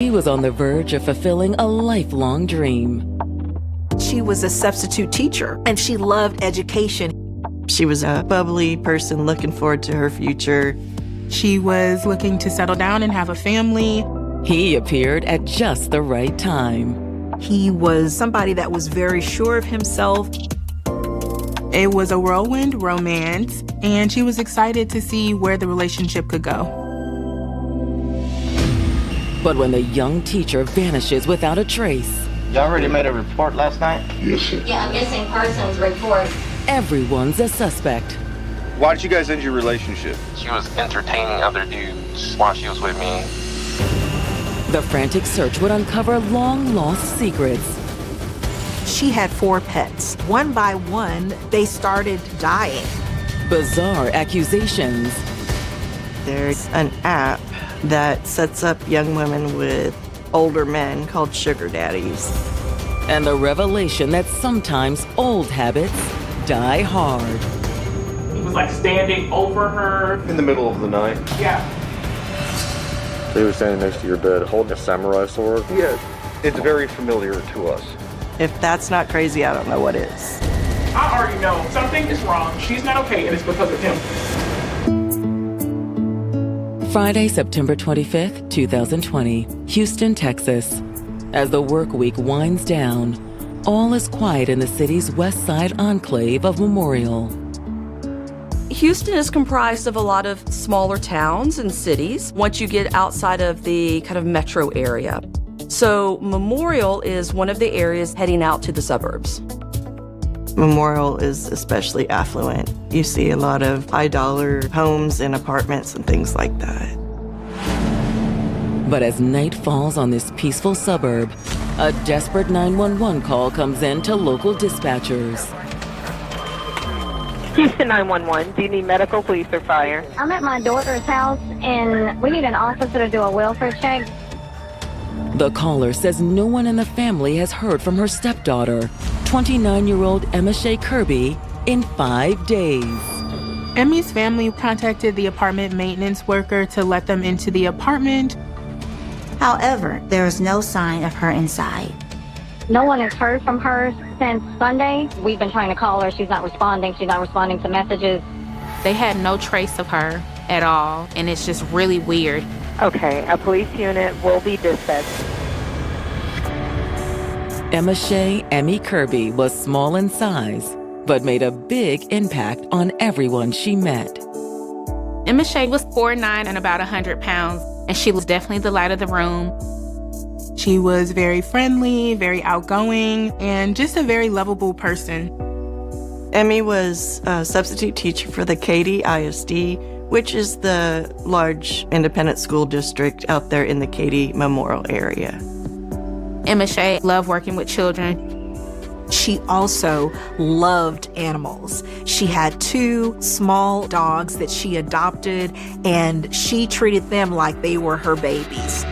He was on the verge of fulfilling a lifelong dream. She was a substitute teacher, and she loved education. She was a bubbly person looking forward to her future. She was looking to settle down and have a family. He appeared at just the right time. He was somebody that was very sure of himself. It was a whirlwind romance, and she was excited to see where the relationship could go. But when the young teacher vanishes without a trace, You already made a report last night? Yes, sir. Yeah, a missing persons report. everyone's a suspect. Why did you guys end your relationship? She was entertaining other dudes while she was with me. The frantic search would uncover long-lost secrets. She had 4 pets. One by one, they started dying. Bizarre accusations. There's an app that sets up young women with older men called sugar daddies. And the revelation that sometimes old habits die hard. He was like standing over her. In the middle of the night? Yeah. He was standing next to your bed holding a samurai sword? Yeah, it's very familiar to us. If that's not crazy, I don't know what is. I already know something is wrong. She's not okay, and it's because of him. Friday, September 25th, 2020, Houston, Texas. As the work week winds down, all is quiet in the city's west side enclave of Memorial. Houston is comprised of a lot of smaller towns and cities once you get outside of the kind of metro area. So Memorial is one of the areas heading out to the suburbs. Memorial is especially affluent. You see a lot of high-dollar homes and apartments and things like that. But as night falls on this peaceful suburb, a desperate 911 call comes in to local dispatchers. Houston 911, do you need medical, police, or fire? I'm at my daughter's house, and we need an officer to do a welfare check. The caller says no one in the family has heard from her stepdaughter, 29-year-old Emma Shea Kirby, in 5 days. Emmy's family contacted the apartment maintenance worker to let them into the apartment. However, there is no sign of her inside. No one has heard from her since Sunday. We've been trying to call her. She's not responding. She's not responding to messages. They had no trace of her at all, and it's just really weird. Okay, a police unit will be dispatched. Emma Shea Emmy Kirby was small in size, but made a big impact on everyone she met. Emma Shea was 4'9" and about 100 pounds, and she was definitely the light of the room. She was very friendly, very outgoing, and just a very lovable person. Emmy was a substitute teacher for the Katy ISD, which is the large independent school district out there in the Katy Memorial area. Emma Shea loved working with children. She also loved animals. She had 2 small dogs that she adopted, and she treated them like they were her babies.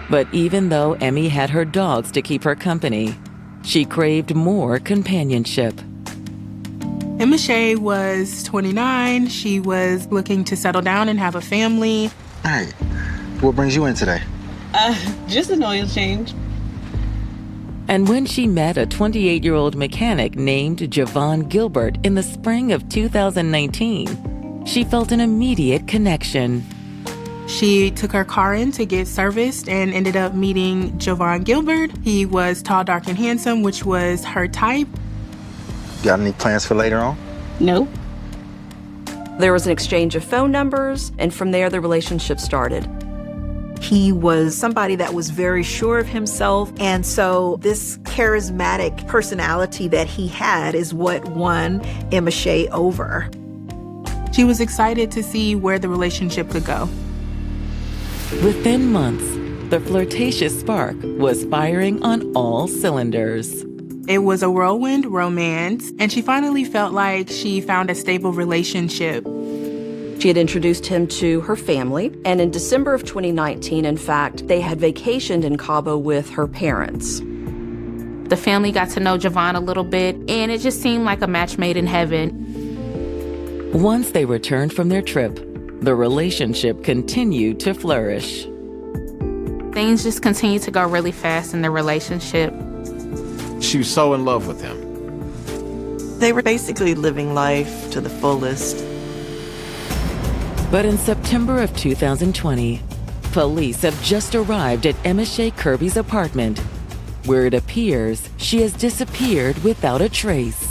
But even though Emmy had her dogs to keep her company, she craved more companionship. Emma Shea was 29. She was looking to settle down and have a family. Hey, what brings you in today? Just an oil change. And when she met a 28-year-old mechanic named Javon Gilbert in the spring of 2019, she felt an immediate connection. She took her car in to get serviced and ended up meeting Javon Gilbert. He was tall, dark, and handsome, which was her type. Got any plans for later on? Nope. There was an exchange of phone numbers, and from there the relationship started. He was somebody that was very sure of himself, and so this charismatic personality that he had is what won Emma Shea over. She was excited to see where the relationship could go. Within months, the flirtatious spark was firing on all cylinders. It was a whirlwind romance, and she finally felt like she found a stable relationship. She had introduced him to her family, and in December of 2019, in fact, they had vacationed in Cabo with her parents. The family got to know Javon a little bit, and it just seemed like a match made in heaven. Once they returned from their trip, the relationship continued to flourish. Things just continued to go really fast in their relationship. She was so in love with him. They were basically living life to the fullest. But in September of 2020, police have just arrived at Emma Shea Kirby's apartment, where it appears she has disappeared without a trace.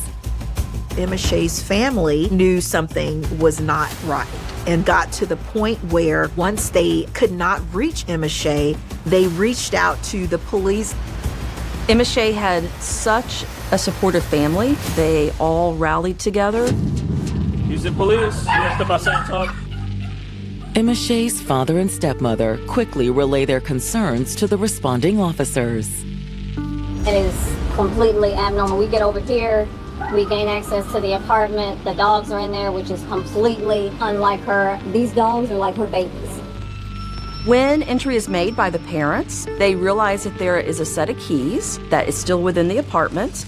Emma Shea's family knew something was not right and got to the point where once they could not reach Emma Shea, they reached out to the police. Emma Shea had such a supportive family. They all rallied together. Houston Police, you want to step outside and talk? Emma Shea's father and stepmother quickly relay their concerns to the responding officers. It is completely abnormal. We get over here, we gain access to the apartment. The dogs are in there, which is completely unlike her. These dogs are like her babies. When entry is made by the parents, they realize that there is a set of keys that is still within the apartment.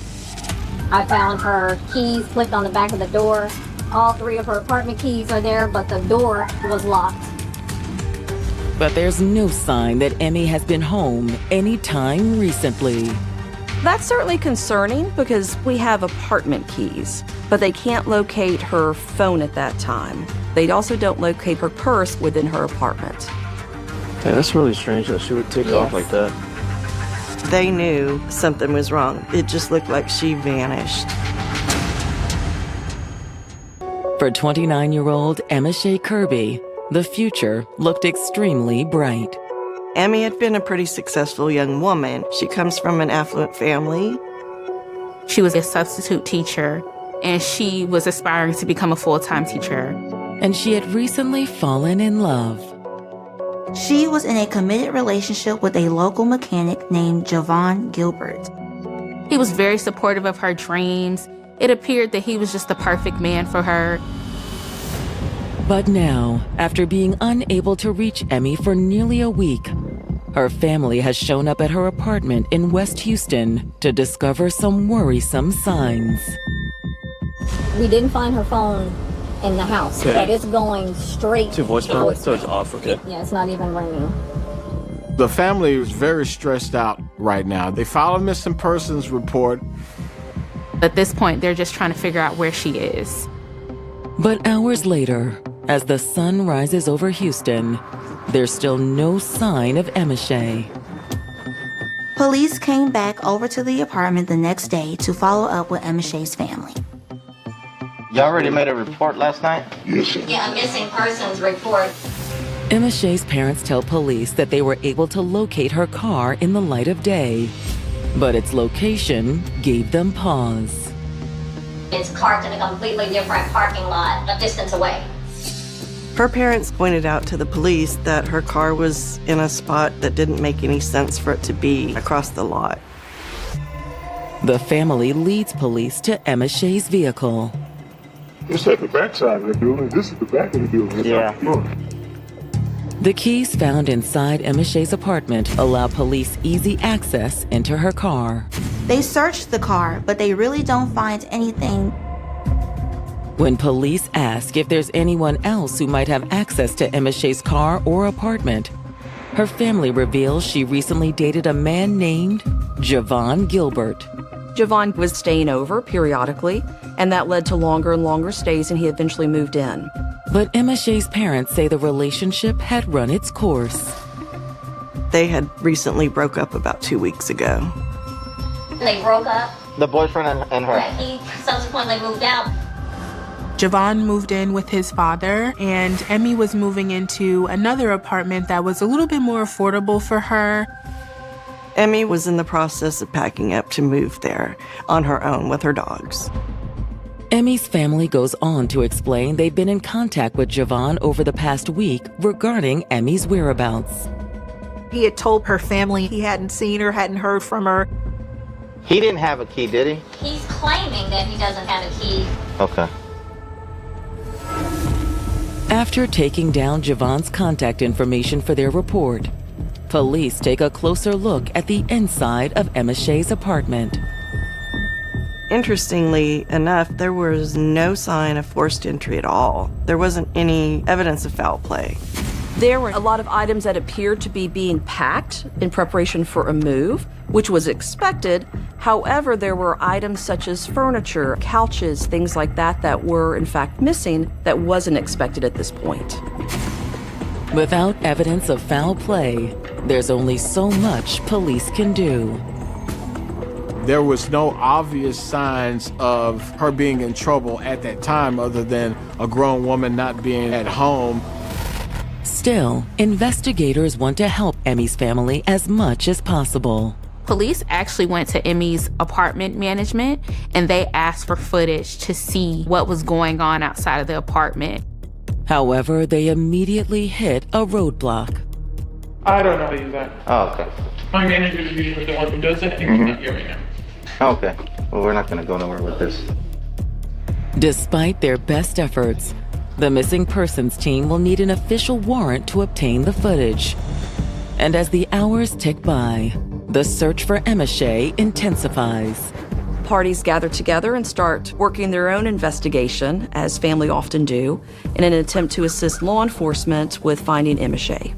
I found her keys clipped on the back of the door. All three of her apartment keys are there, but the door was locked. But there's no sign that Emmy has been home anytime recently. That's certainly concerning because we have apartment keys, but they can't locate her phone at that time. They also don't locate her purse within her apartment. Yeah, that's really strange that she would take off like that. They knew something was wrong. It just looked like she vanished. For 29-year-old Emma Shea Kirby, the future looked extremely bright. Emmy had been a pretty successful young woman. She comes from an affluent family. She was a substitute teacher, and she was aspiring to become a full-time teacher. And she had recently fallen in love. She was in a committed relationship with a local mechanic named Javon Gilbert. He was very supportive of her dreams. It appeared that he was just the perfect man for her. But now, after being unable to reach Emmy for nearly a week, her family has shown up at her apartment in West Houston to discover some worrisome signs. We didn't find her phone in the house, Okay. but it's going straight To voicemail, so it's off, okay? Yeah, it's not even ringing. The family is very stressed out right now. They filed a missing persons report. At this point, they're just trying to figure out where she is. But hours later, as the sun rises over Houston, there's still no sign of Emma Shea. Police came back over to the apartment the next day to follow up with Emma Shea's family. Y'all already made a report last night? Yeah, a missing persons report. Emma Shea's parents tell police that they were able to locate her car in the light of day, but its location gave them pause. It's parked in a completely different parking lot, a distance away. Her parents pointed out to the police that her car was in a spot that didn't make any sense for it to be across the lot. The family leads police to Emma Shea's vehicle. It's at the backside of the building. This is the back of the building. Yeah. The keys found inside Emma Shea's apartment allow police easy access into her car. They searched the car, but they really don't find anything. When police ask if there's anyone else who might have access to Emma Shea's car or apartment, her family reveals she recently dated a man named Javon Gilbert. Javon was staying over periodically, and that led to longer and longer stays, and he eventually moved in. But Emma Shea's parents say the relationship had run its course. They had recently broke up about 2 weeks ago. They broke up. The boyfriend and her. He subsequently moved out. Javon moved in with his father, and Emmy was moving into another apartment that was a little bit more affordable for her. Emmy was in the process of packing up to move there on her own with her dogs. Emmy's family goes on to explain they've been in contact with Javon over the past week regarding Emmy's whereabouts. He had told her family he hadn't seen her, hadn't heard from her. He didn't have a key, did he? He's claiming that he doesn't have a key. Okay. After taking down Javon's contact information for their report, police take a closer look at the inside of Emma Shea's apartment. Interestingly enough, there was no sign of forced entry at all. There wasn't any evidence of foul play. There were a lot of items that appeared to be being packed in preparation for a move, which was expected. However, there were items such as furniture, couches, things like that that were in fact missing that wasn't expected at this point. Without evidence of foul play, there's only so much police can do. There was no obvious signs of her being in trouble at that time other than a grown woman not being at home. Still, investigators want to help Emmy's family as much as possible. Police actually went to Emmy's apartment management and they asked for footage to see what was going on outside of the apartment. However, they immediately hit a roadblock. I don't know how to use that. Oh, okay. My manager is usually the one who does it, and he's not here right now. Okay. Well, we're not going to go nowhere with this. Despite their best efforts, the missing persons team will need an official warrant to obtain the footage. And as the hours tick by, the search for Emma Shea intensifies. Parties gather together and start working their own investigation, as family often do, in an attempt to assist law enforcement with finding Emma Shea.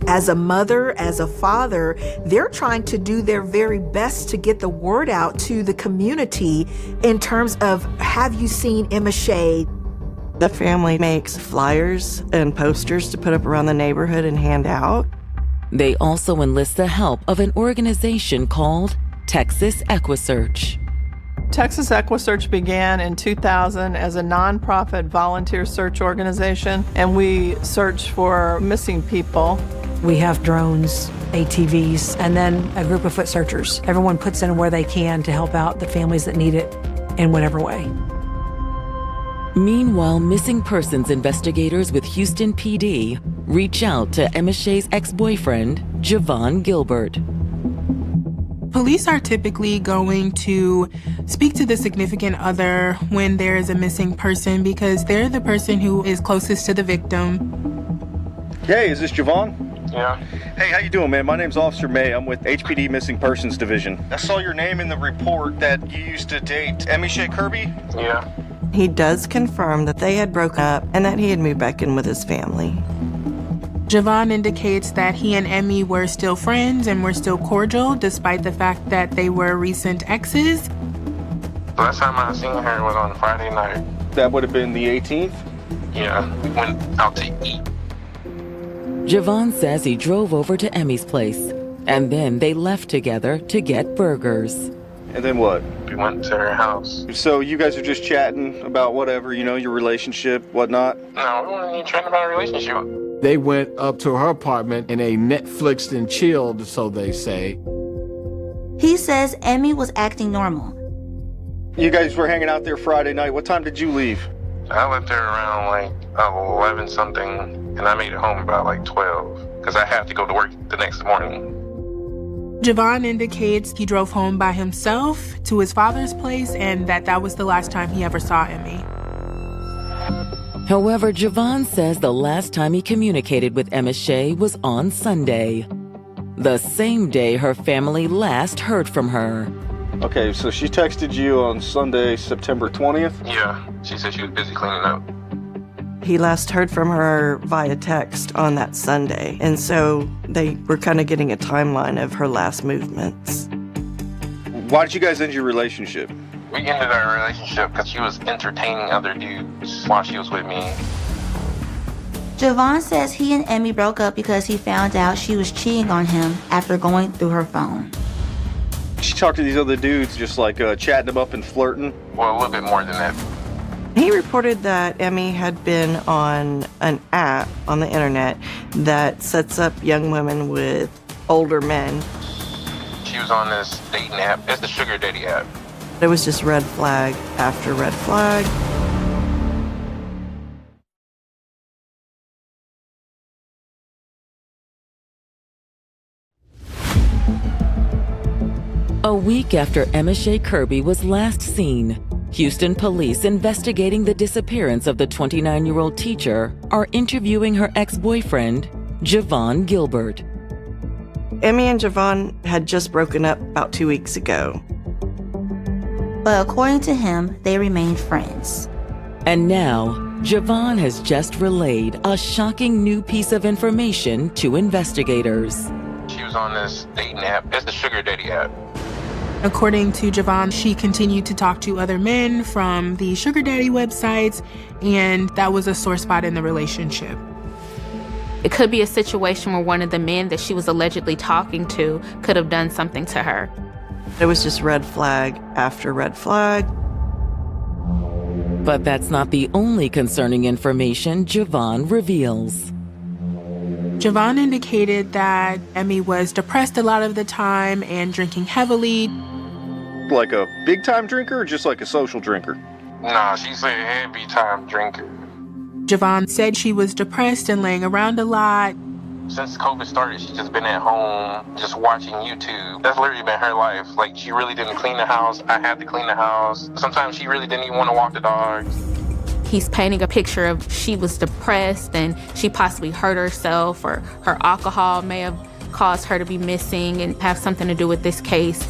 As a mother, as a father, they're trying to do their very best to get the word out to the community in terms of, have you seen Emma Shea? The family makes flyers and posters to put up around the neighborhood and hand out. They also enlist the help of an organization called Texas EquiSearch. Texas EquiSearch began in 2000 as a nonprofit volunteer search organization, and we search for missing people. We have drones, ATVs, and then a group of foot searchers. Everyone puts in where they can to help out the families that need it in whatever way. Meanwhile, missing persons investigators with Houston PD reach out to Emma Shea's ex-boyfriend, Javon Gilbert. Police are typically going to speak to the significant other when there is a missing person because they're the person who is closest to the victim. Hey, is this Javon? Yeah. Hey, how you doing, man? My name's Officer May. I'm with HPD Missing Persons Division. I saw your name in the report that you used to date Emmy Shea Kirby. Yeah. He does confirm that they had broken up and that he had moved back in with his family. Javon indicates that he and Emmy were still friends and were still cordial despite the fact that they were recent exes. The last time I seen her was on Friday night. That would have been the 18th? Yeah, we went out to eat. Javon says he drove over to Emmy's place, and then they left together to get burgers. And then what? We went to her house. So you guys are just chatting about whatever, you know, your relationship, whatnot? No, we weren't even chatting about a relationship. They went up to her apartment in a Netflixed and chilled, so they say. He says Emmy was acting normal. You guys were hanging out there Friday night. What time did you leave? I left there around like 11 something, and I made it home about like 12 because I have to go to work the next morning. Javon indicates he drove home by himself to his father's place and that was the last time he ever saw Emmy. However, Javon says the last time he communicated with Emma Shea was on Sunday, the same day her family last heard from her. Okay, so she texted you on Sunday, September 20th? Yeah, she said she was busy cleaning up. He last heard from her via text on that Sunday, and so they were kind of getting a timeline of her last movements. Why did you guys end your relationship? We ended our relationship because she was entertaining other dudes while she was with me. Javon says he and Emmy broke up because he found out she was cheating on him after going through her phone. She talked to these other dudes, just like chatting them up and flirting? Well, a little bit more than that. He reported that Emmy had been on an app on the internet that sets up young women with older men. She was on this dating app. It's the Sugar Daddy app. It was just red flag after red flag. A week after Emma Shea Kirby was last seen, Houston police investigating the disappearance of the 29-year-old teacher are interviewing her ex-boyfriend, Javon Gilbert. Emmy and Javon had just broken up about 2 weeks ago. But according to him, they remained friends. And now, Javon has just relayed a shocking new piece of information to investigators. She was on this dating app. It's the Sugar Daddy app. According to Javon, she continued to talk to other men from the Sugar Daddy websites, and that was a sore spot in the relationship. It could be a situation where one of the men that she was allegedly talking to could have done something to her. It was just red flag after red flag. But that's not the only concerning information Javon reveals. Javon indicated that Emmy was depressed a lot of the time and drinking heavily. Like a big time drinker or just like a social drinker? Nah, she's a heavy time drinker. Javon said she was depressed and laying around a lot. Since COVID started, she's just been at home, just watching YouTube. That's literally been her life. Like, she really didn't clean the house. I had to clean the house. Sometimes she really didn't even want to walk the dogs. He's painting a picture of she was depressed and she possibly hurt herself, or her alcohol may have caused her to be missing and have something to do with this case.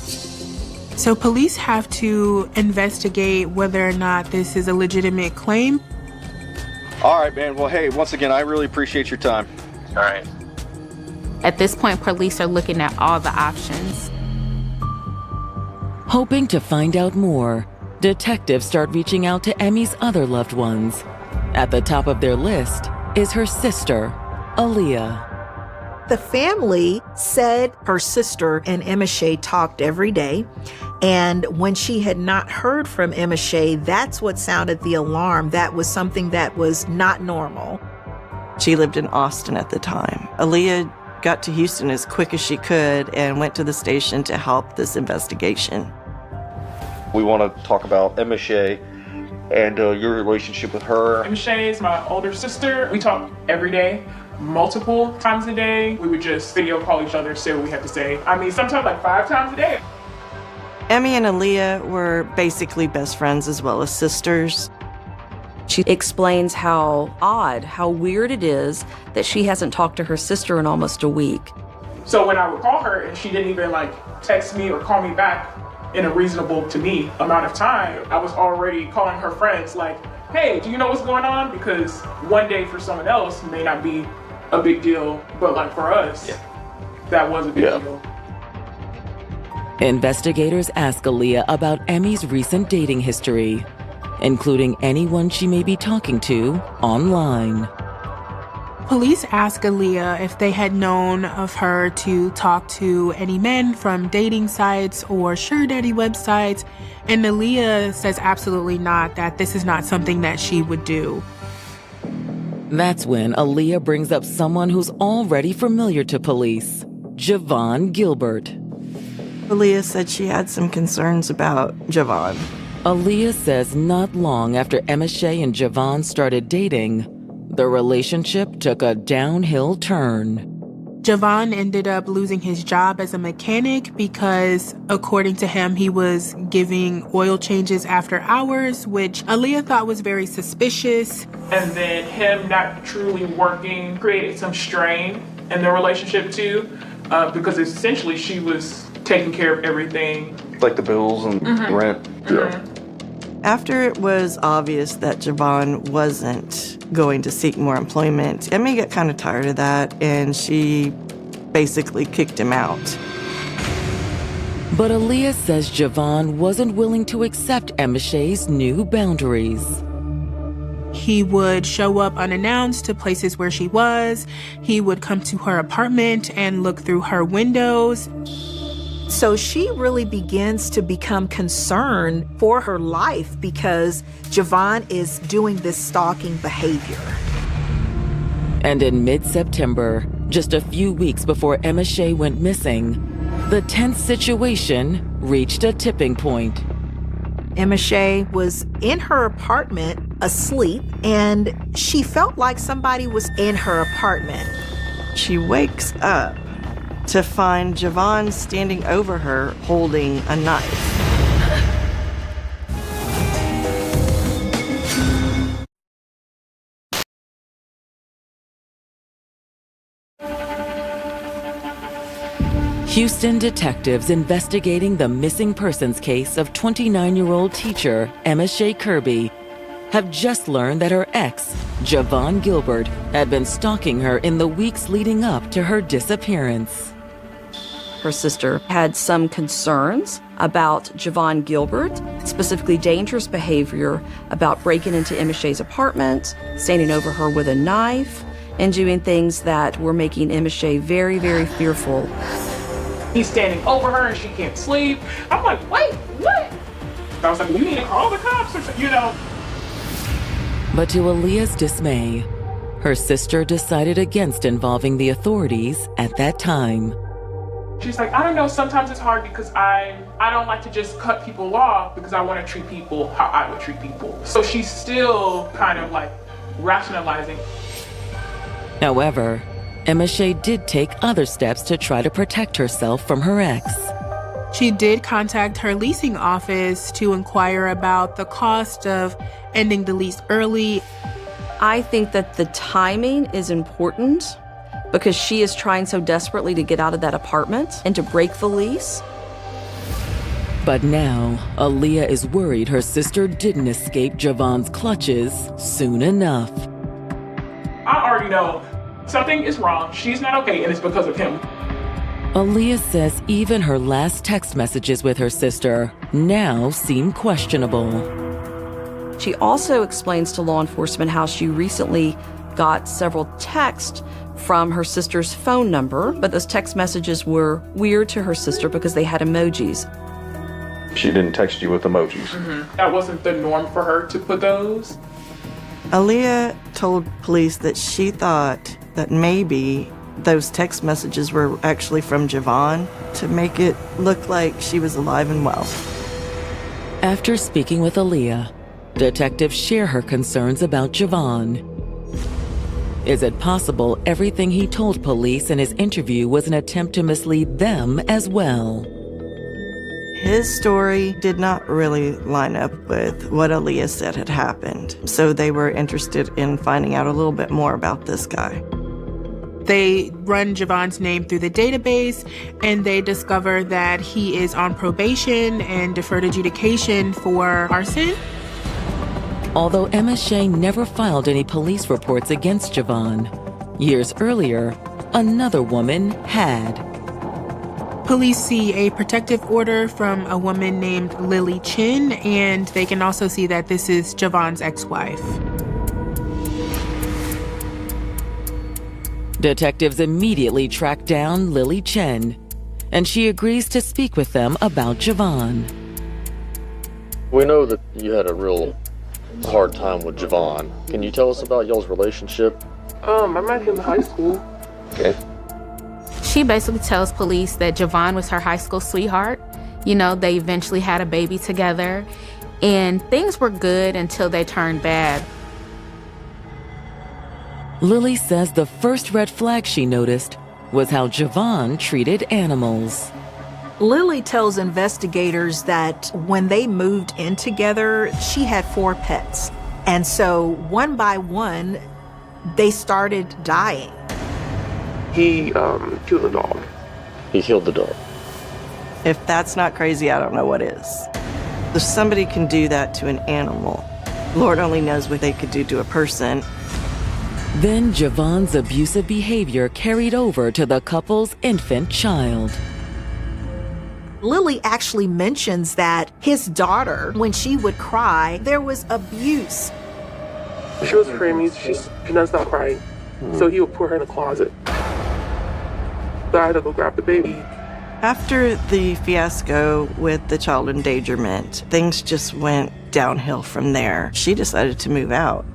So police have to investigate whether or not this is a legitimate claim. All right, man. Well, hey, once again, I really appreciate your time. All right. At this point, police are looking at all the options. Hoping to find out more, detectives start reaching out to Emmy's other loved ones. At the top of their list is her sister, Aaliyah. The family said her sister and Emma Shea talked every day. And when she had not heard from Emma Shea, that's what sounded the alarm. That was something that was not normal. She lived in Austin at the time. Aaliyah got to Houston as quick as she could and went to the station to help this investigation. We want to talk about Emma Shea and your relationship with her. Emma Shea is my older sister. We talk every day, multiple times a day. We would just video call each other, say what we had to say. I mean, sometimes like 5 times a day. Emmy and Aaliyah were basically best friends as well as sisters. She explains how odd, how weird it is that she hasn't talked to her sister in almost a week. So when I would call her and she didn't even text me or call me back in a reasonable to me amount of time, I was already calling her friends hey, do you know what's going on? Because one day for someone else may not be a big deal, but for us, that was a big deal. Investigators ask Aaliyah about Emmy's recent dating history, including anyone she may be talking to online. Police ask Aaliyah if they had known of her to talk to any men from dating sites or Sugar Daddy websites, and Aaliyah says absolutely not, that this is not something that she would do. That's when Aaliyah brings up someone who's already familiar to police, Javon Gilbert. Aaliyah said she had some concerns about Javon. Aaliyah says not long after Emma Shea and Javon started dating, the relationship took a downhill turn. Javon ended up losing his job as a mechanic because, according to him, he was giving oil changes after hours, which Aaliyah thought was very suspicious. And then him not truly working created some strain in the relationship too, because essentially she was taking care of everything. Like the bills and rent. Yeah. After it was obvious that Javon wasn't going to seek more employment, Emmy got kind of tired of that, and she basically kicked him out. But Aaliyah says Javon wasn't willing to accept Emma Shea's new boundaries. He would show up unannounced to places where she was. He would come to her apartment and look through her windows. So she really begins to become concerned for her life because Javon is doing this stalking behavior. And in mid-September, just a few weeks before Emma Shea went missing, the tense situation reached a tipping point. Emma Shea was in her apartment asleep, and she felt like somebody was in her apartment. She wakes up to find Javon standing over her holding a knife. Houston detectives investigating the missing persons case of 29-year-old teacher Emma Shea Kirby have just learned that her ex, Javon Gilbert, had been stalking her in the weeks leading up to her disappearance. Her sister had some concerns about Javon Gilbert, specifically dangerous behavior about breaking into Emma Shea's apartment, standing over her with a knife, and doing things that were making Emma Shea very, very fearful. He's standing over her and she can't sleep. I'm like, wait, what? I was like, you need to call the cops or something, you know. But to Aaliyah's dismay, her sister decided against involving the authorities at that time. She's like, I don't know, sometimes it's hard because I don't like to just cut people off because I want to treat people how I would treat people. So she's still kind of like rationalizing. However, Emma Shea did take other steps to try to protect herself from her ex. She did contact her leasing office to inquire about the cost of ending the lease early. I think that the timing is important because she is trying so desperately to get out of that apartment and to break the lease. But now, Aaliyah is worried her sister didn't escape Javon's clutches soon enough. I already know something is wrong. She's not okay, and it's because of him. Aaliyah says even her last text messages with her sister now seem questionable. She also explains to law enforcement how she recently got several texts from her sister's phone number, but those text messages were weird to her sister because they had emojis. She didn't text you with emojis. That wasn't the norm for her to put those. Aaliyah told police that she thought that maybe those text messages were actually from Javon to make it look like she was alive and well. After speaking with Aaliyah, detectives share her concerns about Javon. Is it possible everything he told police in his interview was an attempt to mislead them as well? His story did not really line up with what Aaliyah said had happened, so they were interested in finding out a little bit more about this guy. They run Javon's name through the database, and they discover that he is on probation and deferred adjudication for arson. Although Emma Shea never filed any police reports against Javon, years earlier, another woman had. Police see a protective order from a woman named Lily Chin, and they can also see that this is Javon's ex-wife. Detectives immediately track down Lily Chen, and she agrees to speak with them about Javon. We know that you had a real hard time with Javon. Can you tell us about y'all's relationship? I met him in high school. Okay. She basically tells police that Javon was her high school sweetheart. You know, they eventually had a baby together, and things were good until they turned bad. Lily says the first red flag she noticed was how Javon treated animals. Lily tells investigators that when they moved in together, she had 4 pets. And so one by one, they started dying. He killed a dog. He killed the dog. If that's not crazy, I don't know what is. If somebody can do that to an animal, Lord only knows what they could do to a person. Then Javon's abusive behavior carried over to the couple's infant child. Lily actually mentions that his daughter, when she would cry, there was abuse. She was preemie, she does not cry. So he would put her in the closet. So I had to go grab the baby. After the fiasco with the child endangerment, things just went downhill from there. She decided to move out.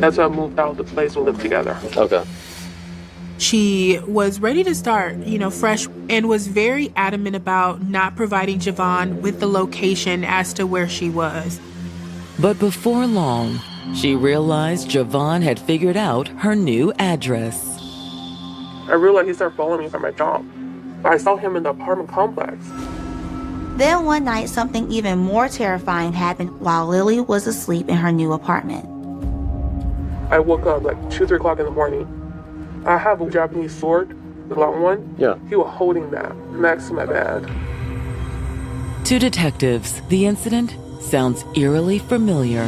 That's why I moved out of the place and lived together. Okay. She was ready to start, fresh, and was very adamant about not providing Javon with the location as to where she was. But before long, she realized Javon had figured out her new address. I realized he started following me from my job. I saw him in the apartment complex. Then one night, something even more terrifying happened while Lily was asleep in her new apartment. I woke up like 2, 3 o'clock in the morning. I have a Japanese sword, the long one. Yeah. He was holding that next to my bed. To detectives, the incident sounds eerily familiar.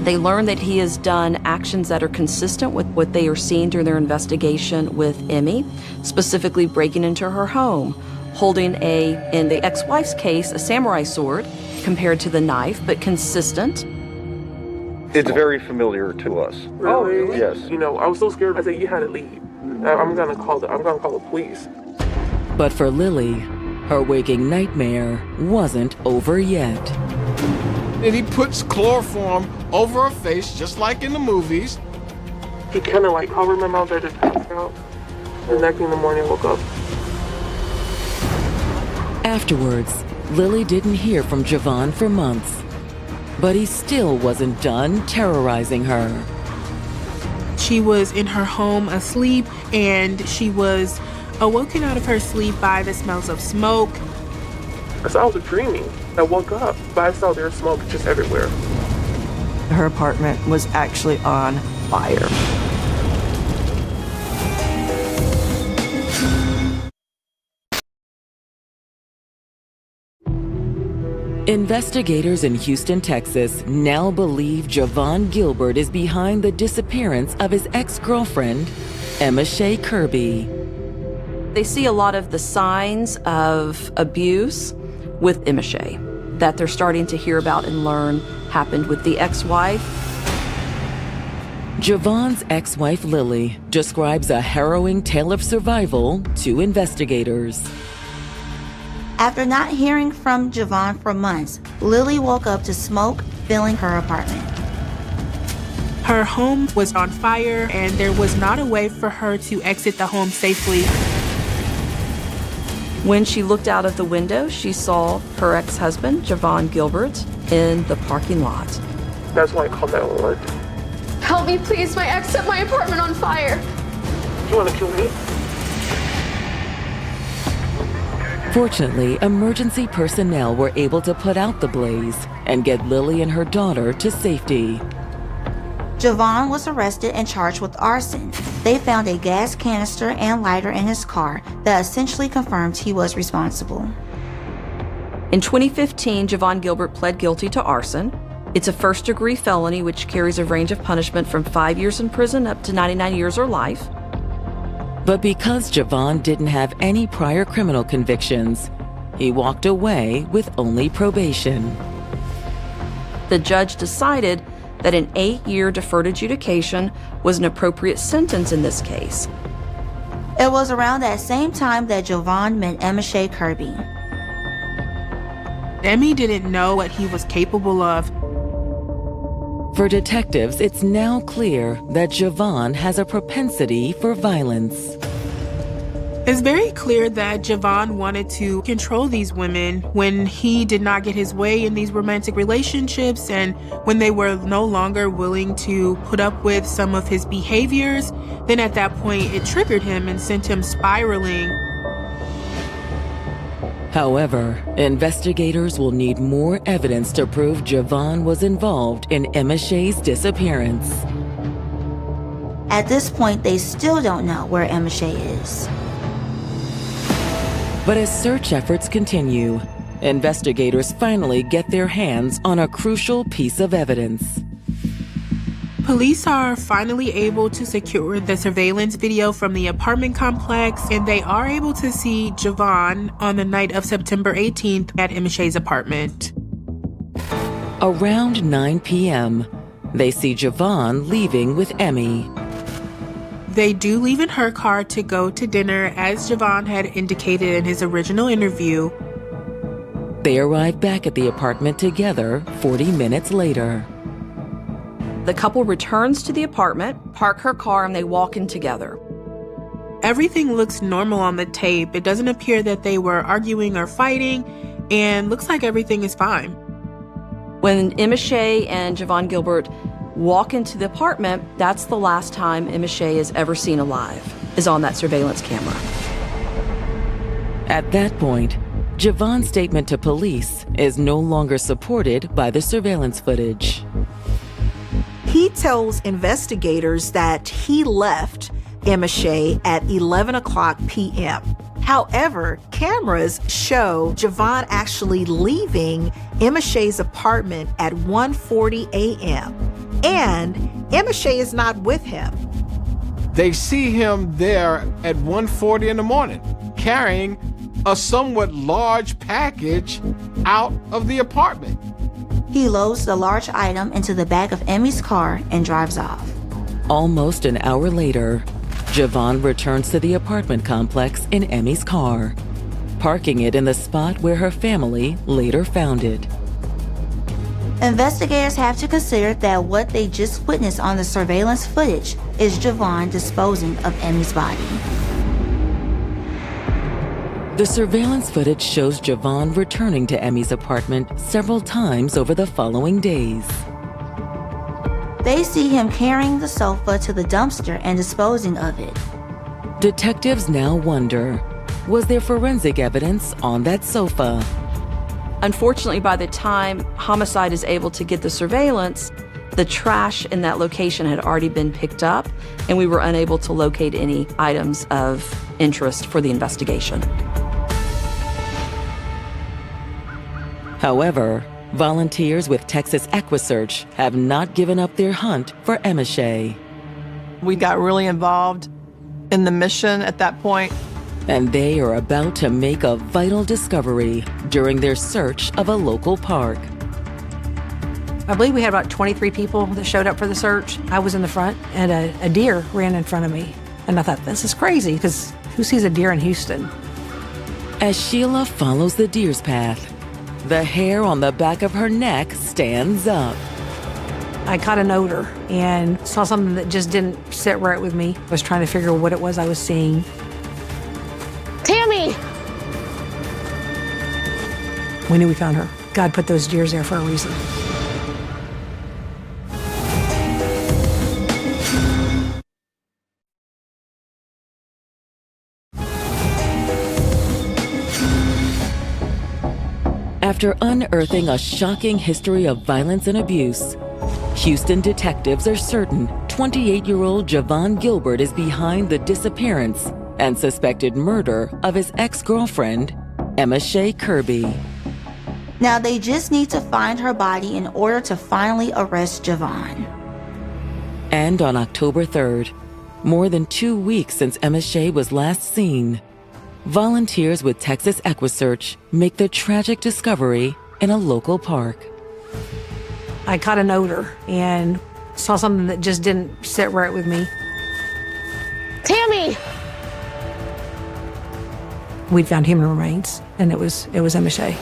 They learn that he has done actions that are consistent with what they are seeing during their investigation with Emmy, specifically breaking into her home, holding in the ex-wife's case, a samurai sword compared to the knife, but consistent. It's very familiar to us. Really? Yes. You know, I was so scared. I said, you had to leave. I'm gonna call the police. But for Lily, her waking nightmare wasn't over yet. And he puts chloroform over her face, just like in the movies. He kind of like covered my mouth. I just passed out. The next thing in the morning, I woke up. Afterwards, Lily didn't hear from Javon for months. But he still wasn't done terrorizing her. She was in her home asleep, and she was awoken out of her sleep by the smells of smoke. So I was dreaming. I woke up, but I saw there was smoke just everywhere. Her apartment was actually on fire. Investigators in Houston, Texas now believe Javon Gilbert is behind the disappearance of his ex-girlfriend, Emma Shea Kirby. They see a lot of the signs of abuse with Emma Shea that they're starting to hear about and learn happened with the ex-wife. Javon's ex-wife Lily describes a harrowing tale of survival to investigators. After not hearing from Javon for months, Lily woke up to smoke filling her apartment. Her home was on fire, and there was not a way for her to exit the home safely. When she looked out of the window, she saw her ex-husband, Javon Gilbert, in the parking lot. That's why I called 911. Help me, please. My ex set my apartment on fire. You want to kill me? Fortunately, emergency personnel were able to put out the blaze and get Lily and her daughter to safety. Javon was arrested and charged with arson. They found a gas canister and lighter in his car that essentially confirmed he was responsible. In 2015, Javon Gilbert pled guilty to arson. It's a first-degree felony which carries a range of punishment from 5 years in prison up to 99 years or life. But because Javon didn't have any prior criminal convictions, he walked away with only probation. The judge decided that an 8-year deferred adjudication was an appropriate sentence in this case. It was around that same time that Javon met Emma Shea Kirby. Emmy didn't know what he was capable of. For detectives, it's now clear that Javon has a propensity for violence. It's very clear that Javon wanted to control these women when he did not get his way in these romantic relationships, and when they were no longer willing to put up with some of his behaviors. Then at that point, it triggered him and sent him spiraling. However, investigators will need more evidence to prove Javon was involved in Emma Shea's disappearance. At this point, they still don't know where Emma Shea is. But as search efforts continue, investigators finally get their hands on a crucial piece of evidence. Police are finally able to secure the surveillance video from the apartment complex, and they are able to see Javon on the night of September 18th at Emma Shea's apartment. Around 9 p.m., they see Javon leaving with Emmy. They do leave in her car to go to dinner, as Javon had indicated in his original interview. They arrive back at the apartment together 40 minutes later. The couple returns to the apartment, park her car, and they walk in together. Everything looks normal on the tape. It doesn't appear that they were arguing or fighting, and looks like everything is fine. When Emma Shea and Javon Gilbert walk into the apartment, that's the last time Emma Shea is ever seen alive, is on that surveillance camera. At that point, Javon's statement to police is no longer supported by the surveillance footage. He tells investigators that he left Emma Shea at 11 o'clock p.m. However, cameras show Javon actually leaving Emma Shea's apartment at 1:40 a.m. And Emma Shea is not with him. They see him there at 1:40 in the morning, carrying a somewhat large package out of the apartment. He loads the large item into the back of Emmy's car and drives off. Almost an hour later, Javon returns to the apartment complex in Emmy's car, parking it in the spot where her family later found it. Investigators have to consider that what they just witnessed on the surveillance footage is Javon disposing of Emmy's body. The surveillance footage shows Javon returning to Emmy's apartment several times over the following days. They see him carrying the sofa to the dumpster and disposing of it. Detectives now wonder, was there forensic evidence on that sofa? Unfortunately, by the time Homicide is able to get the surveillance, the trash in that location had already been picked up, and we were unable to locate any items of interest for the investigation. However, volunteers with Texas EquiSearch have not given up their hunt for Emma Shea. We got really involved in the mission at that point. And they are about to make a vital discovery during their search of a local park. I believe we had about 23 people that showed up for the search. I was in the front, and a deer ran in front of me. And I thought, this is crazy, because who sees a deer in Houston? As Sheila follows the deer's path, the hair on the back of her neck stands up. I caught an odor and saw something that just didn't sit right with me. I was trying to figure out what it was I was seeing. Tammy! We knew we found her. God put those deers there for a reason. After unearthing a shocking history of violence and abuse, Houston detectives are certain 28-year-old Javon Gilbert is behind the disappearance and suspected murder of his ex-girlfriend, Emma Shea Kirby. Now they just need to find her body in order to finally arrest Javon. And on October 3rd, more than 2 weeks since Emma Shea was last seen, volunteers with Texas EquiSearch make the tragic discovery in a local park. I caught an odor and saw something that just didn't sit right with me. Tammy! We'd found human remains, and it was Emma Shea.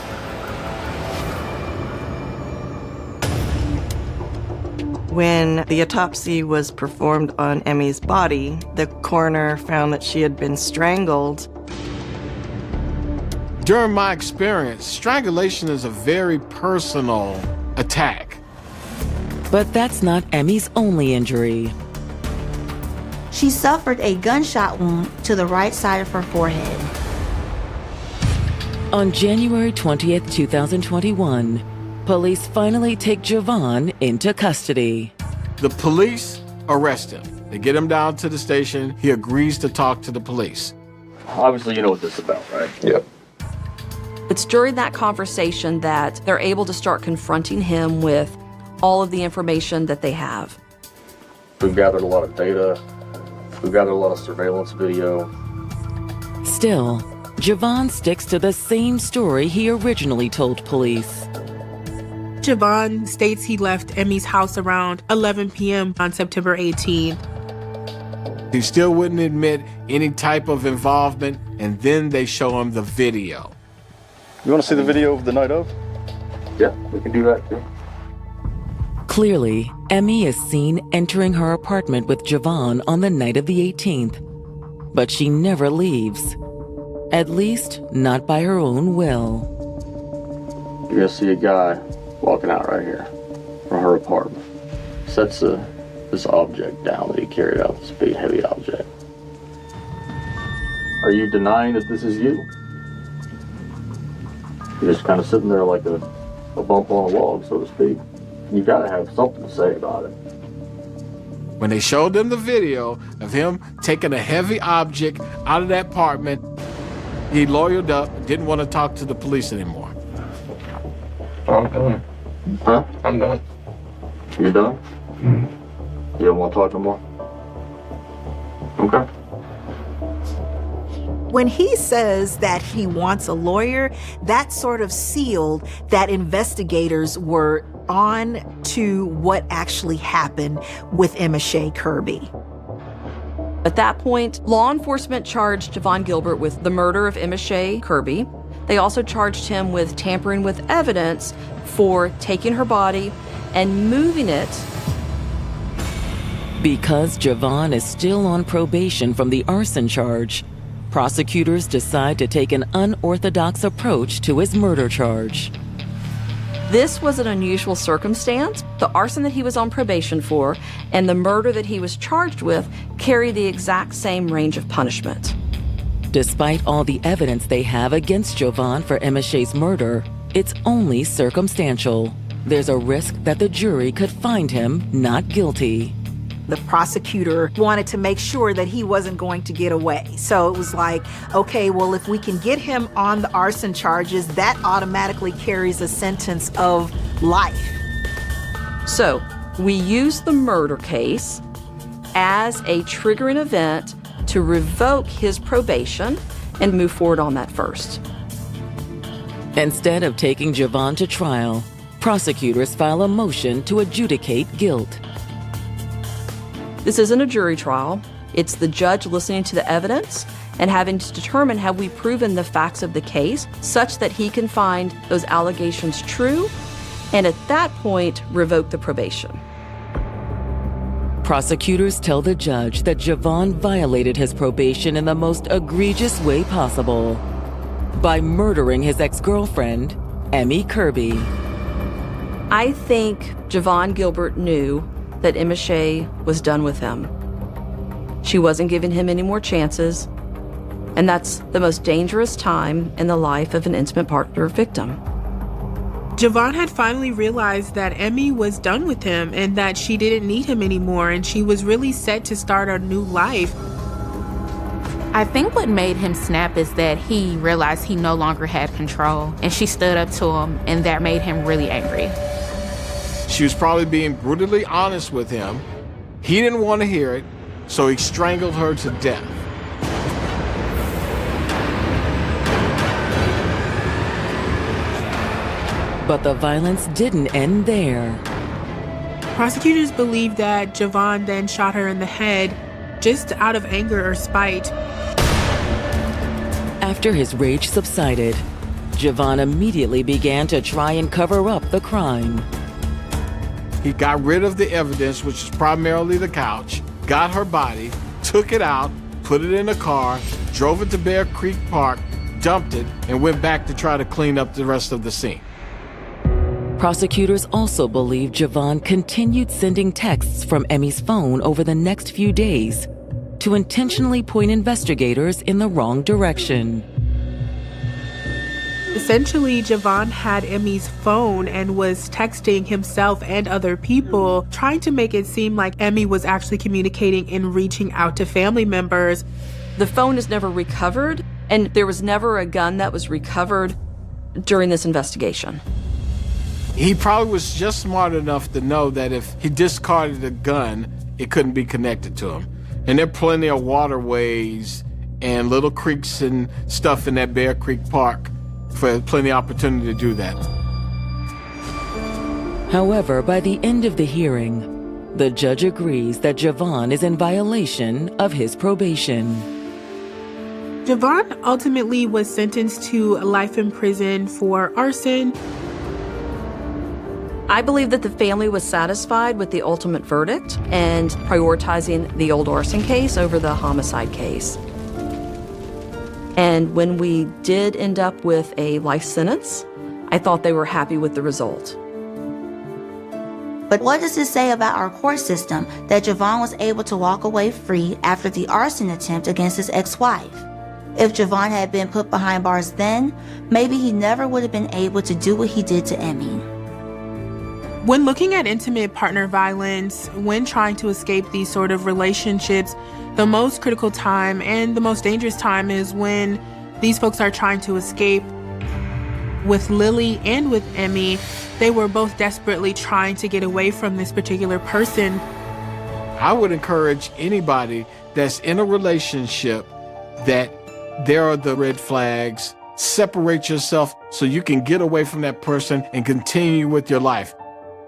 When the autopsy was performed on Emmy's body, the coroner found that she had been strangled. During my experience, strangulation is a very personal attack. But that's not Emmy's only injury. She suffered a gunshot wound to the right side of her forehead. On January 20th, 2021, police finally take Javon into custody. The police arrest him. They get him down to the station. He agrees to talk to the police. Obviously, you know what this is about, right? Yep. It's during that conversation that they're able to start confronting him with all of the information that they have. We've gathered a lot of data. We've gathered a lot of surveillance video. Still, Javon sticks to the same story he originally told police. Javon states he left Emmy's house around 11 p.m. on September 18th. He still wouldn't admit any type of involvement, and then they show him the video. You want to see the video of the night of? Yeah, we can do that too. Clearly, Emmy is seen entering her apartment with Javon on the night of the 18th, but she never leaves. At least, not by her own will. You're gonna see a guy walking out right here from her apartment. Sets this object down that he carried out, this big heavy object. Are you denying that this is you? You're just kind of sitting there like a bump on a log, so to speak. You gotta have something to say about it. When they showed them the video of him taking a heavy object out of that apartment, he lawyered up, didn't want to talk to the police anymore. I'm done. Huh? I'm done. You're done? You don't want to talk no more? Okay. When he says that he wants a lawyer, that sort of sealed that investigators were on to what actually happened with Emma Shea Kirby. At that point, law enforcement charged Javon Gilbert with the murder of Emma Shea Kirby. They also charged him with tampering with evidence for taking her body and moving it. Because Javon is still on probation from the arson charge, prosecutors decide to take an unorthodox approach to his murder charge. This was an unusual circumstance. The arson that he was on probation for and the murder that he was charged with carry the exact same range of punishment. Despite all the evidence they have against Javon for Emma Shea's murder, it's only circumstantial. There's a risk that the jury could find him not guilty. The prosecutor wanted to make sure that he wasn't going to get away. So it was like, okay, well, if we can get him on the arson charges, that automatically carries a sentence of life. So we used the murder case as a triggering event to revoke his probation and move forward on that first. Instead of taking Javon to trial, prosecutors file a motion to adjudicate guilt. This isn't a jury trial. It's the judge listening to the evidence and having to determine have we proven the facts of the case such that he can find those allegations true and at that point revoke the probation. Prosecutors tell the judge that Javon violated his probation in the most egregious way possible by murdering his ex-girlfriend, Emmy Kirby. I think Javon Gilbert knew that Emma Shea was done with him. She wasn't giving him any more chances, and that's the most dangerous time in the life of an intimate partner victim. Javon had finally realized that Emmy was done with him and that she didn't need him anymore, and she was really set to start a new life. I think what made him snap is that he realized he no longer had control, and she stood up to him, and that made him really angry. She was probably being brutally honest with him. He didn't want to hear it, so he strangled her to death. But the violence didn't end there. Prosecutors believe that Javon then shot her in the head just out of anger or spite. After his rage subsided, Javon immediately began to try and cover up the crime. He got rid of the evidence, which is primarily the couch, got her body, took it out, put it in a car, drove it to Bear Creek Park, dumped it, and went back to try to clean up the rest of the scene. Prosecutors also believe Javon continued sending texts from Emmy's phone over the next few days to intentionally point investigators in the wrong direction. Essentially, Javon had Emmy's phone and was texting himself and other people, trying to make it seem like Emmy was actually communicating and reaching out to family members. The phone is never recovered, and there was never a gun that was recovered during this investigation. He probably was just smart enough to know that if he discarded a gun, it couldn't be connected to him. And there are plenty of waterways and little creeks and stuff in that Bear Creek Park for plenty of opportunity to do that. However, by the end of the hearing, the judge agrees that Javon is in violation of his probation. Javon ultimately was sentenced to life in prison for arson. I believe that the family was satisfied with the ultimate verdict and prioritizing the old arson case over the homicide case. And when we did end up with a life sentence, I thought they were happy with the result. But what does this say about our court system that Javon was able to walk away free after the arson attempt against his ex-wife? If Javon had been put behind bars then, maybe he never would have been able to do what he did to Emmy. When looking at intimate partner violence, when trying to escape these sort of relationships, the most critical time and the most dangerous time is when these folks are trying to escape. With Lily and with Emmy, they were both desperately trying to get away from this particular person. I would encourage anybody that's in a relationship that there are the red flags. Separate yourself so you can get away from that person and continue with your life.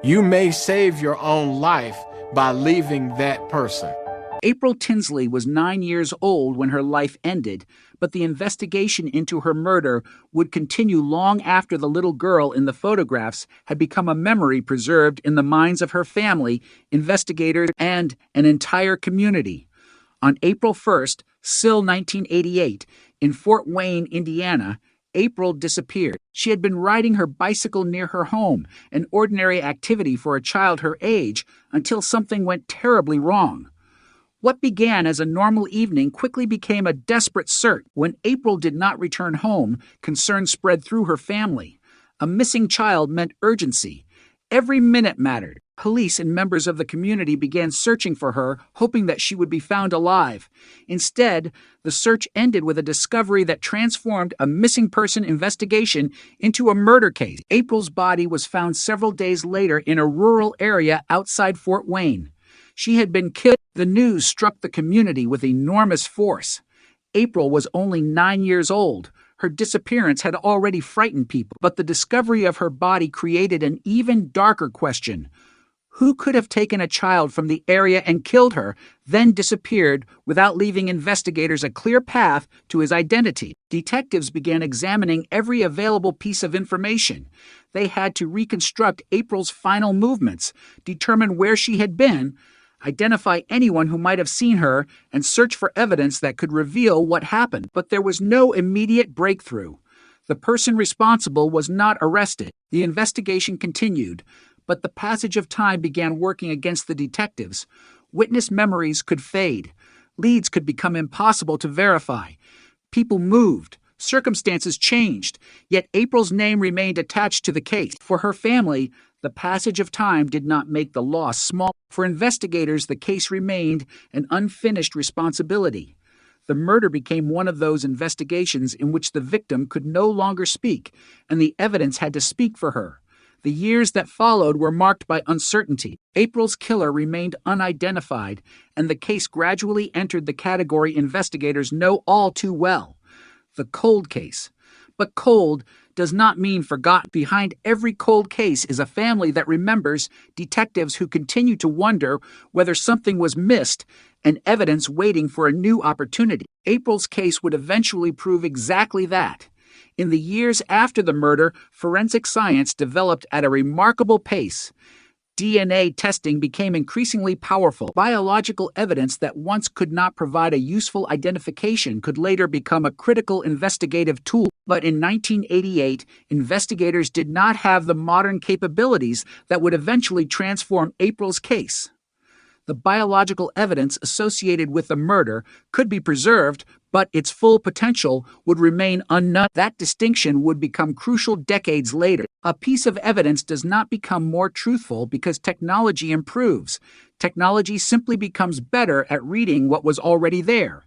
You may save your own life by leaving that person. April Tinsley was 9 years old when her life ended, but the investigation into her murder would continue long after the little girl in the photographs had become a memory preserved in the minds of her family, investigators, and an entire community. On April 1st, still 1988, in Fort Wayne, Indiana, April disappeared. She had been riding her bicycle near her home, an ordinary activity for a child her age, until something went terribly wrong. What began as a normal evening quickly became a desperate search. When April did not return home, concern spread through her family. A missing child meant urgency. Every minute mattered. Police and members of the community began searching for her, hoping that she would be found alive. Instead, the search ended with a discovery that transformed a missing person investigation into a murder case. April's body was found several days later in a rural area outside Fort Wayne. She had been killed. The news struck the community with enormous force. April was only 9 years old. Her disappearance had already frightened people, but the discovery of her body created an even darker question. Who could have taken a child from the area and killed her, then disappeared without leaving investigators a clear path to his identity? Detectives began examining every available piece of information. They had to reconstruct April's final movements, determine where she had been, identify anyone who might have seen her, and search for evidence that could reveal what happened. But there was no immediate breakthrough. The person responsible was not arrested. The investigation continued, but the passage of time began working against the detectives. Witness memories could fade. Leads could become impossible to verify. People moved. Circumstances changed. Yet April's name remained attached to the case. For her family, the passage of time did not make the loss small. For investigators, the case remained an unfinished responsibility. The murder became one of those investigations in which the victim could no longer speak, and the evidence had to speak for her. The years that followed were marked by uncertainty. April's killer remained unidentified, and the case gradually entered the category investigators know all too well: the cold case. But cold does not mean forgotten. Behind every cold case is a family that remembers, detectives who continue to wonder whether something was missed, and evidence waiting for a new opportunity. April's case would eventually prove exactly that. In the years after the murder, forensic science developed at a remarkable pace. DNA testing became increasingly powerful. Biological evidence that once could not provide a useful identification could later become a critical investigative tool. But in 1988, investigators did not have the modern capabilities that would eventually transform April's case. The biological evidence associated with the murder could be preserved, but its full potential would remain unknown. That distinction would become crucial decades later. A piece of evidence does not become more truthful because technology improves. Technology simply becomes better at reading what was already there.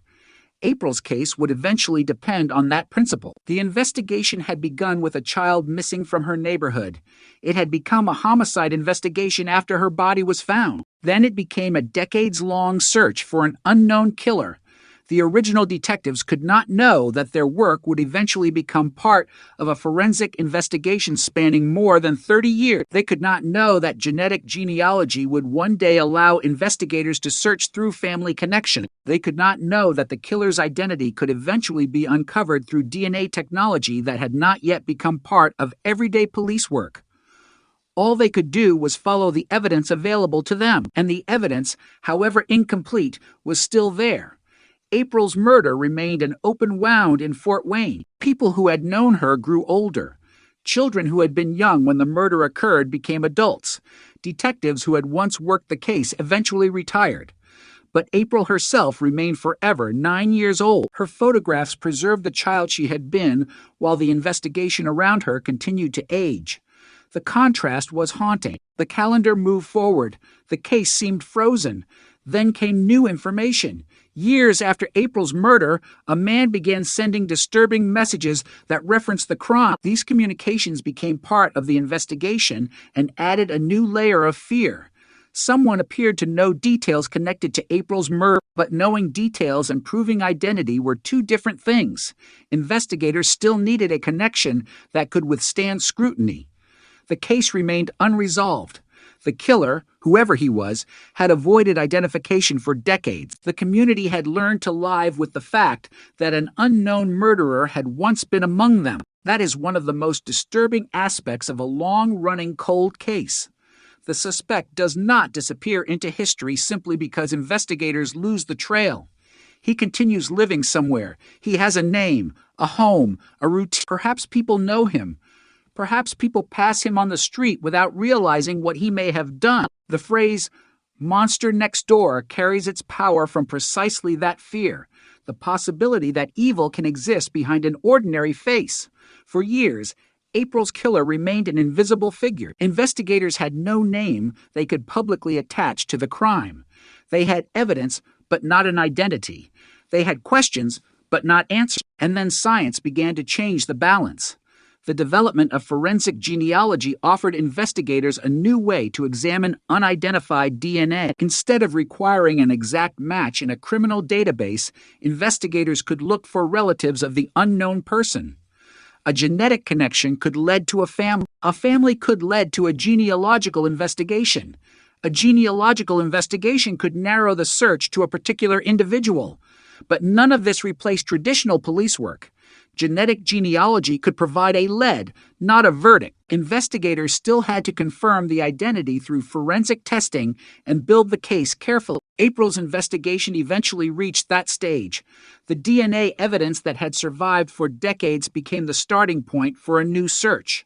April's case would eventually depend on that principle. The investigation had begun with a child missing from her neighborhood. It had become a homicide investigation after her body was found. Then it became a decades-long search for an unknown killer. The original detectives could not know that their work would eventually become part of a forensic investigation spanning more than 30 years. They could not know that genetic genealogy would one day allow investigators to search through family connection. They could not know that the killer's identity could eventually be uncovered through DNA technology that had not yet become part of everyday police work. All they could do was follow the evidence available to them, and the evidence, however incomplete, was still there. April's murder remained an open wound in Fort Wayne. People who had known her grew older. Children who had been young when the murder occurred became adults. Detectives who had once worked the case eventually retired. But April herself remained forever 9 years old. Her photographs preserved the child she had been, while the investigation around her continued to age. The contrast was haunting. The calendar moved forward. The case seemed frozen. Then came new information. Years after April's murder, a man began sending disturbing messages that referenced the crime. These communications became part of the investigation and added a new layer of fear. Someone appeared to know details connected to April's murder, but knowing details and proving identity were two different things. Investigators still needed a connection that could withstand scrutiny. The case remained unresolved. The killer, whoever he was, had avoided identification for decades. The community had learned to live with the fact that an unknown murderer had once been among them. That is one of the most disturbing aspects of a long-running cold case. The suspect does not disappear into history simply because investigators lose the trail. He continues living somewhere. He has a name, a home, a routine. Perhaps people know him. Perhaps people pass him on the street without realizing what he may have done. The phrase, "monster next door," carries its power from precisely that fear, the possibility that evil can exist behind an ordinary face. For years, April's killer remained an invisible figure. Investigators had no name they could publicly attach to the crime. They had evidence, but not an identity. They had questions, but not answers. And then science began to change the balance. The development of forensic genealogy offered investigators a new way to examine unidentified DNA. Instead of requiring an exact match in a criminal database, investigators could look for relatives of the unknown person. A genetic connection could lead to a family. A family could lead to a genealogical investigation. A genealogical investigation could narrow the search to a particular individual. But none of this replaced traditional police work. Genetic genealogy could provide a lead, not a verdict. Investigators still had to confirm the identity through forensic testing and build the case carefully. April's investigation eventually reached that stage. The DNA evidence that had survived for decades became the starting point for a new search.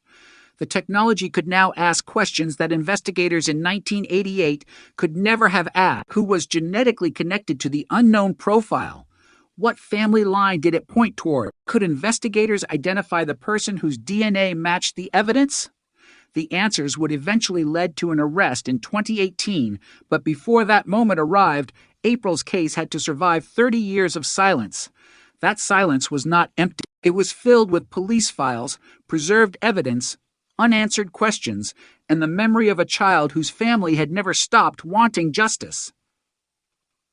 The technology could now ask questions that investigators in 1988 could never have asked. Who was genetically connected to the unknown profile? What family line did it point toward? Could investigators identify the person whose DNA matched the evidence? The answers would eventually lead to an arrest in 2018, but before that moment arrived, April's case had to survive 30 years of silence. That silence was not empty. It was filled with police files, preserved evidence, unanswered questions, and the memory of a child whose family had never stopped wanting justice.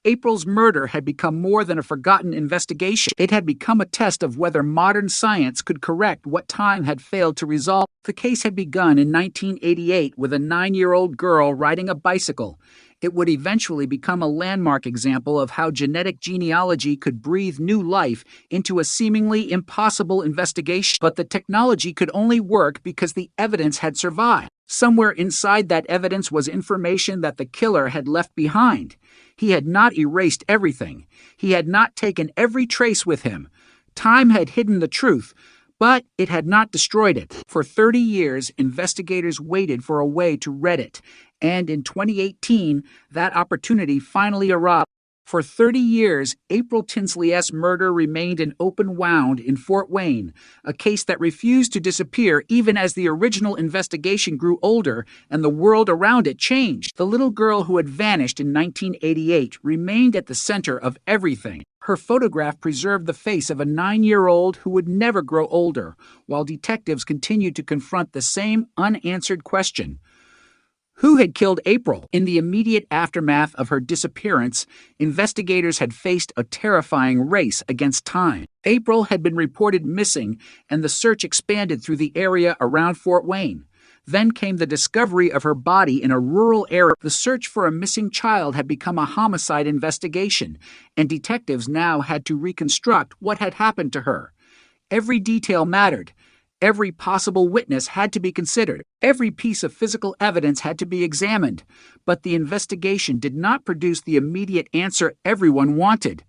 April's murder had become more than a forgotten investigation. It had become a test of whether modern science could correct what time had failed to resolve. The case had begun in 1988 with a 9-year-old girl riding a bicycle. It would eventually become a landmark example of how genetic genealogy could breathe new life into a seemingly impossible investigation. But the technology could only work because the evidence had survived. Somewhere inside that evidence was information that the killer had left behind. He had not erased everything. He had not taken every trace with him. Time had hidden the truth, but it had not destroyed it. For 30 years, investigators waited for a way to read it, and in 2018, that opportunity finally arrived. For 30 years, April Tinsley's murder remained an open wound in Fort Wayne, a case that refused to disappear even as the original investigation grew older and the world around it changed. The little girl who had vanished in 1988 remained at the center of everything. Her photograph preserved the face of a 9-year-old who would never grow older, while detectives continued to confront the same unanswered question. Who had killed April? In the immediate aftermath of her disappearance, investigators had faced a terrifying race against time. April had been reported missing, and the search expanded through the area around Fort Wayne. Then came the discovery of her body in a rural area. The search for a missing child had become a homicide investigation, and detectives now had to reconstruct what had happened to her. Every detail mattered. Every possible witness had to be considered. Every piece of physical evidence had to be examined. But the investigation did not produce the immediate answer everyone wanted.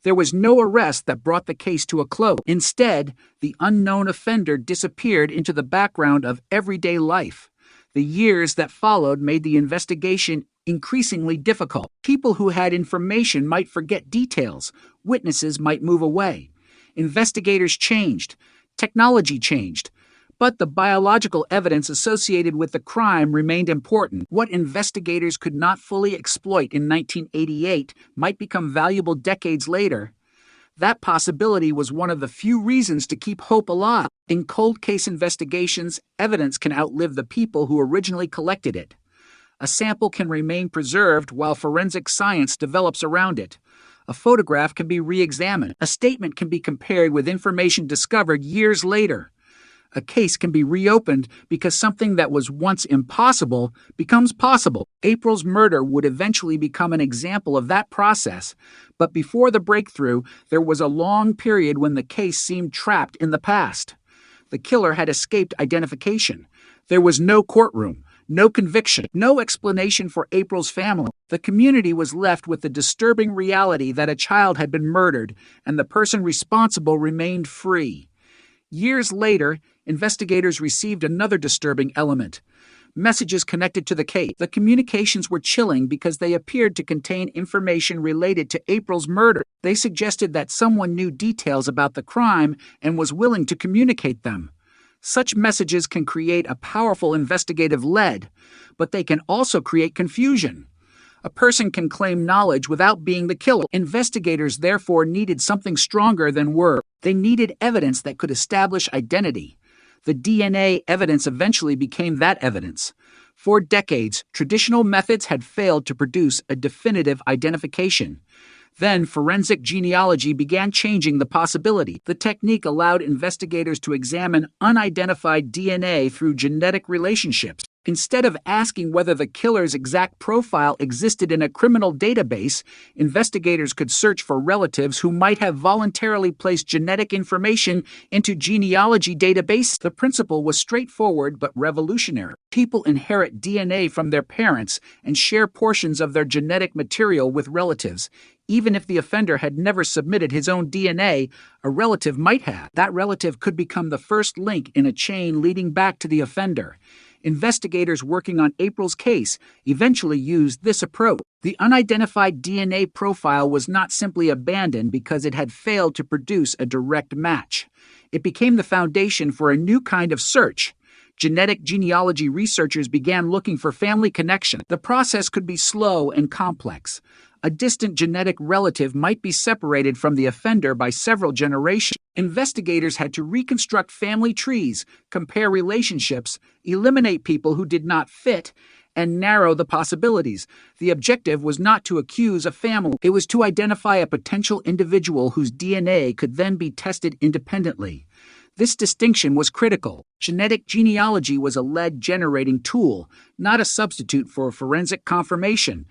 There was no arrest that brought the case to a close. Instead, the unknown offender disappeared into the background of everyday life. The years that followed made the investigation increasingly difficult. People who had information might forget details. Witnesses might move away. Investigators changed. Technology changed. But the biological evidence associated with the crime remained important. What investigators could not fully exploit in 1988 might become valuable decades later. That possibility was one of the few reasons to keep hope alive. In cold case investigations, evidence can outlive the people who originally collected it. A sample can remain preserved while forensic science develops around it. A photograph can be re-examined. A statement can be compared with information discovered years later. A case can be reopened because something that was once impossible becomes possible. April's murder would eventually become an example of that process, but before the breakthrough, there was a long period when the case seemed trapped in the past. The killer had escaped identification. There was no courtroom, no conviction, no explanation for April's family. The community was left with the disturbing reality that a child had been murdered and the person responsible remained free. Years later, investigators received another disturbing element: messages connected to the case. The communications were chilling because they appeared to contain information related to April's murder. They suggested that someone knew details about the crime and was willing to communicate them. Such messages can create a powerful investigative lead, but they can also create confusion. A person can claim knowledge without being the killer. Investigators therefore needed something stronger than words. They needed evidence that could establish identity. The DNA evidence eventually became that evidence. For decades, traditional methods had failed to produce a definitive identification. Then forensic genealogy began changing the possibility. The technique allowed investigators to examine unidentified DNA through genetic relationships. Instead of asking whether the killer's exact profile existed in a criminal database, investigators could search for relatives who might have voluntarily placed genetic information into genealogy databases. The principle was straightforward but revolutionary. People inherit DNA from their parents and share portions of their genetic material with relatives. Even if the offender had never submitted his own DNA, a relative might have. That relative could become the first link in a chain leading back to the offender. Investigators working on April's case eventually used this approach. The unidentified DNA profile was not simply abandoned because it had failed to produce a direct match. It became the foundation for a new kind of search. Genetic genealogy researchers began looking for family connection. The process could be slow and complex. A distant genetic relative might be separated from the offender by several generations. Investigators had to reconstruct family trees, compare relationships, eliminate people who did not fit, and narrow the possibilities. The objective was not to accuse a family. It was to identify a potential individual whose DNA could then be tested independently. This distinction was critical. Genetic genealogy was a lead-generating tool, not a substitute for forensic confirmation.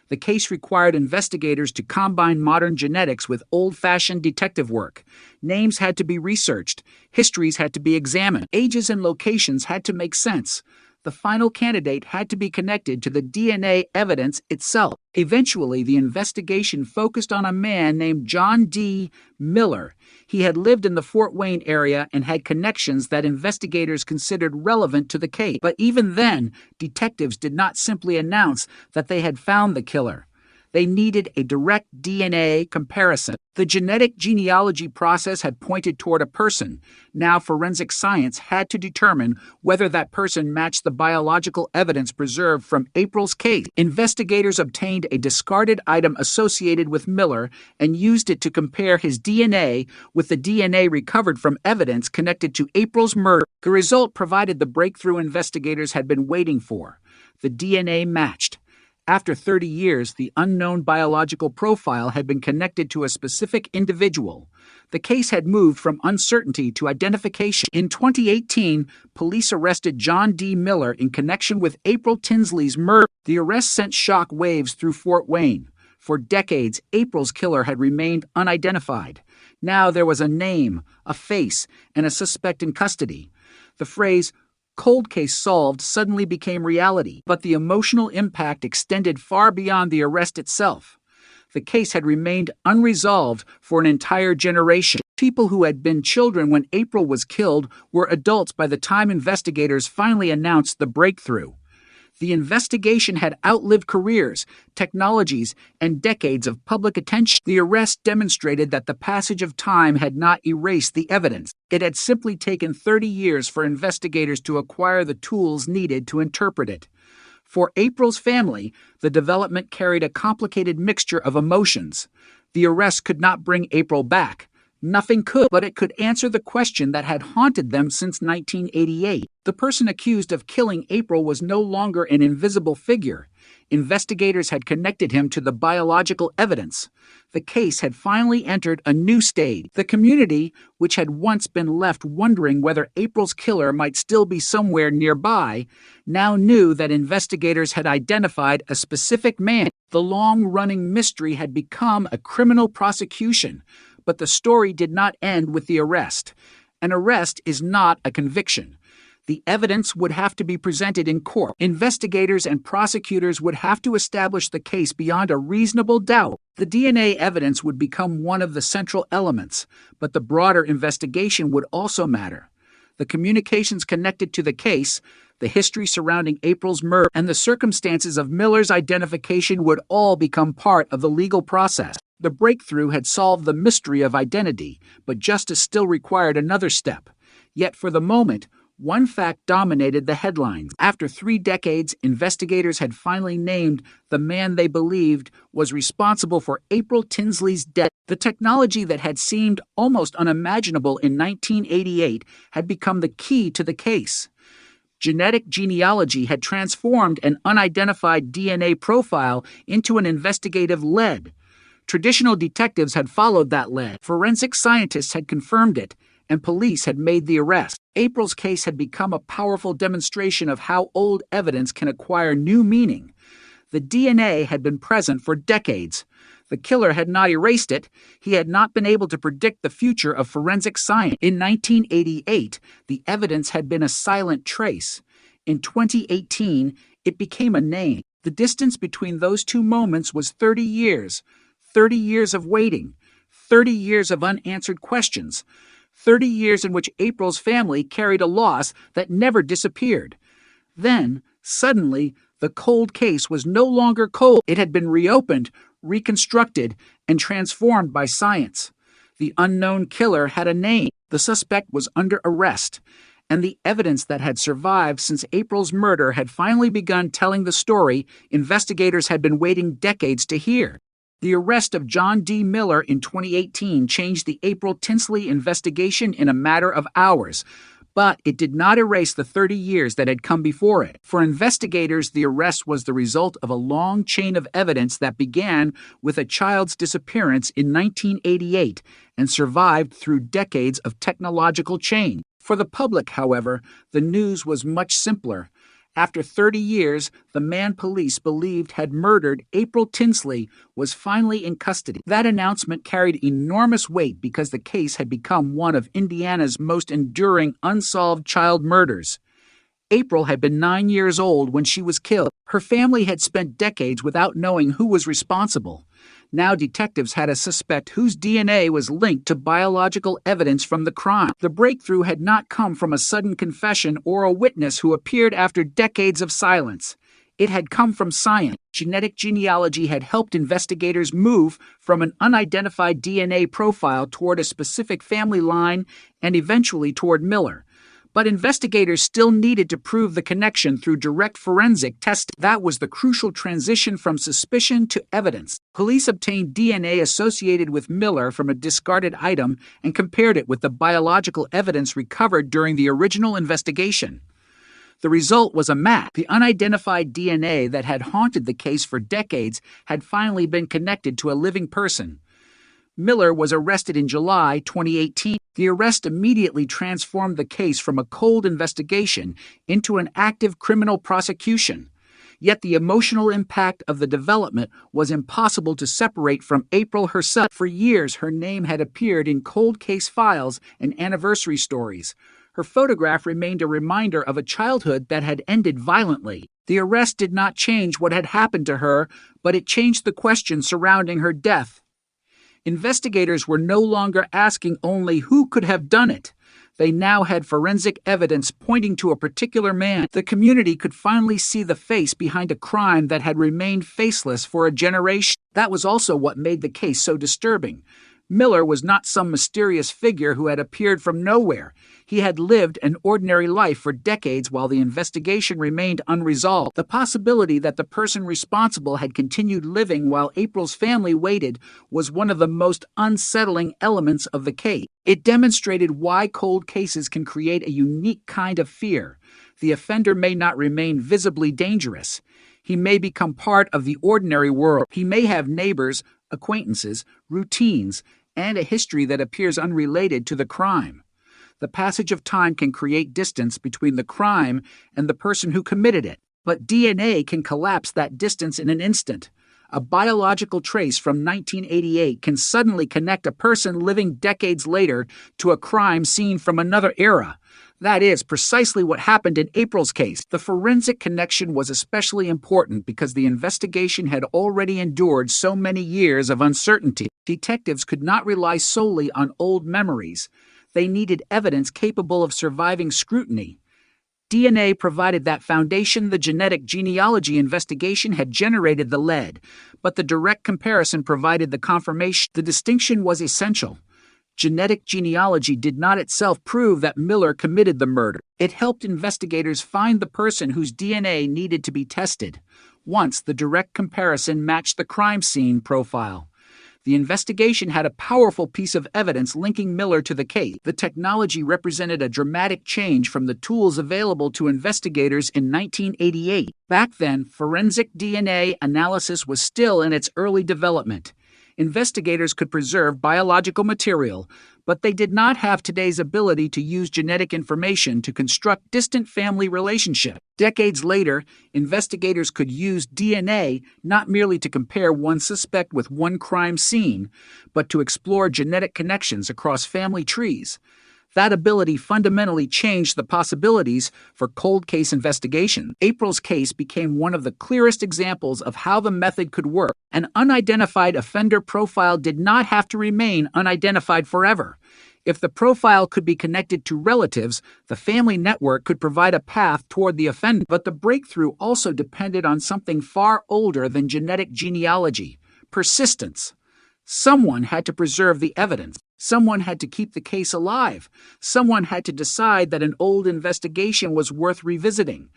The case required investigators to combine modern genetics with old-fashioned detective work. Names had to be researched. Histories had to be examined. Ages and locations had to make sense. The final candidate had to be connected to the DNA evidence itself. Eventually, the investigation focused on a man named John D. Miller. He had lived in the Fort Wayne area and had connections that investigators considered relevant to the case. But even then, detectives did not simply announce that they had found the killer. They needed a direct DNA comparison. The genetic genealogy process had pointed toward a person. Now forensic science had to determine whether that person matched the biological evidence preserved from April's case. Investigators obtained a discarded item associated with Miller and used it to compare his DNA with the DNA recovered from evidence connected to April's murder. The result provided the breakthrough investigators had been waiting for. The DNA matched. After 30 years, the unknown biological profile had been connected to a specific individual. The case had moved from uncertainty to identification. In 2018, police arrested John D. Miller in connection with April Tinsley's murder. The arrest sent shock waves through Fort Wayne. For decades, April's killer had remained unidentified. Now there was a name, a face, and a suspect in custody. The phrase, "cold case solved," suddenly became reality, but the emotional impact extended far beyond the arrest itself. The case had remained unresolved for an entire generation. People who had been children when April was killed were adults by the time investigators finally announced the breakthrough. The investigation had outlived careers, technologies, and decades of public attention. The arrest demonstrated that the passage of time had not erased the evidence. It had simply taken 30 years for investigators to acquire the tools needed to interpret it. For April's family, the development carried a complicated mixture of emotions. The arrest could not bring April back. Nothing could, but it could answer the question that had haunted them since 1988. The person accused of killing April was no longer an invisible figure. Investigators had connected him to the biological evidence. The case had finally entered a new stage. The community, which had once been left wondering whether April's killer might still be somewhere nearby, now knew that investigators had identified a specific man. The long-running mystery had become a criminal prosecution. But the story did not end with the arrest. An arrest is not a conviction. The evidence would have to be presented in court. Investigators and prosecutors would have to establish the case beyond a reasonable doubt. The DNA evidence would become one of the central elements, but the broader investigation would also matter. The communications connected to the case, the history surrounding April's murder, and the circumstances of Miller's identification would all become part of the legal process. The breakthrough had solved the mystery of identity, but justice still required another step. Yet for the moment, one fact dominated the headlines. After 3 decades, investigators had finally named the man they believed was responsible for April Tinsley's death. The technology that had seemed almost unimaginable in 1988 had become the key to the case. Genetic genealogy had transformed an unidentified DNA profile into an investigative lead. Traditional detectives had followed that lead. Forensic scientists had confirmed it, and police had made the arrest. April's case had become a powerful demonstration of how old evidence can acquire new meaning. The DNA had been present for decades. The killer had not erased it. He had not been able to predict the future of forensic science. In 1988, the evidence had been a silent trace. In 2018, it became a name. The distance between those two moments was 30 years. 30 years of waiting, 30 years of unanswered questions, 30 years in which April's family carried a loss that never disappeared. Then, suddenly, the cold case was no longer cold. It had been reopened, reconstructed, and transformed by science. The unknown killer had a name. The suspect was under arrest. And the evidence that had survived since April's murder had finally begun telling the story investigators had been waiting decades to hear. The arrest of John D. Miller in 2018 changed the April Tinsley investigation in a matter of hours, but it did not erase the 30 years that had come before it. For investigators, the arrest was the result of a long chain of evidence that began with a child's disappearance in 1988 and survived through decades of technological change. For the public, however, the news was much simpler. After 30 years, the man police believed had murdered April Tinsley was finally in custody. That announcement carried enormous weight because the case had become one of Indiana's most enduring unsolved child murders. April had been 9 years old when she was killed. Her family had spent decades without knowing who was responsible. Now detectives had a suspect whose DNA was linked to biological evidence from the crime. The breakthrough had not come from a sudden confession or a witness who appeared after decades of silence. It had come from science. Genetic genealogy had helped investigators move from an unidentified DNA profile toward a specific family line and eventually toward Miller. But investigators still needed to prove the connection through direct forensic testing. That was the crucial transition from suspicion to evidence. Police obtained DNA associated with Miller from a discarded item and compared it with the biological evidence recovered during the original investigation. The result was a match. The unidentified DNA that had haunted the case for decades had finally been connected to a living person. Miller was arrested in July 2018. The arrest immediately transformed the case from a cold investigation into an active criminal prosecution. Yet the emotional impact of the development was impossible to separate from April herself. For years, her name had appeared in cold case files and anniversary stories. Her photograph remained a reminder of a childhood that had ended violently. The arrest did not change what had happened to her, but it changed the question surrounding her death. Investigators were no longer asking only who could have done it. They now had forensic evidence pointing to a particular man. The community could finally see the face behind a crime that had remained faceless for a generation. That was also what made the case so disturbing. Miller was not some mysterious figure who had appeared from nowhere. He had lived an ordinary life for decades while the investigation remained unresolved. The possibility that the person responsible had continued living while April's family waited was one of the most unsettling elements of the case. It demonstrated why cold cases can create a unique kind of fear. The offender may not remain visibly dangerous. He may become part of the ordinary world. He may have neighbors, acquaintances, routines, and a history that appears unrelated to the crime. The passage of time can create distance between the crime and the person who committed it, but DNA can collapse that distance in an instant. A biological trace from 1988 can suddenly connect a person living decades later to a crime seen from another era. That is precisely what happened in April's case. The forensic connection was especially important because the investigation had already endured so many years of uncertainty. Detectives could not rely solely on old memories. They needed evidence capable of surviving scrutiny. DNA provided that foundation. The genetic genealogy investigation had generated the lead, but the direct comparison provided the confirmation. The distinction was essential. Genetic genealogy did not itself prove that Miller committed the murder. It helped investigators find the person whose DNA needed to be tested. Once the direct comparison matched the crime scene profile, the investigation had a powerful piece of evidence linking Miller to the case. The technology represented a dramatic change from the tools available to investigators in 1988. Back then, forensic DNA analysis was still in its early development. Investigators could preserve biological material, but they did not have today's ability to use genetic information to construct distant family relationships. Decades later, investigators could use DNA not merely to compare one suspect with one crime scene, but to explore genetic connections across family trees. That ability fundamentally changed the possibilities for cold case investigation. April's case became one of the clearest examples of how the method could work. An unidentified offender profile did not have to remain unidentified forever. If the profile could be connected to relatives, the family network could provide a path toward the offender. But the breakthrough also depended on something far older than genetic genealogy: persistence. Someone had to preserve the evidence. Someone had to keep the case alive. Someone had to decide that an old investigation was worth revisiting.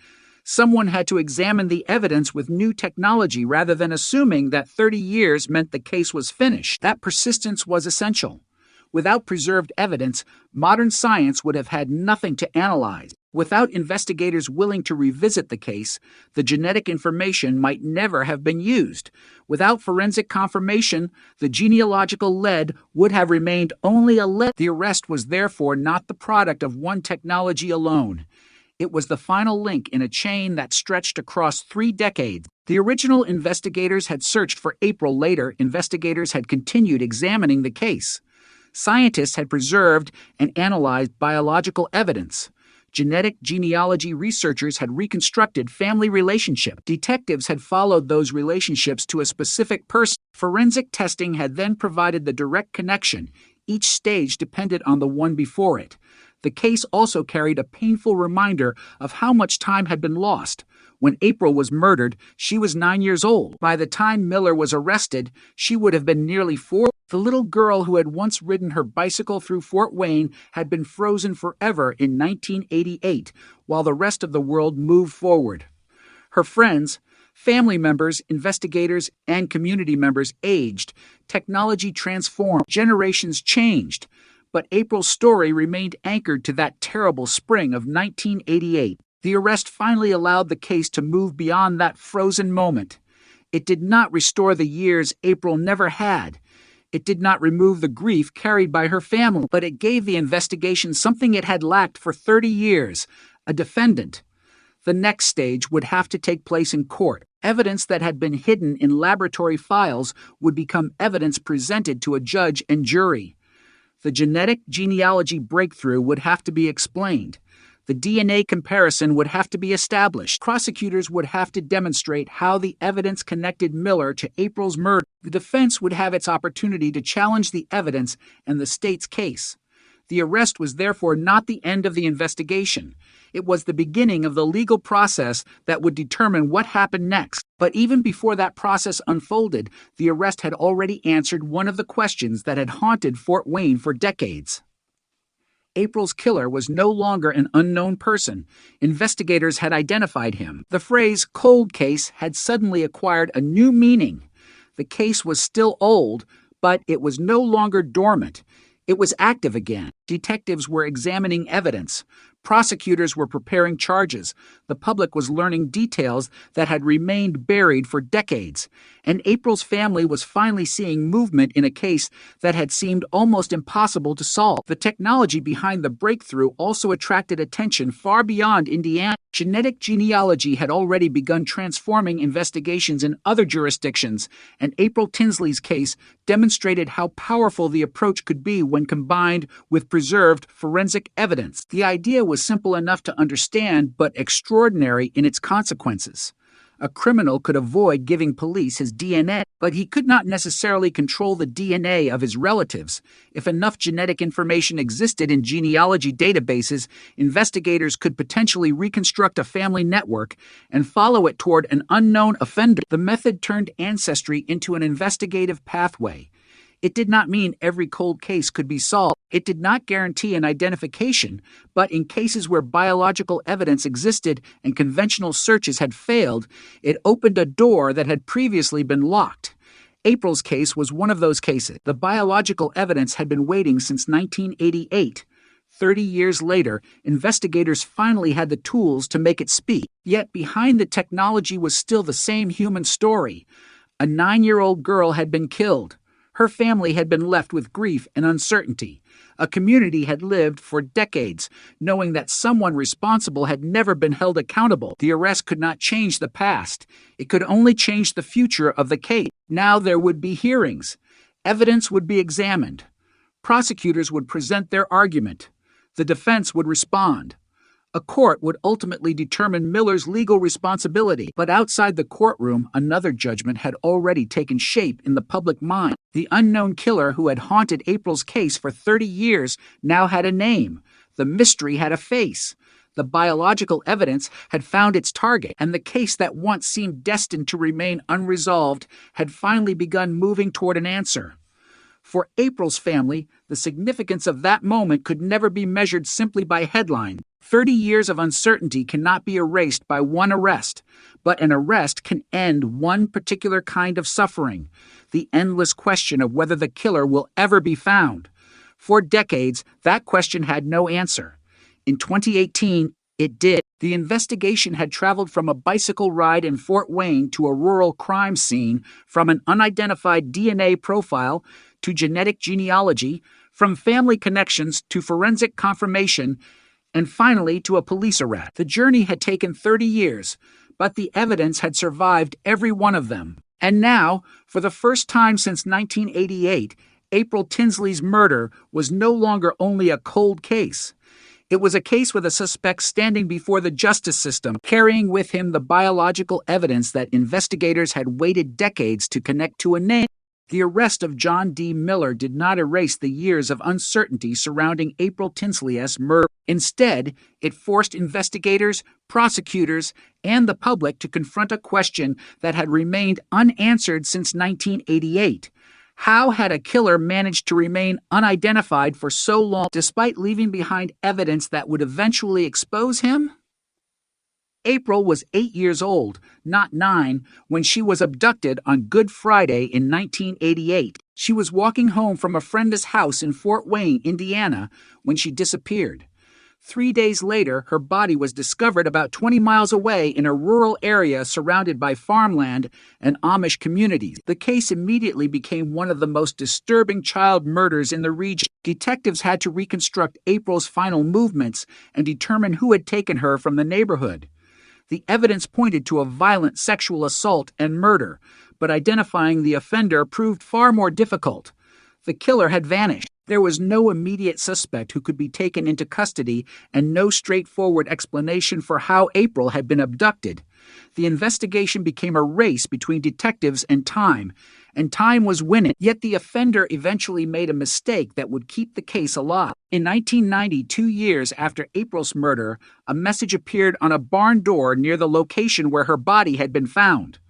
Someone had to examine the evidence with new technology rather than assuming that 30 years meant the case was finished. That persistence was essential. Without preserved evidence, modern science would have had nothing to analyze. Without investigators willing to revisit the case, the genetic information might never have been used. Without forensic confirmation, the genealogical lead would have remained only a lead. The arrest was therefore not the product of one technology alone. It was the final link in a chain that stretched across 3 decades. The original investigators had searched for April. Later, investigators had continued examining the case. Scientists had preserved and analyzed biological evidence. Genetic genealogy researchers had reconstructed family relationships. Detectives had followed those relationships to a specific person. Forensic testing had then provided the direct connection. Each stage depended on the one before it. The case also carried a painful reminder of how much time had been lost. When April was murdered, she was 9 years old. By the time Miller was arrested, she would have been nearly 4. The little girl who had once ridden her bicycle through Fort Wayne had been frozen forever in 1988, while the rest of the world moved forward. Her friends, family members, investigators, and community members aged. Technology transformed. Generations changed. But April's story remained anchored to that terrible spring of 1988. The arrest finally allowed the case to move beyond that frozen moment. It did not restore the years April never had. It did not remove the grief carried by her family, but it gave the investigation something it had lacked for 30 years: a defendant. The next stage would have to take place in court. Evidence that had been hidden in laboratory files would become evidence presented to a judge and jury. The genetic genealogy breakthrough would have to be explained. The DNA comparison would have to be established. Prosecutors would have to demonstrate how the evidence connected Miller to April's murder. The defense would have its opportunity to challenge the evidence and the state's case. The arrest was therefore not the end of the investigation. It was the beginning of the legal process that would determine what happened next. But even before that process unfolded, the arrest had already answered one of the questions that had haunted Fort Wayne for decades. April's killer was no longer an unknown person. Investigators had identified him. The phrase cold case had suddenly acquired a new meaning. The case was still old, but it was no longer dormant. It was active again. Detectives were examining evidence. Prosecutors were preparing charges. The public was learning details that had remained buried for decades. And April's family was finally seeing movement in a case that had seemed almost impossible to solve. The technology behind the breakthrough also attracted attention far beyond Indiana. Genetic genealogy had already begun transforming investigations in other jurisdictions, and April Tinsley's case demonstrated how powerful the approach could be when combined with preserved forensic evidence. The idea was simple enough to understand, but extraordinary in its consequences. A criminal could avoid giving police his DNA, but he could not necessarily control the DNA of his relatives. If enough genetic information existed in genealogy databases, investigators could potentially reconstruct a family network and follow it toward an unknown offender. The method turned ancestry into an investigative pathway. It did not mean every cold case could be solved. It did not guarantee an identification, but in cases where biological evidence existed and conventional searches had failed, it opened a door that had previously been locked. April's case was one of those cases. The biological evidence had been waiting since 1988. 30 years later, investigators finally had the tools to make it speak. Yet behind the technology was still the same human story. A 9-year-old girl had been killed. Her family had been left with grief and uncertainty. A community had lived for decades, knowing that someone responsible had never been held accountable. The arrest could not change the past. It could only change the future of the case. Now there would be hearings. Evidence would be examined. Prosecutors would present their argument. The defense would respond. A court would ultimately determine Miller's legal responsibility, but outside the courtroom, another judgment had already taken shape in the public mind. The unknown killer who had haunted April's case for 30 years now had a name. The mystery had a face. The biological evidence had found its target, and the case that once seemed destined to remain unresolved had finally begun moving toward an answer. For April's family, the significance of that moment could never be measured simply by headline. 30 years of uncertainty cannot be erased by one arrest, but an arrest can end one particular kind of suffering, the endless question of whether the killer will ever be found. For decades, that question had no answer. In 2018, it did. The investigation had traveled from a bicycle ride in Fort Wayne to a rural crime scene, from an unidentified DNA profile to genetic genealogy, from family connections to forensic confirmation, and finally to a police arrest. The journey had taken 30 years, but the evidence had survived every one of them. And now, for the first time since 1988, April Tinsley's murder was no longer only a cold case. It was a case with a suspect standing before the justice system, carrying with him the biological evidence that investigators had waited decades to connect to a name. The arrest of John D. Miller did not erase the years of uncertainty surrounding April Tinsley's murder. Instead, it forced investigators, prosecutors, and the public to confront a question that had remained unanswered since 1988. How had a killer managed to remain unidentified for so long, despite leaving behind evidence that would eventually expose him? April was 8 years old, not 9, when she was abducted on Good Friday in 1988. She was walking home from a friend's house in Fort Wayne, Indiana, when she disappeared. 3 days later, her body was discovered about 20 miles away in a rural area surrounded by farmland and Amish communities. The case immediately became one of the most disturbing child murders in the region. Detectives had to reconstruct April's final movements and determine who had taken her from the neighborhood. The evidence pointed to a violent sexual assault and murder, but identifying the offender proved far more difficult. The killer had vanished. There was no immediate suspect who could be taken into custody and no straightforward explanation for how April had been abducted. The investigation became a race between detectives and time was winning. Yet the offender eventually made a mistake that would keep the case alive. In 1990, 2 years after April's murder, a message appeared on a barn door near the location where her body had been found.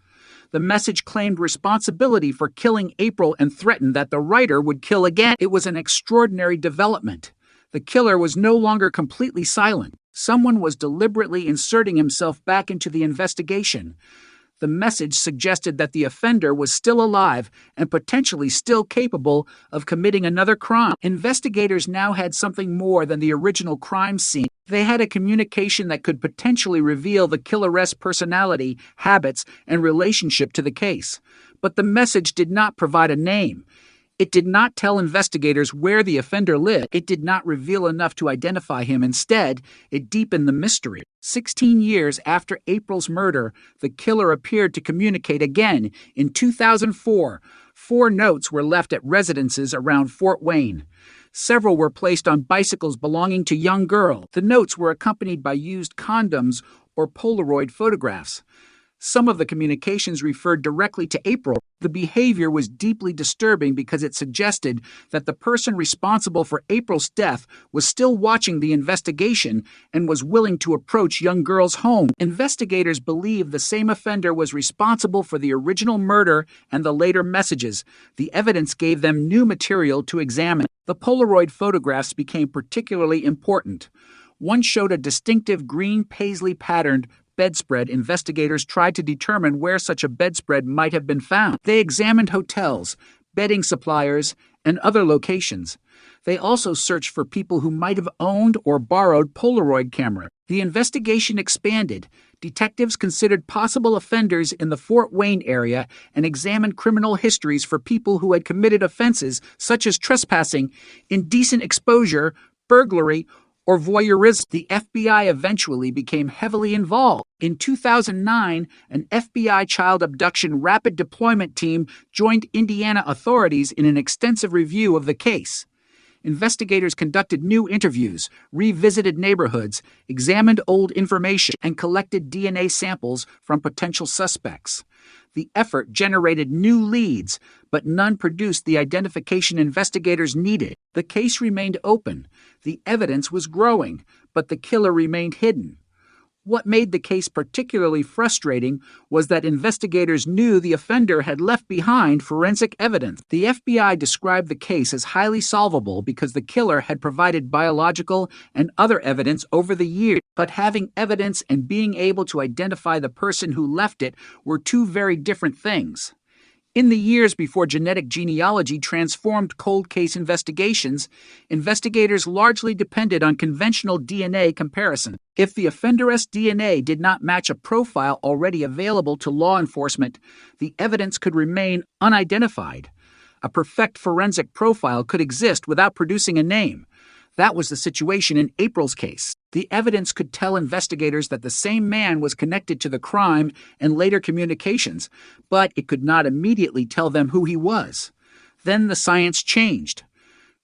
The message claimed responsibility for killing April and threatened that the writer would kill again. It was an extraordinary development. The killer was no longer completely silent. Someone was deliberately inserting himself back into the investigation. The message suggested that the offender was still alive and potentially still capable of committing another crime. Investigators now had something more than the original crime scene. They had a communication that could potentially reveal the killer's personality, habits, and relationship to the case. But the message did not provide a name. It did not tell investigators where the offender lived. It did not reveal enough to identify him. Instead, it deepened the mystery. 16 years after April's murder, the killer appeared to communicate again. In 2004, 4 notes were left at residences around Fort Wayne. Several were placed on bicycles belonging to young girls. The notes were accompanied by used condoms or Polaroid photographs. Some of the communications referred directly to April. The behavior was deeply disturbing because it suggested that the person responsible for April's death was still watching the investigation and was willing to approach young girls' home. Investigators believe the same offender was responsible for the original murder and the later messages. The evidence gave them new material to examine. The Polaroid photographs became particularly important. One showed a distinctive green paisley-patterned bedspread. Investigators tried to determine where such a bedspread might have been found. They examined hotels, bedding suppliers, and other locations. They also searched for people who might have owned or borrowed Polaroid cameras. The investigation expanded. Detectives considered possible offenders in the Fort Wayne area and examined criminal histories for people who had committed offenses such as trespassing, indecent exposure, burglary, or voyeurism. The FBI eventually became heavily involved. In 2009, an FBI child abduction rapid deployment team joined Indiana authorities in an extensive review of the case. Investigators conducted new interviews, revisited neighborhoods, examined old information, and collected DNA samples from potential suspects. The effort generated new leads, but none produced the identification investigators needed. The case remained open. The evidence was growing, but the killer remained hidden. What made the case particularly frustrating was that investigators knew the offender had left behind forensic evidence. The FBI described the case as highly solvable because the killer had provided biological and other evidence over the years. But having evidence and being able to identify the person who left it were two very different things. In the years before genetic genealogy transformed cold case investigations, investigators largely depended on conventional DNA comparison. If the offender's DNA did not match a profile already available to law enforcement, the evidence could remain unidentified. A perfect forensic profile could exist without producing a name. That was the situation in April's case. The evidence could tell investigators that the same man was connected to the crime and later communications, but it could not immediately tell them who he was. Then the science changed.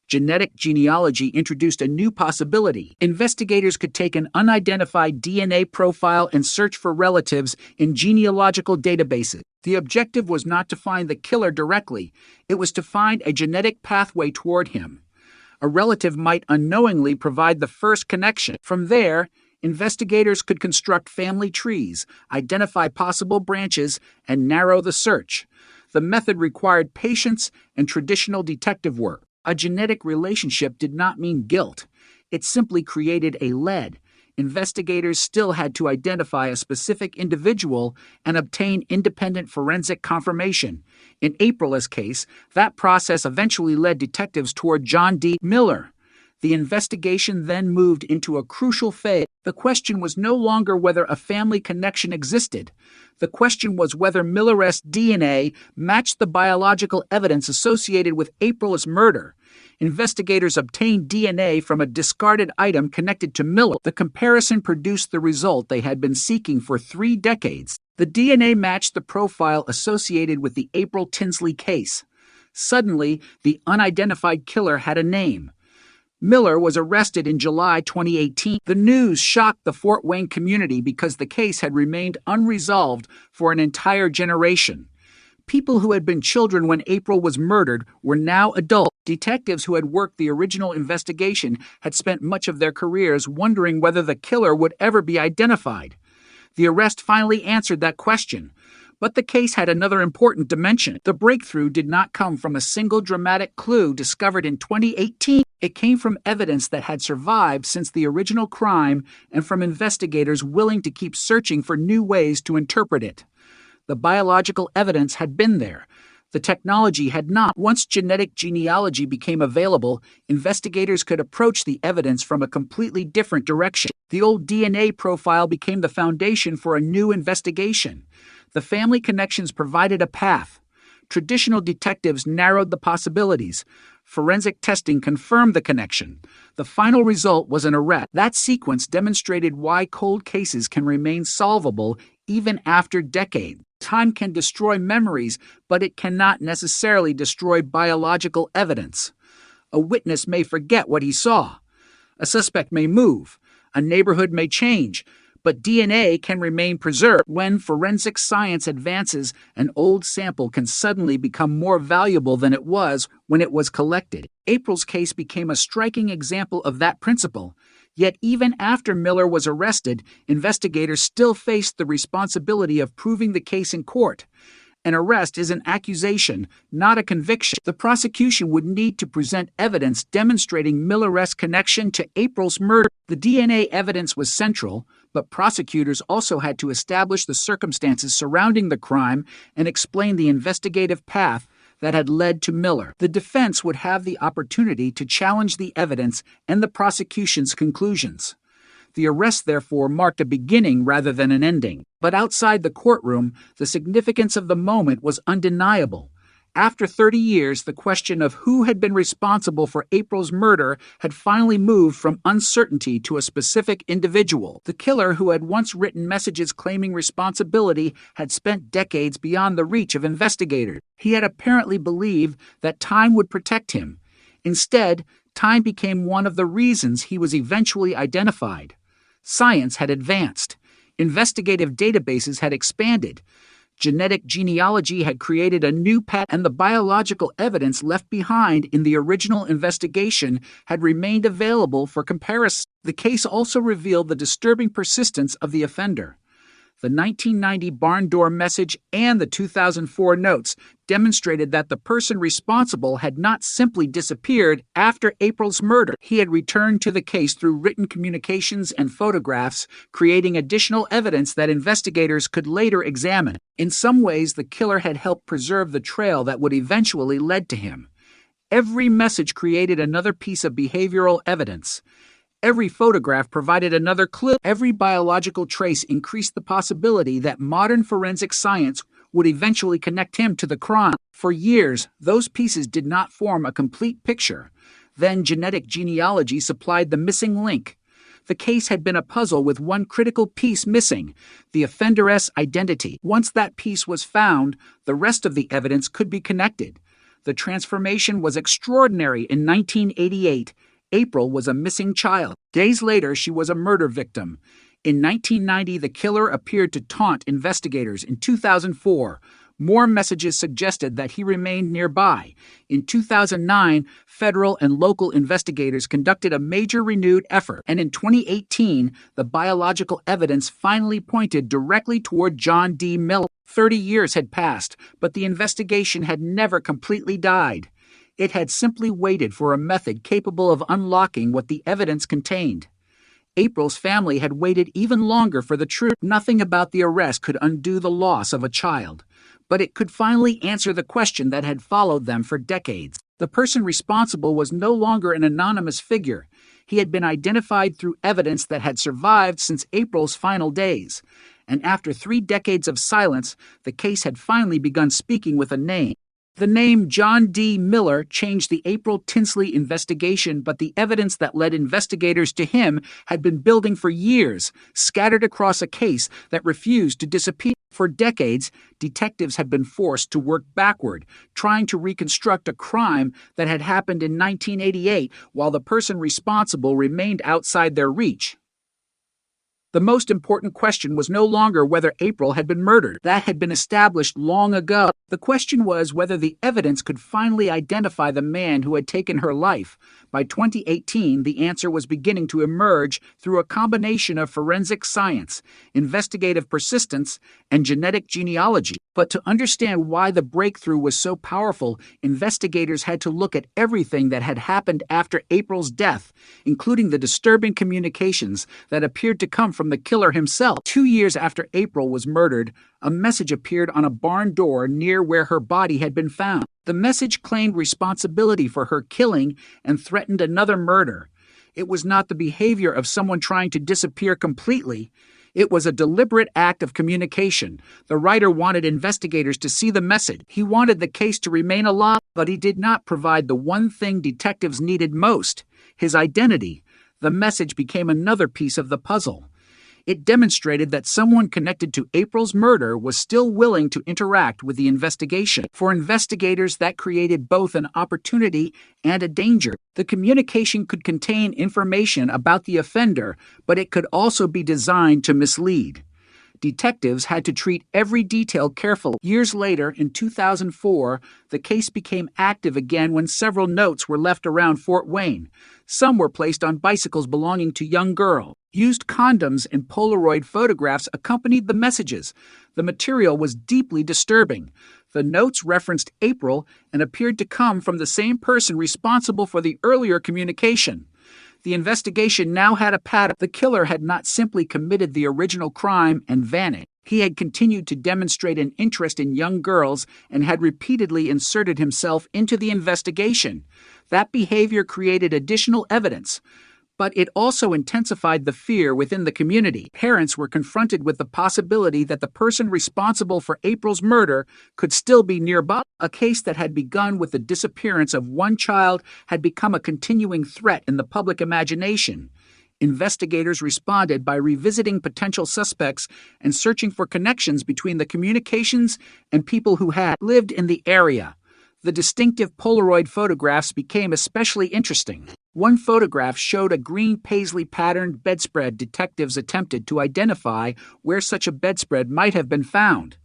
Genetic genealogy introduced a new possibility. Investigators could take an unidentified DNA profile and search for relatives in genealogical databases. The objective was not to find the killer directly. It was to find a genetic pathway toward him. A relative might unknowingly provide the first connection. From there, investigators could construct family trees, identify possible branches, and narrow the search. The method required patience and traditional detective work. A genetic relationship did not mean guilt. It simply created a lead. Investigators still had to identify a specific individual and obtain independent forensic confirmation. In April's case, that process eventually led detectives toward John D. Miller. The investigation then moved into a crucial phase. The question was no longer whether a family connection existed. The question was whether Miller's DNA matched the biological evidence associated with April's murder. Investigators obtained DNA from a discarded item connected to Miller. The comparison produced the result they had been seeking for 3 decades. The DNA matched the profile associated with the April Tinsley case. Suddenly, the unidentified killer had a name. Miller was arrested in July 2018. The news shocked the Fort Wayne community because the case had remained unresolved for an entire generation. People who had been children when April was murdered were now adults. Detectives who had worked the original investigation had spent much of their careers wondering whether the killer would ever be identified. The arrest finally answered that question. But the case had another important dimension. The breakthrough did not come from a single dramatic clue discovered in 2018. It came from evidence that had survived since the original crime and from investigators willing to keep searching for new ways to interpret it. The biological evidence had been there. The technology had not. Once genetic genealogy became available, investigators could approach the evidence from a completely different direction. The old DNA profile became the foundation for a new investigation. The family connections provided a path. Traditional detectives narrowed the possibilities. Forensic testing confirmed the connection. The final result was an arrest. That sequence demonstrated why cold cases can remain solvable even after decades. Time can destroy memories, but it cannot necessarily destroy biological evidence. A witness may forget what he saw. A suspect may move. A neighborhood may change. But DNA can remain preserved. When forensic science advances, an old sample can suddenly become more valuable than it was when it was collected. April's case became a striking example of that principle. Yet even after Miller was arrested, investigators still faced the responsibility of proving the case in court. An arrest is an accusation, not a conviction. The prosecution would need to present evidence demonstrating Miller's connection to April's murder. The DNA evidence was central, but prosecutors also had to establish the circumstances surrounding the crime and explain the investigative path that had led to Miller. The defense would have the opportunity to challenge the evidence and the prosecution's conclusions. The arrest, therefore, marked a beginning rather than an ending. But outside the courtroom, the significance of the moment was undeniable. After 30 years, the question of who had been responsible for April's murder had finally moved from uncertainty to a specific individual. The killer, who had once written messages claiming responsibility, had spent decades beyond the reach of investigators. He had apparently believed that time would protect him. Instead, time became one of the reasons he was eventually identified. Science had advanced. Investigative databases had expanded. Genetic genealogy had created a new path, and the biological evidence left behind in the original investigation had remained available for comparison. The case also revealed the disturbing persistence of the offender. The 1990 barn door message and the 2004 notes demonstrated that the person responsible had not simply disappeared after April's murder. He had returned to the case through written communications and photographs, creating additional evidence that investigators could later examine. In some ways, the killer had helped preserve the trail that would eventually lead to him. Every message created another piece of behavioral evidence. Every photograph provided another clue. Every biological trace increased the possibility that modern forensic science would eventually connect him to the crime. For years, those pieces did not form a complete picture. Then genetic genealogy supplied the missing link. The case had been a puzzle with one critical piece missing, the offender's identity. Once that piece was found, the rest of the evidence could be connected. The transformation was extraordinary. In 1988, April was a missing child. Days later, she was a murder victim. In 1990, the killer appeared to taunt investigators. In 2004, more messages suggested that he remained nearby. In 2009, federal and local investigators conducted a major renewed effort. And in 2018, the biological evidence finally pointed directly toward John D. Miller. 30 years had passed, but the investigation had never completely died. It had simply waited for a method capable of unlocking what the evidence contained. April's family had waited even longer for the truth. Nothing about the arrest could undo the loss of a child, but it could finally answer the question that had followed them for decades. The person responsible was no longer an anonymous figure. He had been identified through evidence that had survived since April's final days. And after 3 decades of silence, the case had finally begun speaking with a name. The name John D. Miller changed the April Tinsley investigation, but the evidence that led investigators to him had been building for years, scattered across a case that refused to disappear. For decades, detectives had been forced to work backward, trying to reconstruct a crime that had happened in 1988 while the person responsible remained outside their reach. The most important question was no longer whether April had been murdered. That had been established long ago. The question was whether the evidence could finally identify the man who had taken her life. By 2018, the answer was beginning to emerge through a combination of forensic science, investigative persistence, and genetic genealogy. But to understand why the breakthrough was so powerful, investigators had to look at everything that had happened after April's death, including the disturbing communications that appeared to come from the killer himself. 2 years after April was murdered, a message appeared on a barn door near where her body had been found. The message claimed responsibility for her killing and threatened another murder. It was not the behavior of someone trying to disappear completely. It was a deliberate act of communication. The writer wanted investigators to see the message. He wanted the case to remain alive, but he did not provide the one thing detectives needed most: his identity. The message became another piece of the puzzle. It demonstrated that someone connected to April's murder was still willing to interact with the investigation. For investigators, that created both an opportunity and a danger. The communication could contain information about the offender, but it could also be designed to mislead. Detectives had to treat every detail carefully. Years later, in 2004, the case became active again when several notes were left around Fort Wayne. Some were placed on bicycles belonging to young girls. Used condoms and Polaroid photographs accompanied the messages. The material was deeply disturbing. The notes referenced April and appeared to come from the same person responsible for the earlier communication. The investigation now had a pattern. The killer had not simply committed the original crime and vanished. He had continued to demonstrate an interest in young girls and had repeatedly inserted himself into the investigation. That behavior created additional evidence, but it also intensified the fear within the community. Parents were confronted with the possibility that the person responsible for April's murder could still be nearby. A case that had begun with the disappearance of one child had become a continuing threat in the public imagination. Investigators responded by revisiting potential suspects and searching for connections between the communications and people who had lived in the area. The distinctive Polaroid photographs became especially interesting. One photograph showed a green paisley-patterned bedspread. Detectives attempted to identify where such a bedspread might have been found.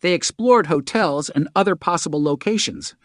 They explored hotels and other possible locations.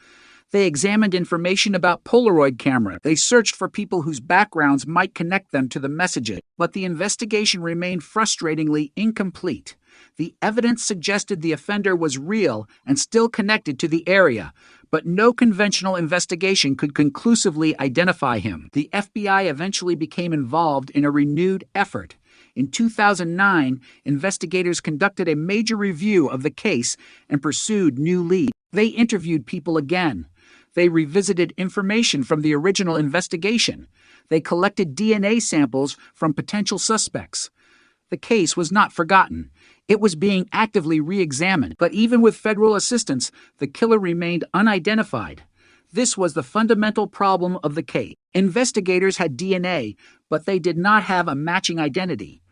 They examined information about Polaroid camera. They searched for people whose backgrounds might connect them to the messages. But the investigation remained frustratingly incomplete. The evidence suggested the offender was real and still connected to the area, but no conventional investigation could conclusively identify him. The FBI eventually became involved in a renewed effort. In 2009, investigators conducted a major review of the case and pursued new leads. They interviewed people again. They revisited information from the original investigation. They collected DNA samples from potential suspects. The case was not forgotten. It was being actively re-examined, but even with federal assistance, the killer remained unidentified. This was the fundamental problem of the case. Investigators had DNA, but they did not have a matching identity.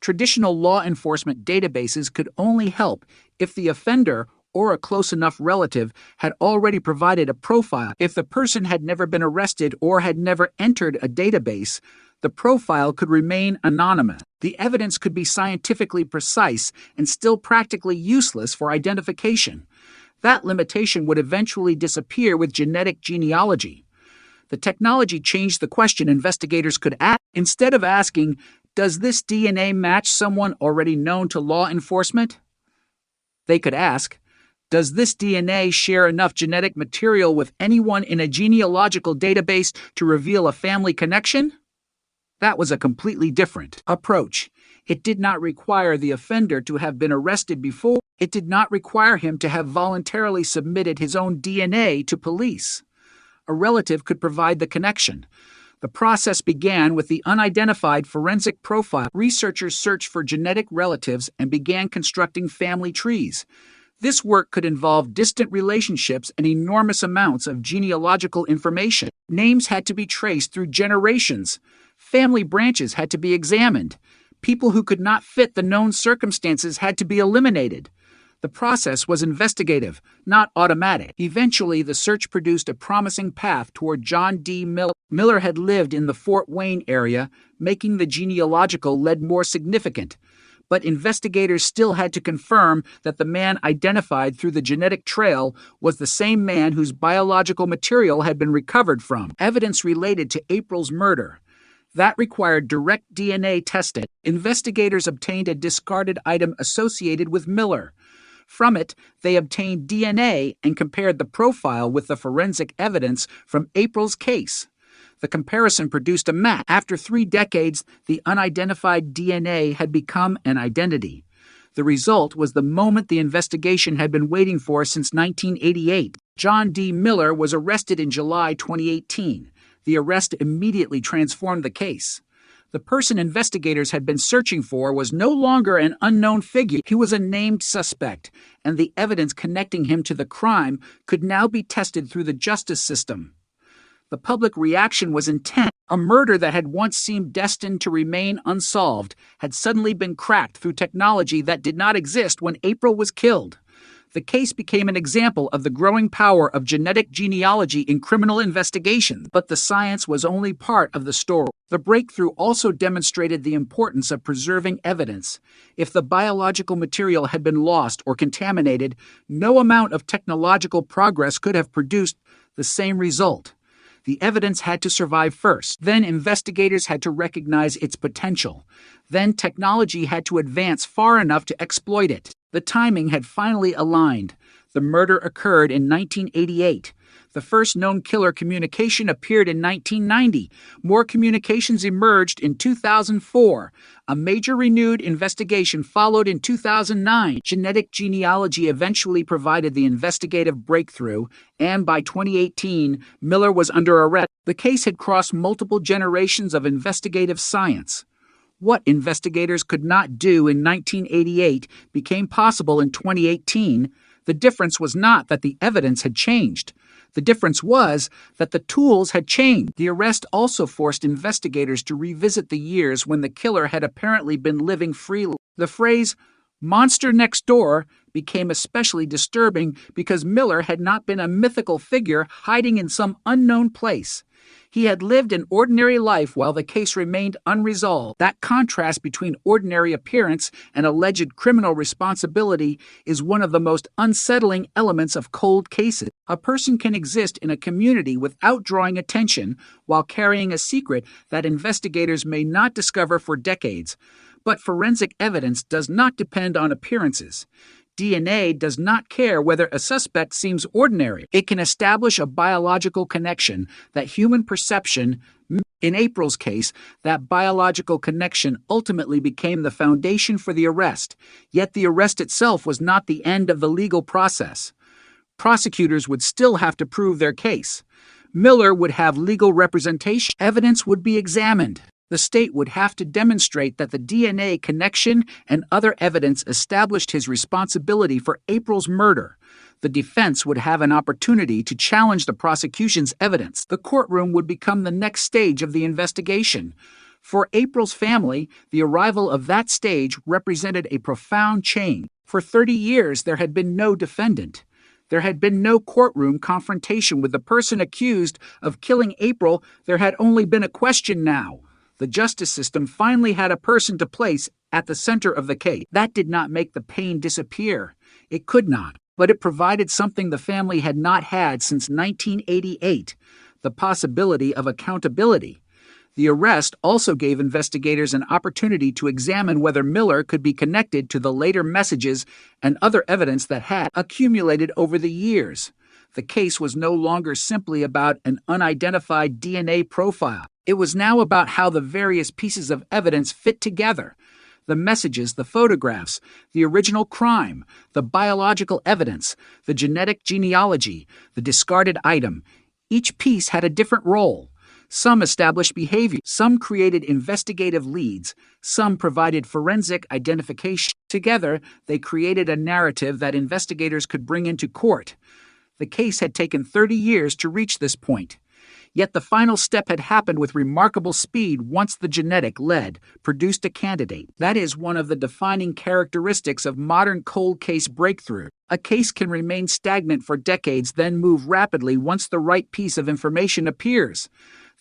Traditional law enforcement databases could only help if the offender or a close enough relative had already provided a profile. If the person had never been arrested or had never entered a database, the profile could remain anonymous. The evidence could be scientifically precise and still practically useless for identification. That limitation would eventually disappear with genetic genealogy. The technology changed the question investigators could ask. Instead of asking, "Does this DNA match someone already known to law enforcement?" they could ask, "Does this DNA share enough genetic material with anyone in a genealogical database to reveal a family connection?" That was a completely different approach. It did not require the offender to have been arrested before. It did not require him to have voluntarily submitted his own DNA to police. A relative could provide the connection. The process began with the unidentified forensic profile. Researchers searched for genetic relatives and began constructing family trees. This work could involve distant relationships and enormous amounts of genealogical information. Names had to be traced through generations. Family branches had to be examined. People who could not fit the known circumstances had to be eliminated. The process was investigative, not automatic. Eventually, the search produced a promising path toward John D. Miller. Miller had lived in the Fort Wayne area, making the genealogical lead more significant. But investigators still had to confirm that the man identified through the genetic trail was the same man whose biological material had been recovered from. Evidence related to April's murder. That required direct DNA testing. Investigators obtained a discarded item associated with Miller. From it, they obtained DNA and compared the profile with the forensic evidence from April's case. The comparison produced a match. After 3 decades, the unidentified DNA had become an identity. The result was the moment the investigation had been waiting for since 1988. John D. Miller was arrested in July 2018. The arrest immediately transformed the case. The person investigators had been searching for was no longer an unknown figure. He was a named suspect, and the evidence connecting him to the crime could now be tested through the justice system. The public reaction was intense. A murder that had once seemed destined to remain unsolved had suddenly been cracked through technology that did not exist when April was killed. The case became an example of the growing power of genetic genealogy in criminal investigations, but the science was only part of the story. The breakthrough also demonstrated the importance of preserving evidence. If the biological material had been lost or contaminated, no amount of technological progress could have produced the same result. The evidence had to survive first. Then investigators had to recognize its potential. Then technology had to advance far enough to exploit it. The timing had finally aligned. The murder occurred in 1988. The first known killer communication appeared in 1990. More communications emerged in 2004. A major renewed investigation followed in 2009. Genetic genealogy eventually provided the investigative breakthrough, and by 2018, Miller was under arrest. The case had crossed multiple generations of investigative science. What investigators could not do in 1988 became possible in 2018. The difference was not that the evidence had changed. The difference was that the tools had changed. The arrest also forced investigators to revisit the years when the killer had apparently been living freely. The phrase, "monster next door," became especially disturbing because Miller had not been a mythical figure hiding in some unknown place. He had lived an ordinary life while the case remained unresolved. That contrast between ordinary appearance and alleged criminal responsibility is one of the most unsettling elements of cold cases. A person can exist in a community without drawing attention while carrying a secret that investigators may not discover for decades. But forensic evidence does not depend on appearances. DNA does not care whether a suspect seems ordinary. It can establish a biological connection that human perception. In April's case, that biological connection ultimately became the foundation for the arrest, yet the arrest itself was not the end of the legal process. Prosecutors would still have to prove their case. Miller would have legal representation. Evidence would be examined. The state would have to demonstrate that the DNA connection and other evidence established his responsibility for April's murder. The defense would have an opportunity to challenge the prosecution's evidence. The courtroom would become the next stage of the investigation. For April's family, the arrival of that stage represented a profound change. For 30 years, there had been no defendant. There had been no courtroom confrontation with the person accused of killing April. There had only been a question now. The justice system finally had a person to place at the center of the case. That did not make the pain disappear. It could not. But it provided something the family had not had since 1988, the possibility of accountability. The arrest also gave investigators an opportunity to examine whether Miller could be connected to the later messages and other evidence that had accumulated over the years. The case was no longer simply about an unidentified DNA profile. It was now about how the various pieces of evidence fit together. The messages, the photographs, the original crime, the biological evidence, the genetic genealogy, the discarded item. Each piece had a different role. Some established behavior, some created investigative leads, some provided forensic identification. Together, they created a narrative that investigators could bring into court. The case had taken 30 years to reach this point. Yet the final step had happened with remarkable speed once the genetic lead produced a candidate. That is one of the defining characteristics of modern cold case breakthrough. A case can remain stagnant for decades, then move rapidly once the right piece of information appears.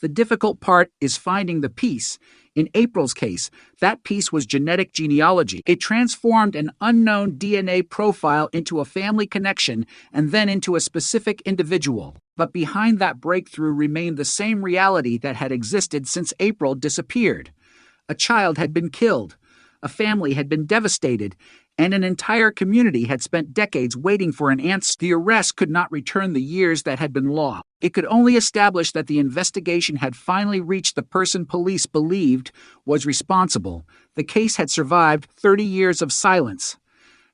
The difficult part is finding the piece. In April's case, that piece was genetic genealogy. It transformed an unknown DNA profile into a family connection and then into a specific individual. But behind that breakthrough remained the same reality that had existed since April disappeared. A child had been killed, a family had been devastated, and an entire community had spent decades waiting for an answer. The arrest could not return the years that had been lost. It could only establish that the investigation had finally reached the person police believed was responsible. The case had survived 30 years of silence.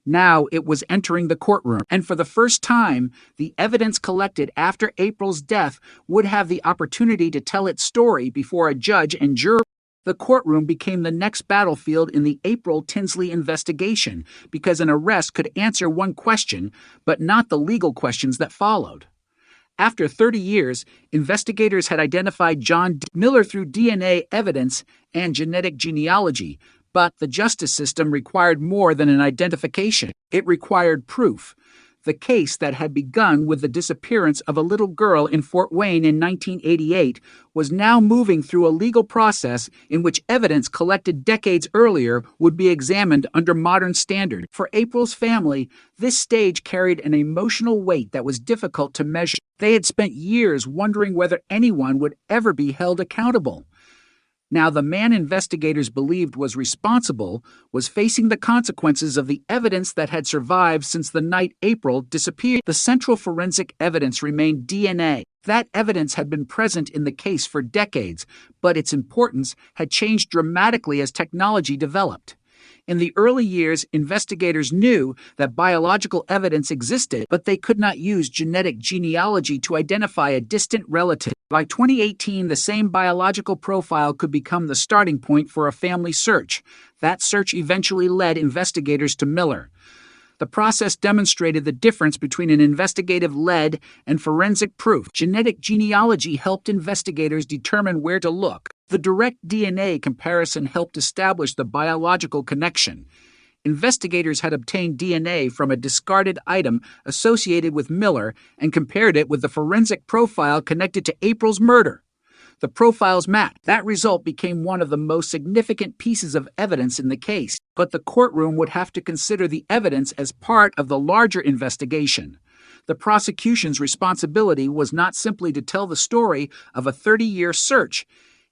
Now it was entering the courtroom, and for the first time, the evidence collected after April's death would have the opportunity to tell its story before a judge and jury. The courtroom became the next battlefield in the April Tinsley investigation because an arrest could answer one question, but not the legal questions that followed. After 30 years, investigators had identified John Miller through DNA evidence and genetic genealogy, but the justice system required more than an identification. It required proof. The case that had begun with the disappearance of a little girl in Fort Wayne in 1988 was now moving through a legal process in which evidence collected decades earlier would be examined under modern standards. For April's family, this stage carried an emotional weight that was difficult to measure. They had spent years wondering whether anyone would ever be held accountable. Now, the man investigators believed was responsible was facing the consequences of the evidence that had survived since the night April disappeared. The central forensic evidence remained DNA. That evidence had been present in the case for decades, but its importance had changed dramatically as technology developed. In the early years, investigators knew that biological evidence existed, but they could not use genetic genealogy to identify a distant relative. By 2018, the same biological profile could become the starting point for a family search. That search eventually led investigators to Miller. The process demonstrated the difference between an investigative lead and forensic proof. Genetic genealogy helped investigators determine where to look. The direct DNA comparison helped establish the biological connection. Investigators had obtained DNA from a discarded item associated with Miller and compared it with the forensic profile connected to April's murder. The profiles matched. That result became one of the most significant pieces of evidence in the case, but the courtroom would have to consider the evidence as part of the larger investigation. The prosecution's responsibility was not simply to tell the story of a 30-year search.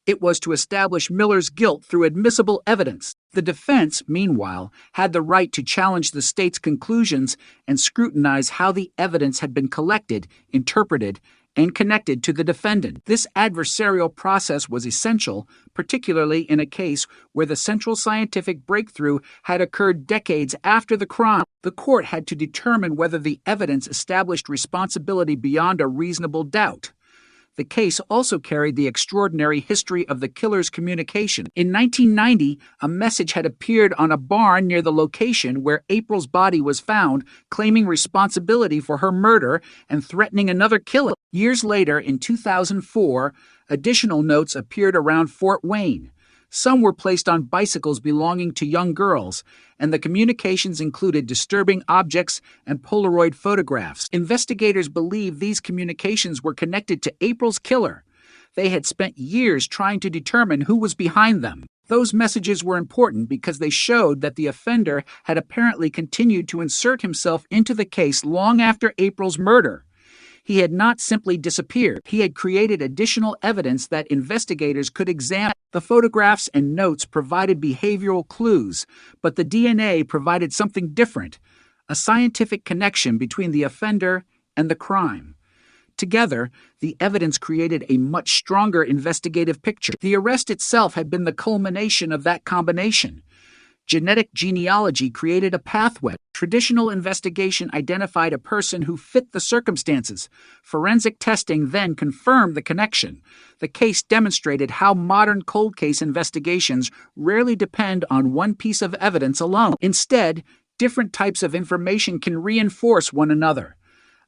It was to establish Miller's guilt through admissible evidence. The defense, meanwhile, had the right to challenge the state's conclusions and scrutinize how the evidence had been collected, interpreted, and connected to the defendant. This adversarial process was essential, particularly in a case where the central scientific breakthrough had occurred decades after the crime. The court had to determine whether the evidence established responsibility beyond a reasonable doubt. The case also carried the extraordinary history of the killer's communication. In 1990, a message had appeared on a barn near the location where April's body was found, claiming responsibility for her murder and threatening another killer. Years later, in 2004, additional notes appeared around Fort Wayne. Some were placed on bicycles belonging to young girls, and the communications included disturbing objects and Polaroid photographs. Investigators believe these communications were connected to April's killer. They had spent years trying to determine who was behind them. Those messages were important because they showed that the offender had apparently continued to insert himself into the case long after April's murder. He had not simply disappeared. He had created additional evidence that investigators could examine. The photographs and notes provided behavioral clues, but the DNA provided something different, a scientific connection between the offender and the crime. Together, the evidence created a much stronger investigative picture. The arrest itself had been the culmination of that combination. Genetic genealogy created a pathway. Traditional investigation identified a person who fit the circumstances. Forensic testing then confirmed the connection. The case demonstrated how modern cold case investigations rarely depend on one piece of evidence alone. Instead, different types of information can reinforce one another.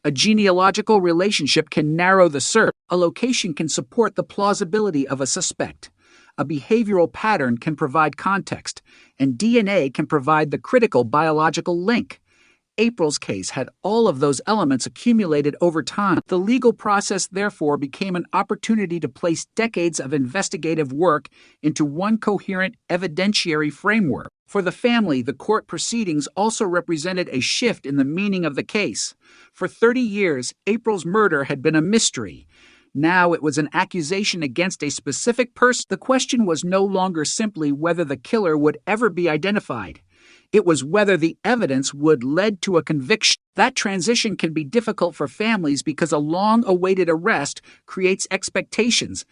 A genealogical relationship can narrow the search. A location can support the plausibility of a suspect. A behavioral pattern can provide context, and DNA can provide the critical biological link. April's case had all of those elements accumulated over time. The legal process, therefore, became an opportunity to place decades of investigative work into one coherent evidentiary framework. For the family, the court proceedings also represented a shift in the meaning of the case. For 30 years, April's murder had been a mystery. Now it was an accusation against a specific person. The question was no longer simply whether the killer would ever be identified. It was whether the evidence would lead to a conviction. That transition can be difficult for families because a long-awaited arrest creates expectations.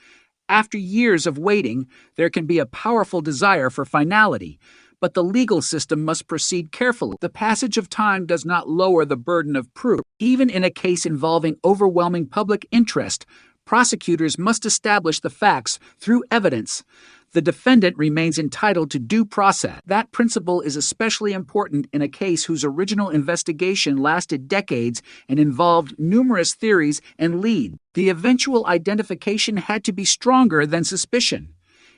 After years of waiting, there can be a powerful desire for finality. But the legal system must proceed carefully. The passage of time does not lower the burden of proof. Even in a case involving overwhelming public interest, prosecutors must establish the facts through evidence. The defendant remains entitled to due process. That principle is especially important in a case whose original investigation lasted decades and involved numerous theories and leads. The eventual identification had to be stronger than suspicion.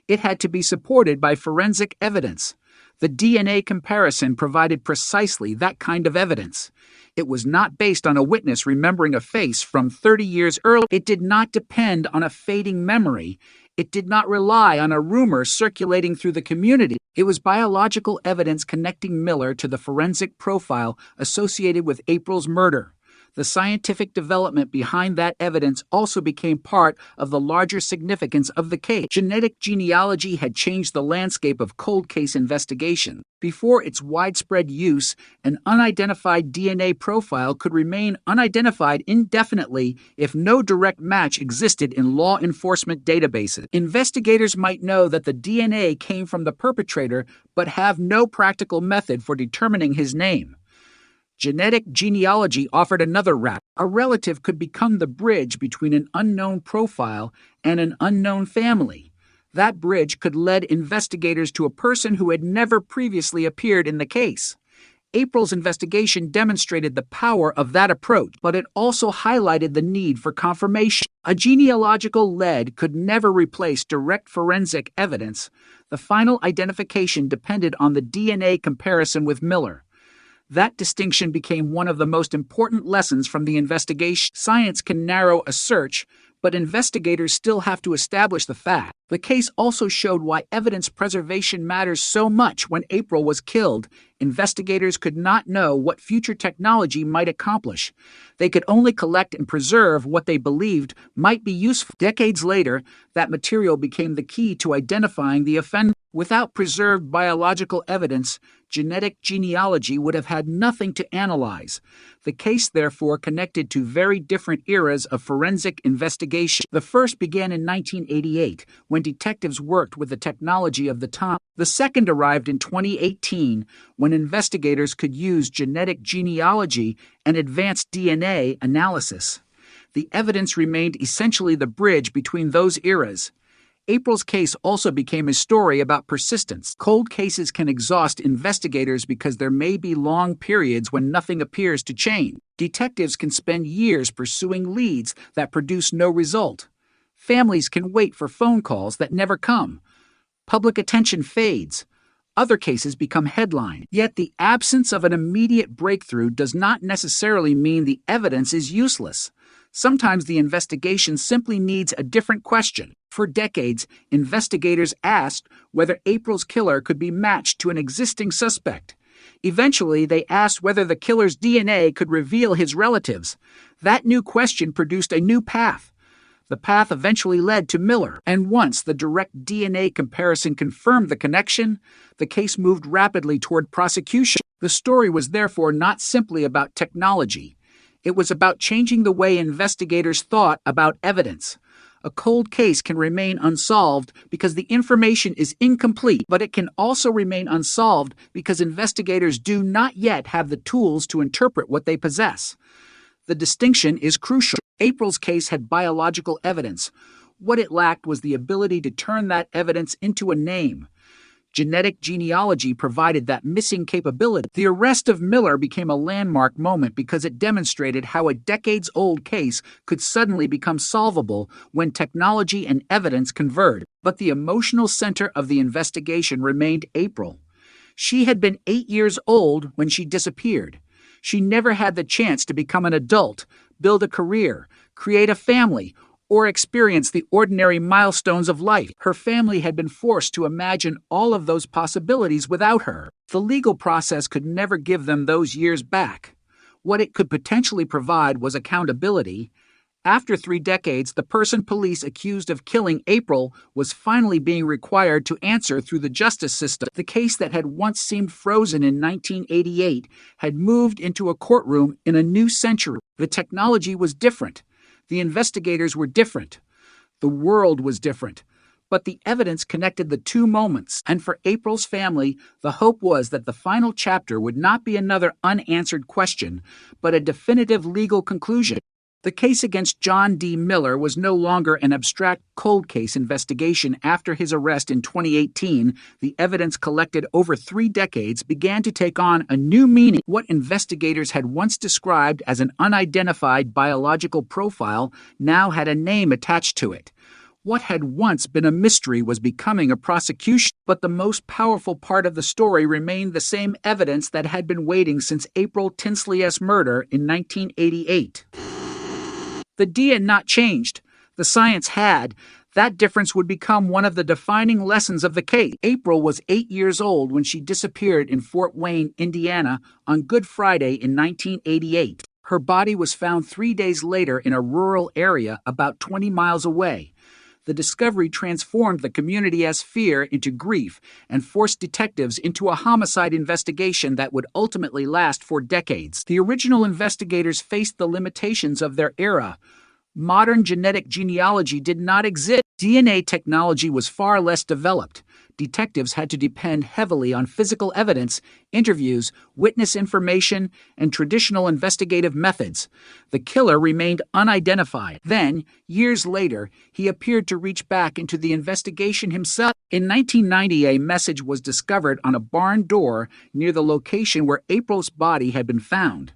It had to be supported by forensic evidence. The DNA comparison provided precisely that kind of evidence. It was not based on a witness remembering a face from 30 years earlier. It did not depend on a fading memory. It did not rely on a rumor circulating through the community. It was biological evidence connecting Miller to the forensic profile associated with April's murder. The scientific development behind that evidence also became part of the larger significance of the case. Genetic genealogy had changed the landscape of cold case investigation. Before its widespread use, an unidentified DNA profile could remain unidentified indefinitely if no direct match existed in law enforcement databases. Investigators might know that the DNA came from the perpetrator, but have no practical method for determining his name. Genetic genealogy offered another route. A relative could become the bridge between an unknown profile and an unknown family. That bridge could lead investigators to a person who had never previously appeared in the case. April's investigation demonstrated the power of that approach, but it also highlighted the need for confirmation. A genealogical lead could never replace direct forensic evidence. The final identification depended on the DNA comparison with Miller. That distinction became one of the most important lessons from the investigation. Science can narrow a search, but investigators still have to establish the fact. The case also showed why evidence preservation matters so much. When April was killed, investigators could not know what future technology might accomplish. They could only collect and preserve what they believed might be useful. Decades later, that material became the key to identifying the offender. Without preserved biological evidence, genetic genealogy would have had nothing to analyze. The case, therefore, connected to very different eras of forensic investigation. The first began in 1988, when detectives worked with the technology of the time. The second arrived in 2018, when investigators could use genetic genealogy and advanced DNA analysis. The evidence remained essentially the bridge between those eras. April's case also became a story about persistence. Cold cases can exhaust investigators because there may be long periods when nothing appears to change. Detectives can spend years pursuing leads that produce no result. Families can wait for phone calls that never come. Public attention fades. Other cases become headline. Yet the absence of an immediate breakthrough does not necessarily mean the evidence is useless. Sometimes the investigation simply needs a different question. For decades, investigators asked whether April's killer could be matched to an existing suspect. Eventually, they asked whether the killer's DNA could reveal his relatives. That new question produced a new path. The path eventually led to Miller, and once the direct DNA comparison confirmed the connection, the case moved rapidly toward prosecution. The story was therefore not simply about technology. It was about changing the way investigators thought about evidence. A cold case can remain unsolved because the information is incomplete, but it can also remain unsolved because investigators do not yet have the tools to interpret what they possess. The distinction is crucial. April's case had biological evidence. What it lacked was the ability to turn that evidence into a name. Genetic genealogy provided that missing capability. The arrest of Miller became a landmark moment because it demonstrated how a decades-old case could suddenly become solvable when technology and evidence converged. But the emotional center of the investigation remained April. She had been 8 years old when she disappeared. She never had the chance to become an adult, build a career, create a family, or experience the ordinary milestones of life. Her family had been forced to imagine all of those possibilities without her. The legal process could never give them those years back. What it could potentially provide was accountability. After 3 decades, the person police accused of killing April was finally being required to answer through the justice system. The case that had once seemed frozen in 1988 had moved into a courtroom in a new century. The technology was different. The investigators were different. The world was different. But the evidence connected the two moments, and for April's family, the hope was that the final chapter would not be another unanswered question, but a definitive legal conclusion. The case against John D. Miller was no longer an abstract cold case investigation. After his arrest in 2018, the evidence collected over 3 decades began to take on a new meaning. What investigators had once described as an unidentified biological profile now had a name attached to it. What had once been a mystery was becoming a prosecution, but the most powerful part of the story remained the same evidence that had been waiting since April Tinsley's murder in 1988. The DNA had not changed. The science had. That difference would become one of the defining lessons of the case. April was 8 years old when she disappeared in Fort Wayne, Indiana, on Good Friday in 1988. Her body was found 3 days later in a rural area about 20 miles away. The discovery transformed the community's fear into grief and forced detectives into a homicide investigation that would ultimately last for decades. The original investigators faced the limitations of their era. Modern genetic genealogy did not exist. DNA technology was far less developed. Detectives had to depend heavily on physical evidence, interviews, witness information, and traditional investigative methods. The killer remained unidentified. Then, years later, he appeared to reach back into the investigation himself. In 1990, a message was discovered on a barn door near the location where April's body had been found.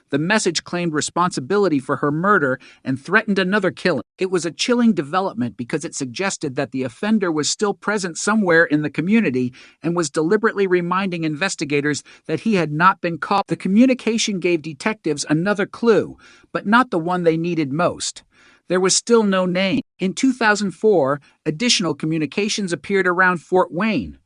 The message claimed responsibility for her murder and threatened another killing. It was a chilling development because it suggested that the offender was still present somewhere in the community and was deliberately reminding investigators that he had not been caught. The communication gave detectives another clue, but not the one they needed most. There was still no name. In 2004, additional communications appeared around Fort Wayne.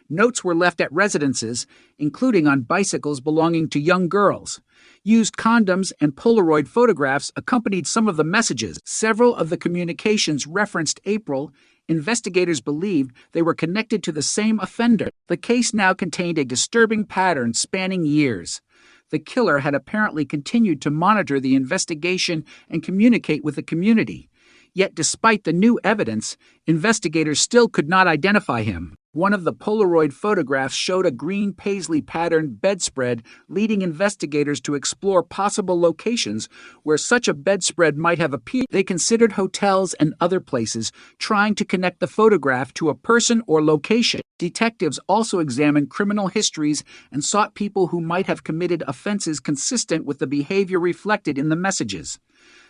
Notes were left at residences, including on bicycles belonging to young girls. Used condoms and Polaroid photographs accompanied some of the messages. Several of the communications referenced April. Investigators believed they were connected to the same offender. The case now contained a disturbing pattern spanning years. The killer had apparently continued to monitor the investigation and communicate with the community. Yet despite the new evidence, investigators still could not identify him. One of the Polaroid photographs showed a green paisley-patterned bedspread, leading investigators to explore possible locations where such a bedspread might have appeared. They considered hotels and other places, trying to connect the photograph to a person or location. Detectives also examined criminal histories and sought people who might have committed offenses consistent with the behavior reflected in the messages.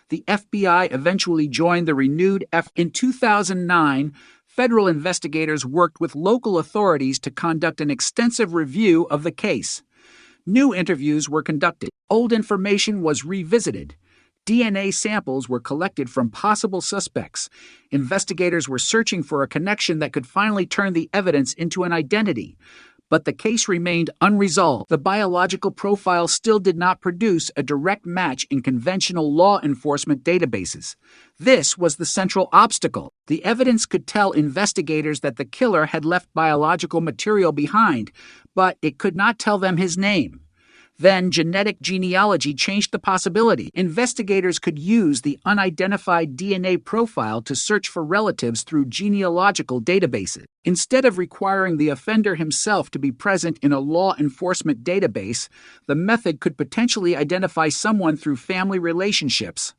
The FBI eventually joined the renewed effort. In 2009, federal investigators worked with local authorities to conduct an extensive review of the case. New interviews were conducted. Old information was revisited. DNA samples were collected from possible suspects. Investigators were searching for a connection that could finally turn the evidence into an identity. But the case remained unresolved. The biological profile still did not produce a direct match in conventional law enforcement databases. This was the central obstacle. The evidence could tell investigators that the killer had left biological material behind, but it could not tell them his name. Then genetic genealogy changed the possibility. Investigators could use the unidentified DNA profile to search for relatives through genealogical databases. Instead of requiring the offender himself to be present in a law enforcement database, the method could potentially identify someone through family relationships.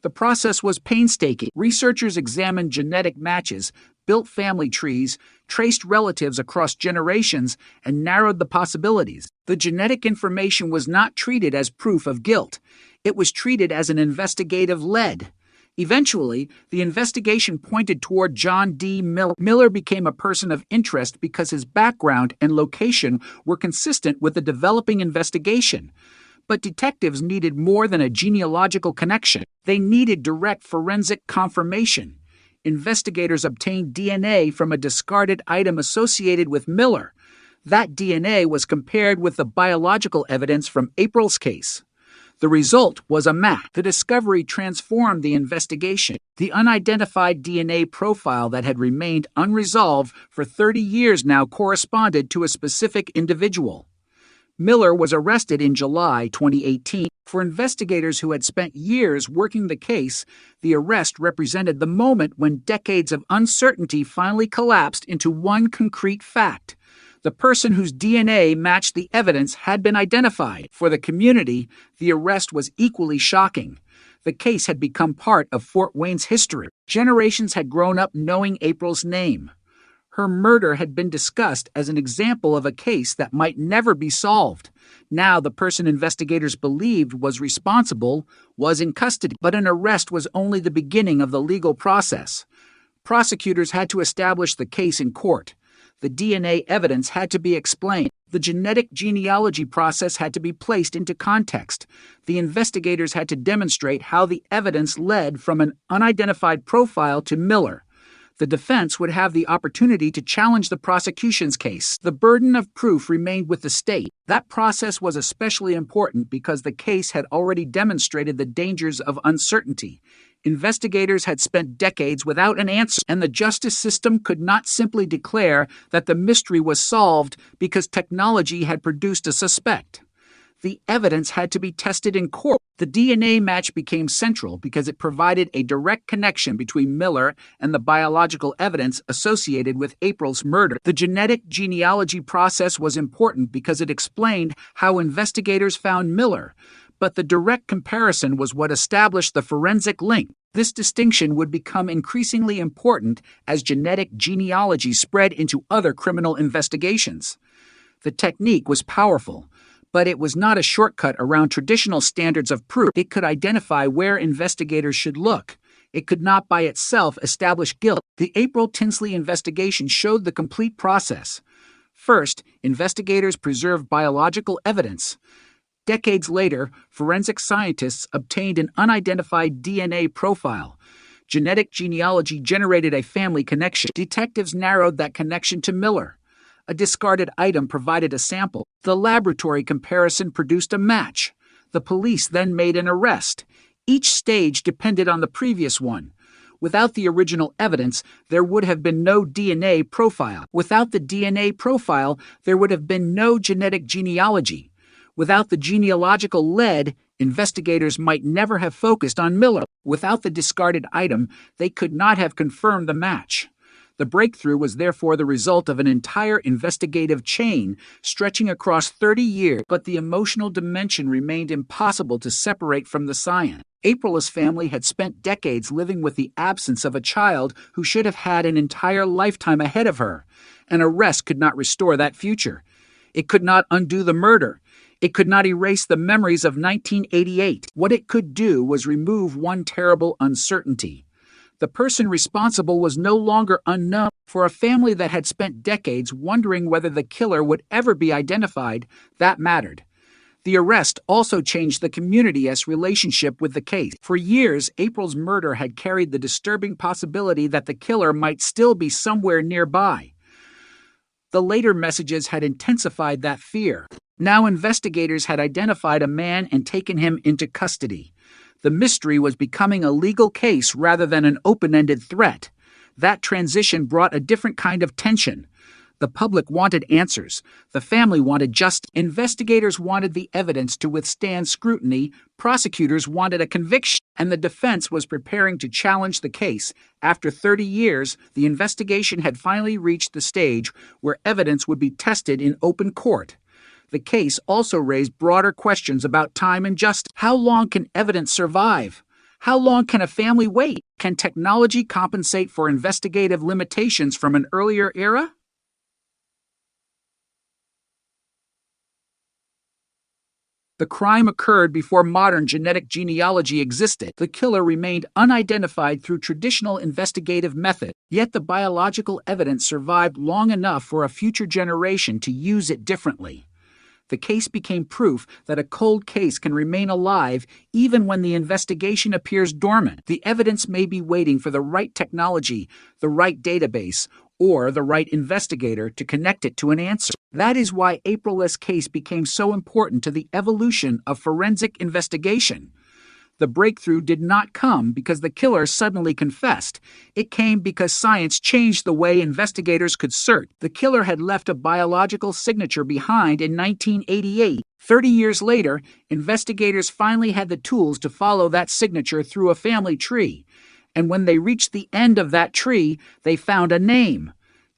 The process was painstaking. Researchers examined genetic matches, built family trees, traced relatives across generations, and narrowed the possibilities. The genetic information was not treated as proof of guilt. It was treated as an investigative lead. Eventually, the investigation pointed toward John D. Miller. Miller became a person of interest because his background and location were consistent with the developing investigation. But detectives needed more than a genealogical connection. They needed direct forensic confirmation. Investigators obtained DNA from a discarded item associated with Miller. That DNA was compared with the biological evidence from April's case. The result was a match. The discovery transformed the investigation. The unidentified DNA profile that had remained unresolved for 30 years now corresponded to a specific individual. Miller was arrested in July 2018. For investigators who had spent years working the case, the arrest represented the moment when decades of uncertainty finally collapsed into one concrete fact. The person whose DNA matched the evidence had been identified. For the community, the arrest was equally shocking. The case had become part of Fort Wayne's history. Generations had grown up knowing April's name. Her murder had been discussed as an example of a case that might never be solved. Now the person investigators believed was responsible was in custody, but an arrest was only the beginning of the legal process. Prosecutors had to establish the case in court. The DNA evidence had to be explained. The genetic genealogy process had to be placed into context. The investigators had to demonstrate how the evidence led from an unidentified profile to Miller. The defense would have the opportunity to challenge the prosecution's case. The burden of proof remained with the state. That process was especially important because the case had already demonstrated the dangers of uncertainty. Investigators had spent decades without an answer, and the justice system could not simply declare that the mystery was solved because technology had produced a suspect. The evidence had to be tested in court. The DNA match became central because it provided a direct connection between Miller and the biological evidence associated with April's murder. The genetic genealogy process was important because it explained how investigators found Miller, but the direct comparison was what established the forensic link. This distinction would become increasingly important as genetic genealogy spread into other criminal investigations. The technique was powerful, but it was not a shortcut around traditional standards of proof. It could identify where investigators should look. It could not by itself establish guilt. The April Tinsley investigation showed the complete process. First, investigators preserved biological evidence. Decades later, forensic scientists obtained an unidentified DNA profile. Genetic genealogy generated a family connection. Detectives narrowed that connection to Miller. A discarded item provided a sample. The laboratory comparison produced a match. The police then made an arrest. Each stage depended on the previous one. Without the original evidence, there would have been no DNA profile. Without the DNA profile, there would have been no genetic genealogy. Without the genealogical lead, investigators might never have focused on Miller. Without the discarded item, they could not have confirmed the match. The breakthrough was therefore the result of an entire investigative chain stretching across 30 years, but the emotional dimension remained impossible to separate from the science. April's family had spent decades living with the absence of a child who should have had an entire lifetime ahead of her. An arrest could not restore that future. It could not undo the murder. It could not erase the memories of 1988. What it could do was remove one terrible uncertainty. The person responsible was no longer unknown. For a family that had spent decades wondering whether the killer would ever be identified, that mattered. The arrest also changed the community's relationship with the case. For years, April's murder had carried the disturbing possibility that the killer might still be somewhere nearby. The later messages had intensified that fear. Now investigators had identified a man and taken him into custody. The mystery was becoming a legal case rather than an open-ended threat. That transition brought a different kind of tension. The public wanted answers. The family wanted justice. Investigators wanted the evidence to withstand scrutiny. Prosecutors wanted a conviction. And the defense was preparing to challenge the case. After 30 years, the investigation had finally reached the stage where evidence would be tested in open court. The case also raised broader questions about time and justice. How long can evidence survive? How long can a family wait? Can technology compensate for investigative limitations from an earlier era? The crime occurred before modern genetic genealogy existed. The killer remained unidentified through traditional investigative methods, yet the biological evidence survived long enough for a future generation to use it differently. The case became proof that a cold case can remain alive even when the investigation appears dormant. The evidence may be waiting for the right technology, the right database, or the right investigator to connect it to an answer. That is why April's case became so important to the evolution of forensic investigation. The breakthrough did not come because the killer suddenly confessed. It came because science changed the way investigators could search. The killer had left a biological signature behind in 1988. 30 years later, investigators finally had the tools to follow that signature through a family tree. And when they reached the end of that tree, they found a name: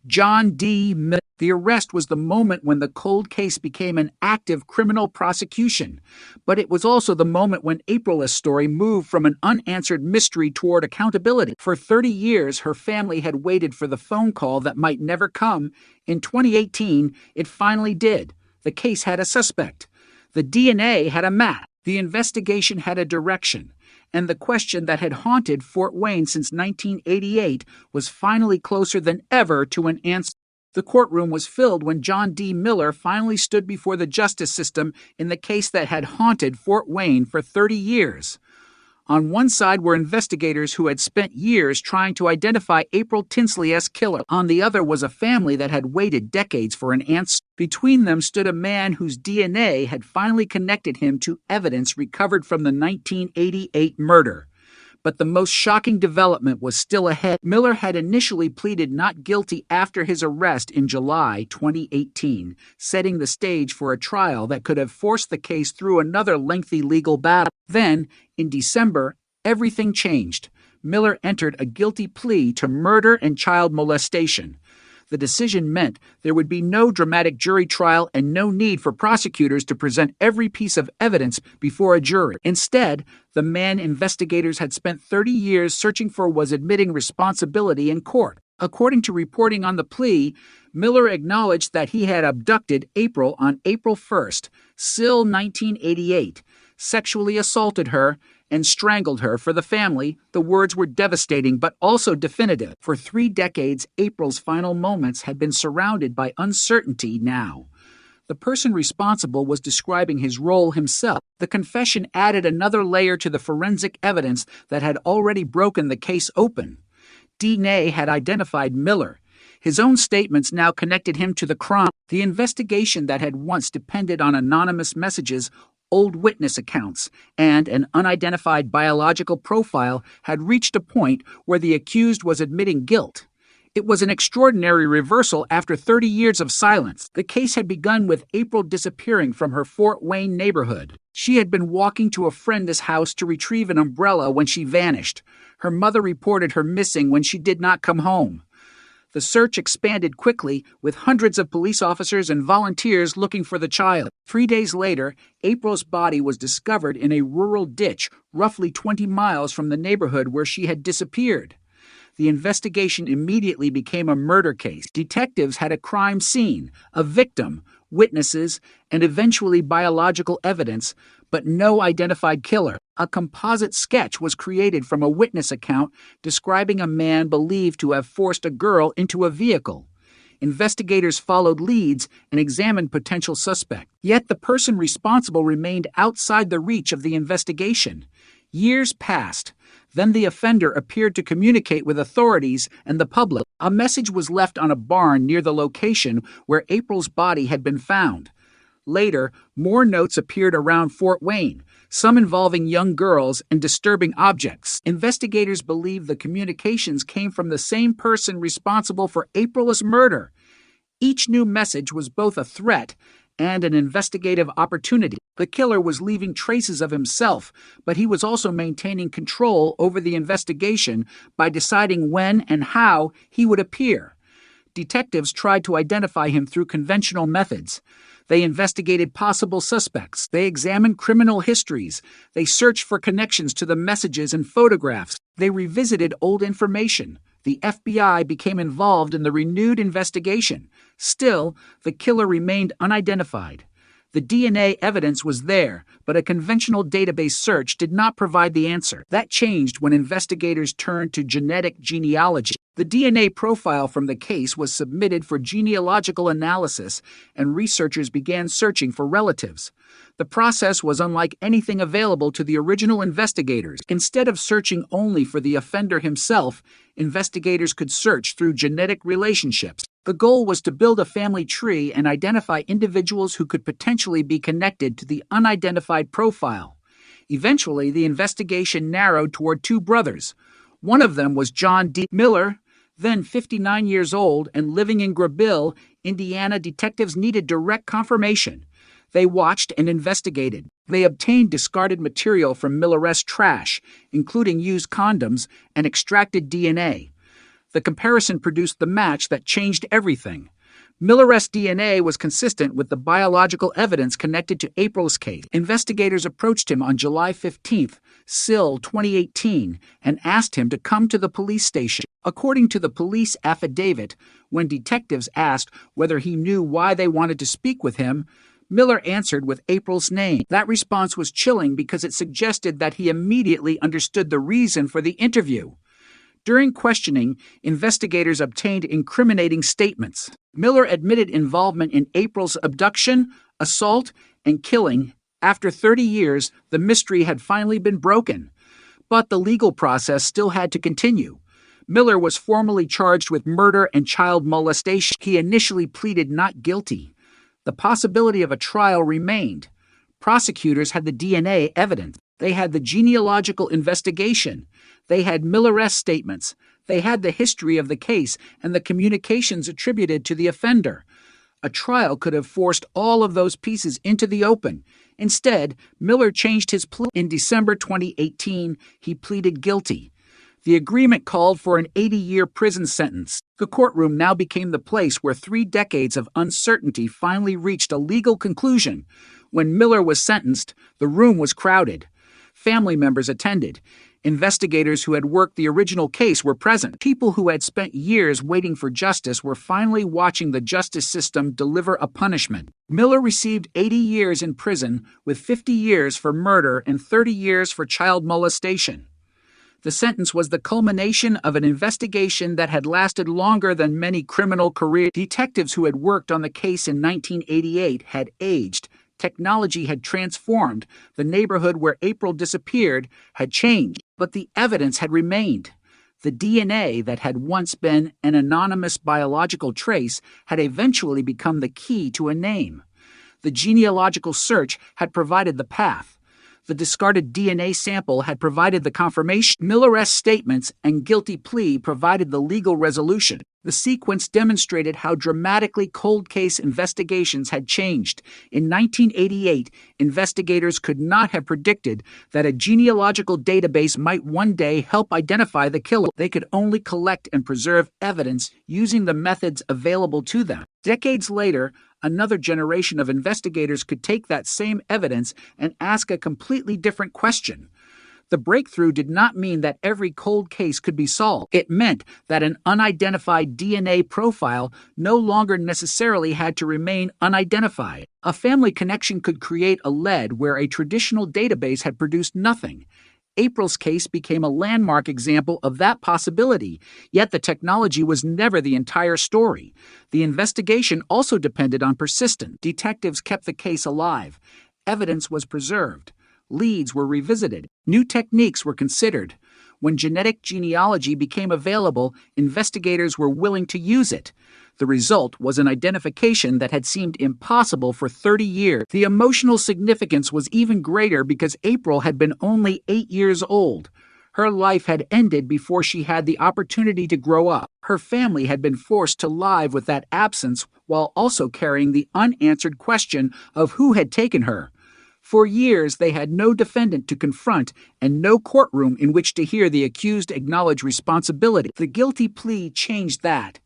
John D. Miller. The arrest was the moment when the cold case became an active criminal prosecution. But it was also the moment when April's story moved from an unanswered mystery toward accountability. For 30 years, her family had waited for the phone call that might never come. In 2018, it finally did. The case had a suspect. The DNA had a match. The investigation had a direction. And the question that had haunted Fort Wayne since 1988 was finally closer than ever to an answer. The courtroom was filled when John D. Miller finally stood before the justice system in the case that had haunted Fort Wayne for 30 years. On one side were investigators who had spent years trying to identify April Tinsley's killer. On the other was a family that had waited decades for an answer. Between them stood a man whose DNA had finally connected him to evidence recovered from the 1988 murder. But the most shocking development was still ahead. Miller had initially pleaded not guilty after his arrest in July 2018, setting the stage for a trial that could have forced the case through another lengthy legal battle. Then, in December, everything changed. Miller entered a guilty plea to murder and child molestation. The decision meant there would be no dramatic jury trial and no need for prosecutors to present every piece of evidence before a jury. Instead, the man investigators had spent 30 years searching for was admitting responsibility in court. According to reporting on the plea, Miller acknowledged that he had abducted April on April 1st, still 1988, sexually assaulted her, and strangled her. For the family, the words were devastating but also definitive. For 3 decades, April's final moments had been surrounded by uncertainty now. The person responsible was describing his role himself. The confession added another layer to the forensic evidence that had already broken the case open. DNA had identified Miller. His own statements now connected him to the crime. The investigation that had once depended on anonymous messages, old witness accounts, and an unidentified biological profile had reached a point where the accused was admitting guilt. It was an extraordinary reversal after 30 years of silence. The case had begun with April disappearing from her Fort Wayne neighborhood. She had been walking to a friend's house to retrieve an umbrella when she vanished. Her mother reported her missing when she did not come home. The search expanded quickly, with hundreds of police officers and volunteers looking for the child. 3 days later, April's body was discovered in a rural ditch roughly 20 miles from the neighborhood where she had disappeared. The investigation immediately became a murder case. Detectives had a crime scene, a victim, witnesses, and eventually biological evidence, but no identified killer. A composite sketch was created from a witness account describing a man believed to have forced a girl into a vehicle. Investigators followed leads and examined potential suspects. Yet the person responsible remained outside the reach of the investigation. Years passed. Then the offender appeared to communicate with authorities and the public. A message was left on a barn near the location where April's body had been found. Later, more notes appeared around Fort Wayne, some involving young girls and disturbing objects. Investigators believe the communications came from the same person responsible for April's murder. Each new message was both a threat and an investigative opportunity. The killer was leaving traces of himself, but he was also maintaining control over the investigation by deciding when and how he would appear. Detectives tried to identify him through conventional methods. They investigated possible suspects. They examined criminal histories. They searched for connections to the messages and photographs. They revisited old information. The FBI became involved in the renewed investigation. Still, the killer remained unidentified. The DNA evidence was there, but a conventional database search did not provide the answer. That changed when investigators turned to genetic genealogy. The DNA profile from the case was submitted for genealogical analysis, and researchers began searching for relatives. The process was unlike anything available to the original investigators. Instead of searching only for the offender himself, investigators could search through genetic relationships. The goal was to build a family tree and identify individuals who could potentially be connected to the unidentified profile. Eventually, the investigation narrowed toward two brothers. One of them was John D. Miller, then 59 years old and living in Grabille, Indiana. Detectives needed direct confirmation. They watched and investigated. They obtained discarded material from Miller's trash, including used condoms, and extracted DNA. The comparison produced the match that changed everything. Miller's DNA was consistent with the biological evidence connected to April's case. Investigators approached him on July 15, SIL 2018, and asked him to come to the police station. According to the police affidavit, when detectives asked whether he knew why they wanted to speak with him, Miller answered with April's name. That response was chilling because it suggested that he immediately understood the reason for the interview. During questioning, investigators obtained incriminating statements. Miller admitted involvement in April's abduction, assault, and killing. After 30 years, the mystery had finally been broken. But the legal process still had to continue. Miller was formally charged with murder and child molestation. He initially pleaded not guilty. The possibility of a trial remained. Prosecutors had the DNA evidence. They had the genealogical investigation. They had Miller's statements. They had the history of the case and the communications attributed to the offender. A trial could have forced all of those pieces into the open. Instead, Miller changed his plea. In December 2018, he pleaded guilty. The agreement called for an 80-year prison sentence. The courtroom now became the place where 3 decades of uncertainty finally reached a legal conclusion. When Miller was sentenced, the room was crowded. Family members attended. Investigators who had worked the original case were present. People who had spent years waiting for justice were finally watching the justice system deliver a punishment. Miller received 80 years in prison, with 50 years for murder and 30 years for child molestation. The sentence was the culmination of an investigation that had lasted longer than many criminal careers. Detectives who had worked on the case in 1988 had aged. Technology had transformed. The neighborhood where April disappeared had changed, but the evidence had remained. The DNA that had once been an anonymous biological trace had eventually become the key to a name. The genealogical search had provided the path. The discarded DNA sample had provided the confirmation. Miller's statements and guilty plea provided the legal resolution. The sequence demonstrated how dramatically cold case investigations had changed. In 1988, investigators could not have predicted that a genealogical database might one day help identify the killer. They could only collect and preserve evidence using the methods available to them. Decades later, another generation of investigators could take that same evidence and ask a completely different question. The breakthrough did not mean that every cold case could be solved. It meant that an unidentified DNA profile no longer necessarily had to remain unidentified. A family connection could create a lead where a traditional database had produced nothing. April's case became a landmark example of that possibility, yet the technology was never the entire story. The investigation also depended on persistence. Detectives kept the case alive. Evidence was preserved. Leads were revisited. New techniques were considered. When genetic genealogy became available, investigators were willing to use it. The result was an identification that had seemed impossible for 30 years. The emotional significance was even greater because April had been only 8 years old. Her life had ended before she had the opportunity to grow up. Her family had been forced to live with that absence while also carrying the unanswered question of who had taken her. For years, they had no defendant to confront and no courtroom in which to hear the accused acknowledge responsibility. The guilty plea changed that.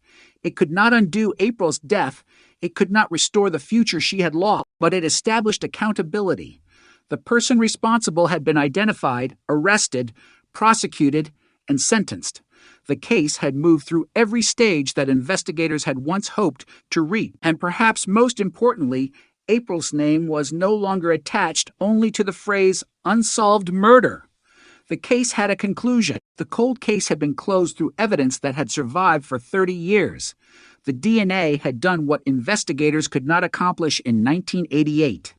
It could not undo April's death. It could not restore the future she had lost, but it established accountability. The person responsible had been identified, arrested, prosecuted, and sentenced. The case had moved through every stage that investigators had once hoped to reach, and perhaps most importantly, April's name was no longer attached only to the phrase unsolved murder. The case had a conclusion. The cold case had been closed through evidence that had survived for 30 years. The DNA had done what investigators could not accomplish in 1988.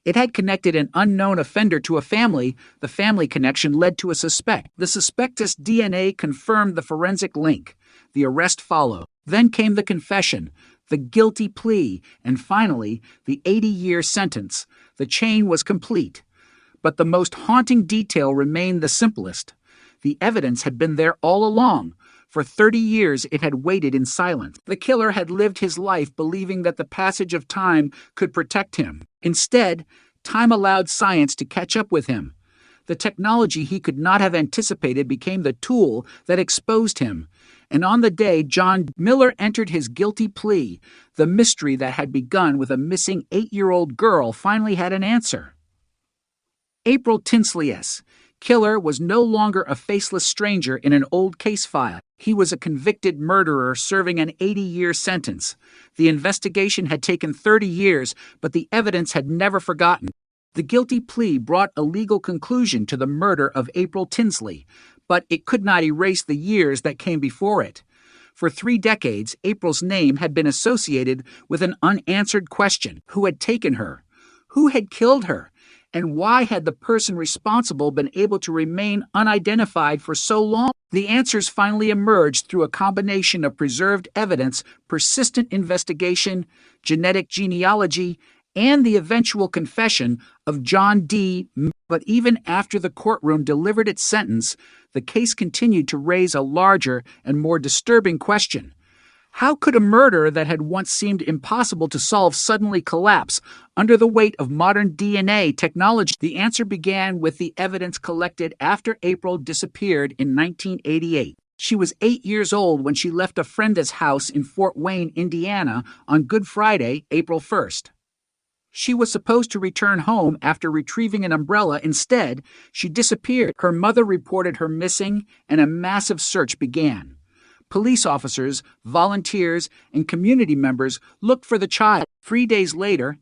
It had connected an unknown offender to a family. The family connection led to a suspect. The suspect's DNA confirmed the forensic link. The arrest followed. Then came the confession, the guilty plea, and finally, the 80-year sentence. The chain was complete. But the most haunting detail remained the simplest. The evidence had been there all along. For 30 years, it had waited in silence. The killer had lived his life believing that the passage of time could protect him. Instead, time allowed science to catch up with him. The technology he could not have anticipated became the tool that exposed him. And on the day John Miller entered his guilty plea, the mystery that had begun with a missing 8-year-old girl finally had an answer. April Tinsley's killer was no longer a faceless stranger in an old case file. He was a convicted murderer serving an 80-year sentence. The investigation had taken 30 years, but the evidence had never forgotten. The guilty plea brought a legal conclusion to the murder of April Tinsley, but it could not erase the years that came before it. For 3 decades, April's name had been associated with an unanswered question. Who had taken her? Who had killed her? And why had the person responsible been able to remain unidentified for so long? The answers finally emerged through a combination of preserved evidence, persistent investigation, genetic genealogy, and the eventual confession of John D. But even after the courtroom delivered its sentence, the case continued to raise a larger and more disturbing question. How could a murder that had once seemed impossible to solve suddenly collapse under the weight of modern DNA technology? The answer began with the evidence collected after April disappeared in 1988. She was 8 years old when she left a friend's house in Fort Wayne, Indiana, on Good Friday, April 1st. She was supposed to return home after retrieving an umbrella. Instead, she disappeared. Her mother reported her missing, and a massive search began. Police officers, volunteers, and community members looked for the child. 3 days later,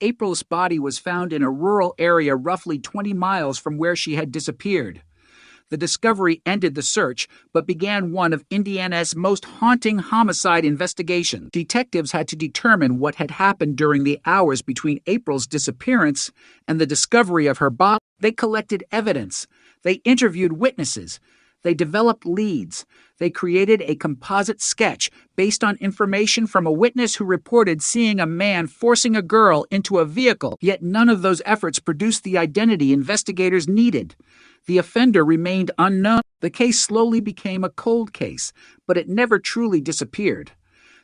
April's body was found in a rural area roughly 20 miles from where she had disappeared. The discovery ended the search, but began one of Indiana's most haunting homicide investigations. Detectives had to determine what had happened during the hours between April's disappearance and the discovery of her body. They collected evidence. They interviewed witnesses. They developed leads. They created a composite sketch based on information from a witness who reported seeing a man forcing a girl into a vehicle. Yet none of those efforts produced the identity investigators needed. The offender remained unknown. The case slowly became a cold case, but it never truly disappeared.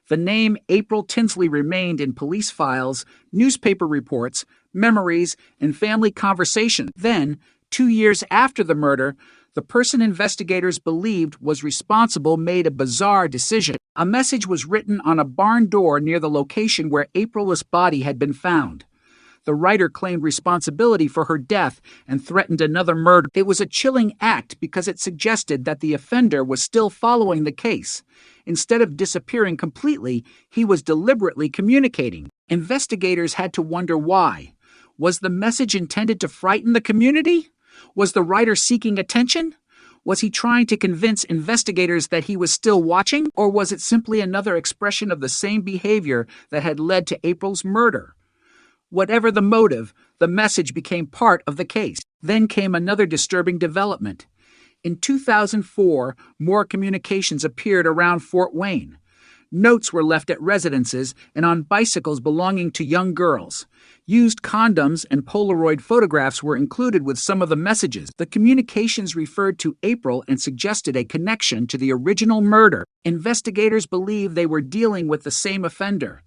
The name April Tinsley remained in police files, newspaper reports, memories, and family conversations. Then, 2 years after the murder, the person investigators believed was responsible made a bizarre decision. A message was written on a barn door near the location where April's body had been found. The writer claimed responsibility for her death and threatened another murder. It was a chilling act because it suggested that the offender was still following the case. Instead of disappearing completely, he was deliberately communicating. Investigators had to wonder why. Was the message intended to frighten the community? Was the writer seeking attention? Was he trying to convince investigators that he was still watching? Or was it simply another expression of the same behavior that had led to April's murder? Whatever the motive, the message became part of the case. Then came another disturbing development. In 2004, more communications appeared around Fort Wayne. Notes were left at residences and on bicycles belonging to young girls. Used condoms and Polaroid photographs were included with some of the messages. The communications referred to April and suggested a connection to the original murder. Investigators believed they were dealing with the same offender.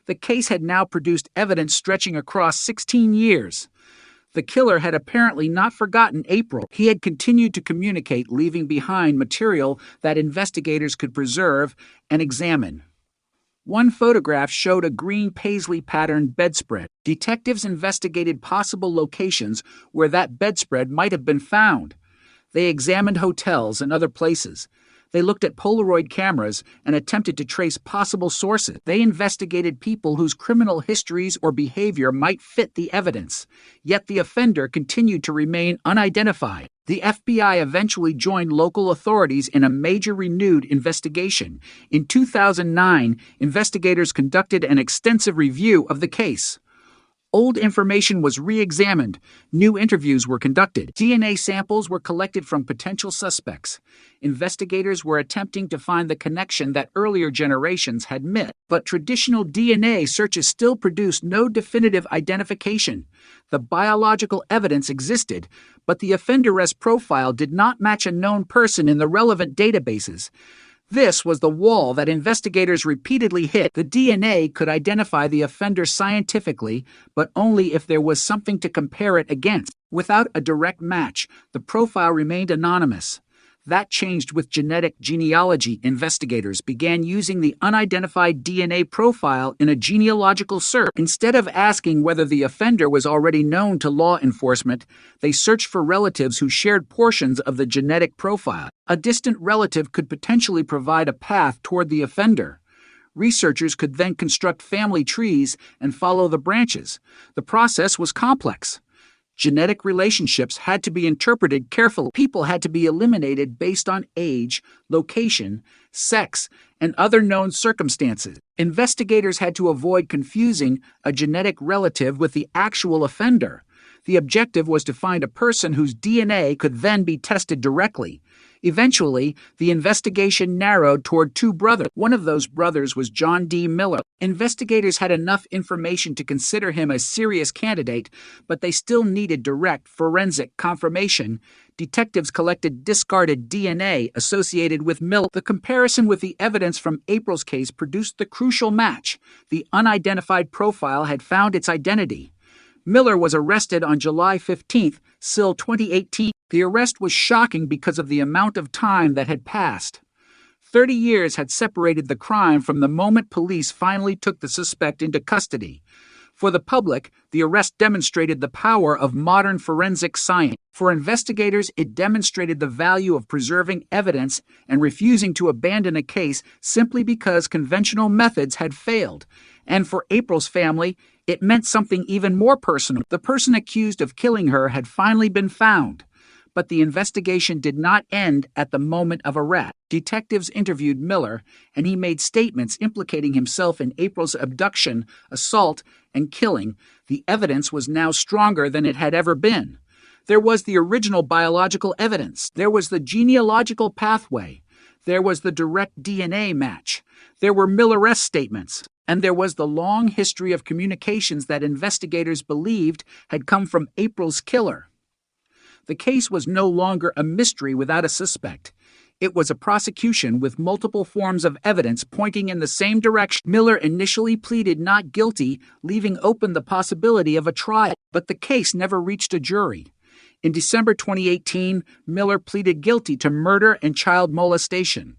The case had now produced evidence stretching across 16 years. The killer had apparently not forgotten April. He had continued to communicate, leaving behind material that investigators could preserve and examine. One photograph showed a green paisley-patterned bedspread. Detectives investigated possible locations where that bedspread might have been found. They examined hotels and other places. They looked at Polaroid cameras and attempted to trace possible sources. They investigated people whose criminal histories or behavior might fit the evidence. Yet the offender continued to remain unidentified. The FBI eventually joined local authorities in a major renewed investigation. In 2009, investigators conducted an extensive review of the case. Old information was re-examined. New interviews were conducted. DNA samples were collected from potential suspects. Investigators were attempting to find the connection that earlier generations had missed. But traditional DNA searches still produced no definitive identification. The biological evidence existed, but the offender's profile did not match a known person in the relevant databases. This was the wall that investigators repeatedly hit. The DNA could identify the offender scientifically, but only if there was something to compare it against. Without a direct match, the profile remained anonymous. That changed with genetic genealogy. Investigators began using the unidentified DNA profile in a genealogical search. Instead of asking whether the offender was already known to law enforcement, they searched for relatives who shared portions of the genetic profile. A distant relative could potentially provide a path toward the offender. Researchers could then construct family trees and follow the branches. The process was complex. Genetic relationships had to be interpreted carefully. People had to be eliminated based on age, location, sex, and other known circumstances. Investigators had to avoid confusing a genetic relative with the actual offender. The objective was to find a person whose DNA could then be tested directly. Eventually, the investigation narrowed toward two brothers. One of those brothers was John D. Miller. Investigators had enough information to consider him a serious candidate, but they still needed direct forensic confirmation. Detectives collected discarded DNA associated with Miller. The comparison with the evidence from April's case produced the crucial match. The unidentified profile had found its identity. Miller was arrested on July 15, SIL 2018. The arrest was shocking because of the amount of time that had passed. 30 years had separated the crime from the moment police finally took the suspect into custody. For the public, the arrest demonstrated the power of modern forensic science. For investigators, it demonstrated the value of preserving evidence and refusing to abandon a case simply because conventional methods had failed. And for April's family, it meant something even more personal. The person accused of killing her had finally been found. But the investigation did not end at the moment of arrest. Detectives interviewed Miller, and he made statements implicating himself in April's abduction, assault, and killing. The evidence was now stronger than it had ever been. There was the original biological evidence. There was the genealogical pathway. There was the direct DNA match. There were Miller-esque statements. And there was the long history of communications that investigators believed had come from April's killer. The case was no longer a mystery without a suspect. It was a prosecution with multiple forms of evidence pointing in the same direction. Miller initially pleaded not guilty, leaving open the possibility of a trial, but the case never reached a jury. In December 2018, Miller pleaded guilty to murder and child molestation.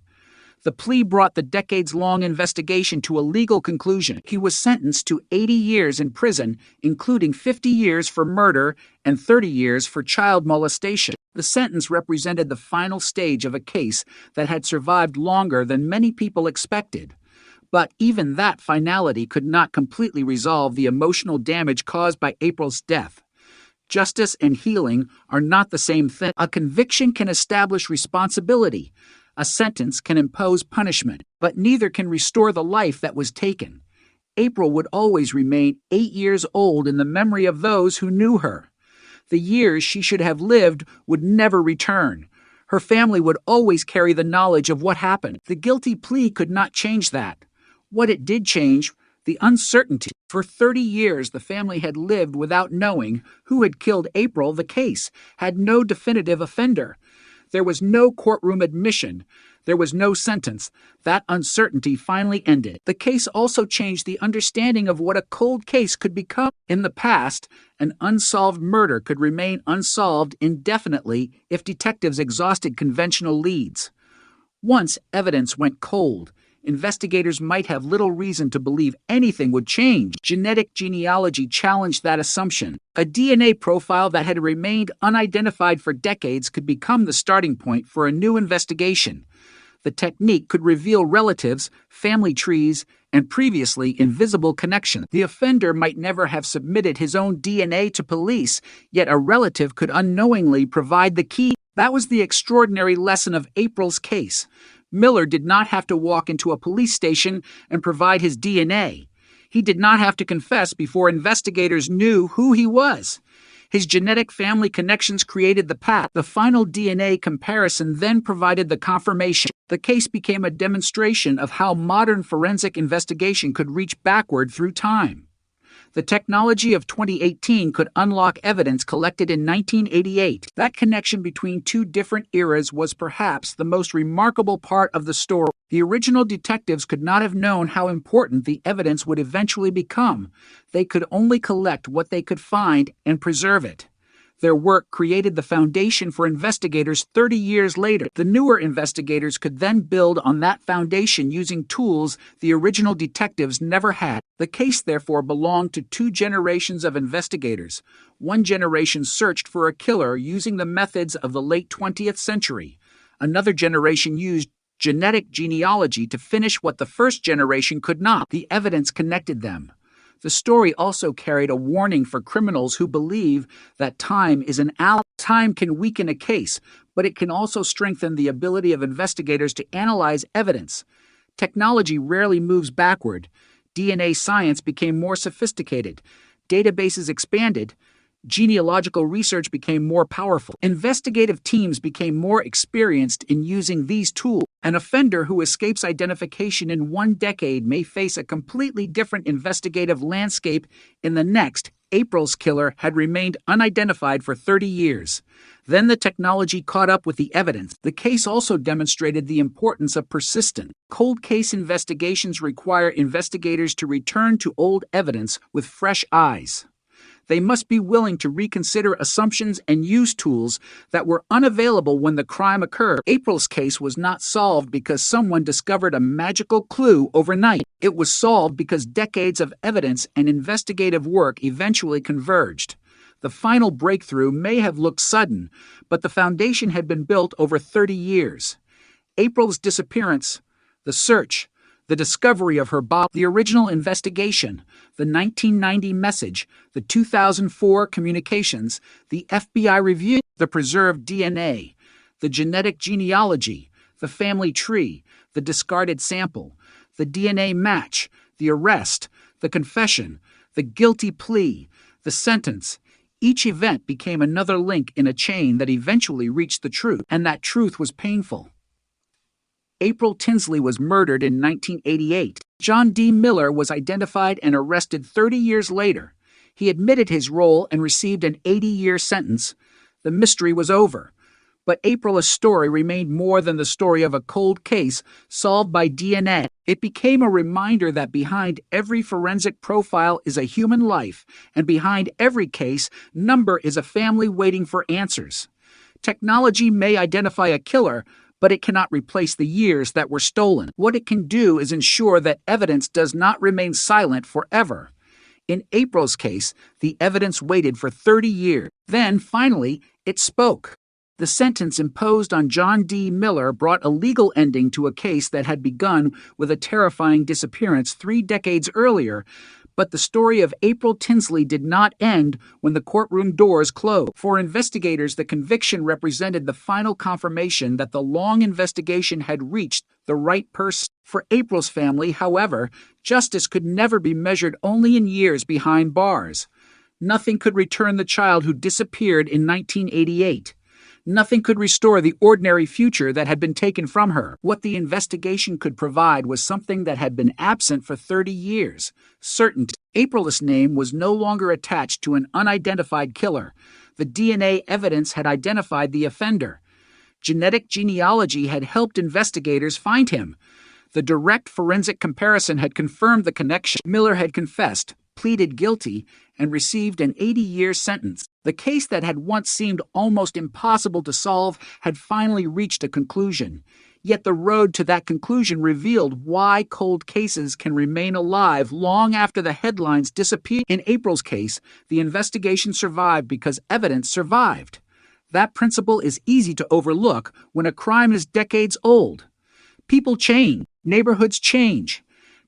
The plea brought the decades-long investigation to a legal conclusion. He was sentenced to 80 years in prison, including 50 years for murder and 30 years for child molestation. The sentence represented the final stage of a case that had survived longer than many people expected. But even that finality could not completely resolve the emotional damage caused by April's death. Justice and healing are not the same thing. A conviction can establish responsibility. A sentence can impose punishment, but neither can restore the life that was taken. April would always remain 8 years old in the memory of those who knew her. The years she should have lived would never return. Her family would always carry the knowledge of what happened. The guilty plea could not change that. What it did change, the uncertainty. For 30 years, the family had lived without knowing who had killed April. The case had no definitive offender. There was no courtroom admission. There was no sentence. That uncertainty finally ended. The case also changed the understanding of what a cold case could become. In the past, an unsolved murder could remain unsolved indefinitely if detectives exhausted conventional leads. Once evidence went cold, investigators might have little reason to believe anything would change. Genetic genealogy challenged that assumption. A DNA profile that had remained unidentified for decades could become the starting point for a new investigation. The technique could reveal relatives, family trees, and previously invisible connections. The offender might never have submitted his own DNA to police, yet a relative could unknowingly provide the key. That was the extraordinary lesson of April's case. Miller did not have to walk into a police station and provide his DNA. He did not have to confess before investigators knew who he was. His genetic family connections created the path. The final DNA comparison then provided the confirmation. The case became a demonstration of how modern forensic investigation could reach backward through time. The technology of 2018 could unlock evidence collected in 1988. That connection between two different eras was perhaps the most remarkable part of the story. The original detectives could not have known how important the evidence would eventually become. They could only collect what they could find and preserve it. Their work created the foundation for investigators 30 years later. The newer investigators could then build on that foundation using tools the original detectives never had. The case therefore belonged to two generations of investigators. One generation searched for a killer using the methods of the late 20th century. Another generation used genetic genealogy to finish what the first generation could not. The evidence connected them. The story also carried a warning for criminals who believe that time is an ally. Time can weaken a case, but it can also strengthen the ability of investigators to analyze evidence. Technology rarely moves backward. DNA science became more sophisticated. Databases expanded. Genealogical research became more powerful. Investigative teams became more experienced in using these tools. An offender who escapes identification in one decade may face a completely different investigative landscape in the next. April's killer had remained unidentified for 30 years. Then the technology caught up with the evidence. The case also demonstrated the importance of persistent. Cold case investigations require investigators to return to old evidence with fresh eyes. They must be willing to reconsider assumptions and use tools that were unavailable when the crime occurred. April's case was not solved because someone discovered a magical clue overnight. It was solved because decades of evidence and investigative work eventually converged. The final breakthrough may have looked sudden, but the foundation had been built over 30 years. April's disappearance, the search, the discovery of her body, the original investigation, the 1990 message, the 2004 communications, the FBI review, the preserved DNA, the genetic genealogy, the family tree, the discarded sample, the DNA match, the arrest, the confession, the guilty plea, the sentence. Each event became another link in a chain that eventually reached the truth, and that truth was painful. April Tinsley was murdered in 1988. John D. Miller was identified and arrested 30 years later. He admitted his role and received an 80-year sentence. The mystery was over. But April's story remained more than the story of a cold case solved by DNA. It became a reminder that behind every forensic profile is a human life, and behind every case number is a family waiting for answers. Technology may identify a killer, but it cannot replace the years that were stolen. What it can do is ensure that evidence does not remain silent forever. In April's case, the evidence waited for 30 years. Then, finally, it spoke. The sentence imposed on John D. Miller brought a legal ending to a case that had begun with a terrifying disappearance 3 decades earlier. But the story of April Tinsley did not end when the courtroom doors closed. For investigators, the conviction represented the final confirmation that the long investigation had reached the right person. For April's family, however, justice could never be measured only in years behind bars. Nothing could return the child who disappeared in 1988. Nothing could restore the ordinary future that had been taken from her. What the investigation could provide was something that had been absent for 30 years. Certainty. April's name was no longer attached to an unidentified killer. The DNA evidence had identified the offender. Genetic genealogy had helped investigators find him. The direct forensic comparison had confirmed the connection. Miller had confessed, pleaded guilty, and received an 80-year sentence. The case that had once seemed almost impossible to solve had finally reached a conclusion. Yet the road to that conclusion revealed why cold cases can remain alive long after the headlines disappear. In April's case, the investigation survived because evidence survived. That principle is easy to overlook when a crime is decades old. People change, neighborhoods change,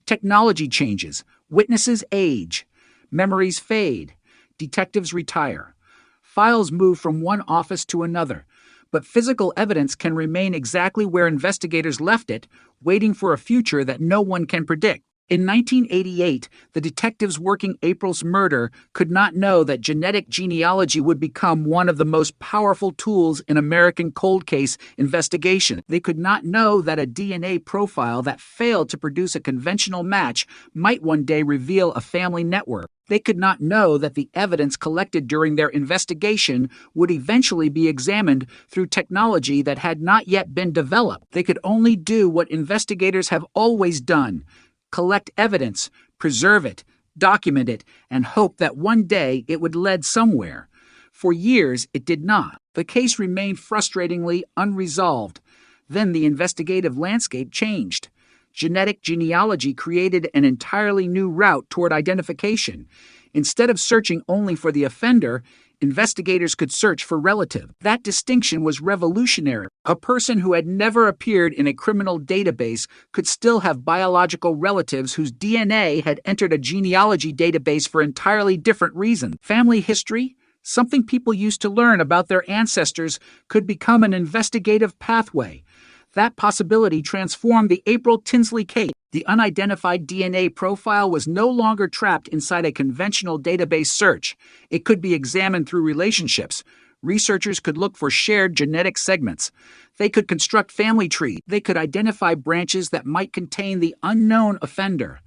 technology changes, witnesses age, memories fade, detectives retire. Files move from one office to another, but physical evidence can remain exactly where investigators left it, waiting for a future that no one can predict. In 1988, the detectives working April's murder could not know that genetic genealogy would become one of the most powerful tools in American cold case investigation. They could not know that a DNA profile that failed to produce a conventional match might one day reveal a family network. They could not know that the evidence collected during their investigation would eventually be examined through technology that had not yet been developed. They could only do what investigators have always done: collect evidence, preserve it, document it, and hope that one day it would lead somewhere. For years, it did not. The case remained frustratingly unresolved. Then the investigative landscape changed. Genetic genealogy created an entirely new route toward identification. Instead of searching only for the offender, investigators could search for relatives. That distinction was revolutionary. A person who had never appeared in a criminal database could still have biological relatives whose DNA had entered a genealogy database for entirely different reasons. Family history, something people used to learn about their ancestors, could become an investigative pathway. That possibility transformed the April Tinsley case. The unidentified DNA profile was no longer trapped inside a conventional database search. It could be examined through relationships. Researchers could look for shared genetic segments. They could construct family trees. They could identify branches that might contain the unknown offender.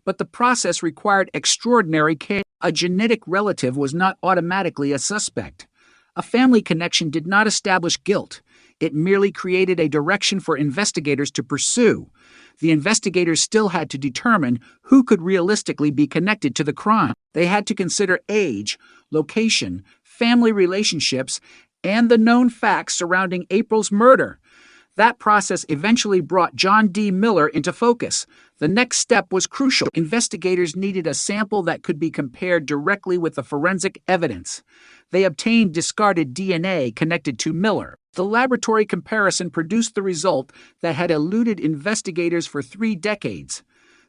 But the process required extraordinary care. A genetic relative was not automatically a suspect. A family connection did not establish guilt. It merely created a direction for investigators to pursue. The investigators still had to determine who could realistically be connected to the crime. They had to consider age, location, family relationships, and the known facts surrounding April's murder. That process eventually brought John D. Miller into focus. The next step was crucial. Investigators needed a sample that could be compared directly with the forensic evidence. They obtained discarded DNA connected to Miller. The laboratory comparison produced the result that had eluded investigators for 3 decades.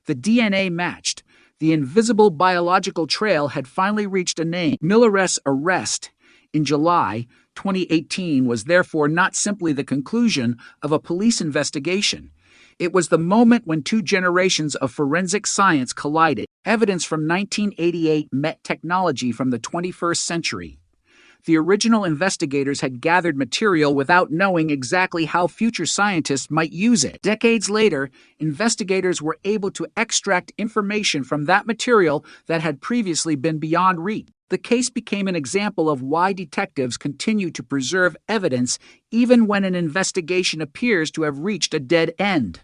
The DNA matched. The invisible biological trail had finally reached a name. Miller's arrest in July 2018 was therefore not simply the conclusion of a police investigation. It was the moment when 2 generations of forensic science collided. Evidence from 1988 met technology from the 21st century. The original investigators had gathered material without knowing exactly how future scientists might use it. Decades later, investigators were able to extract information from that material that had previously been beyond reach. The case became an example of why detectives continue to preserve evidence even when an investigation appears to have reached a dead end.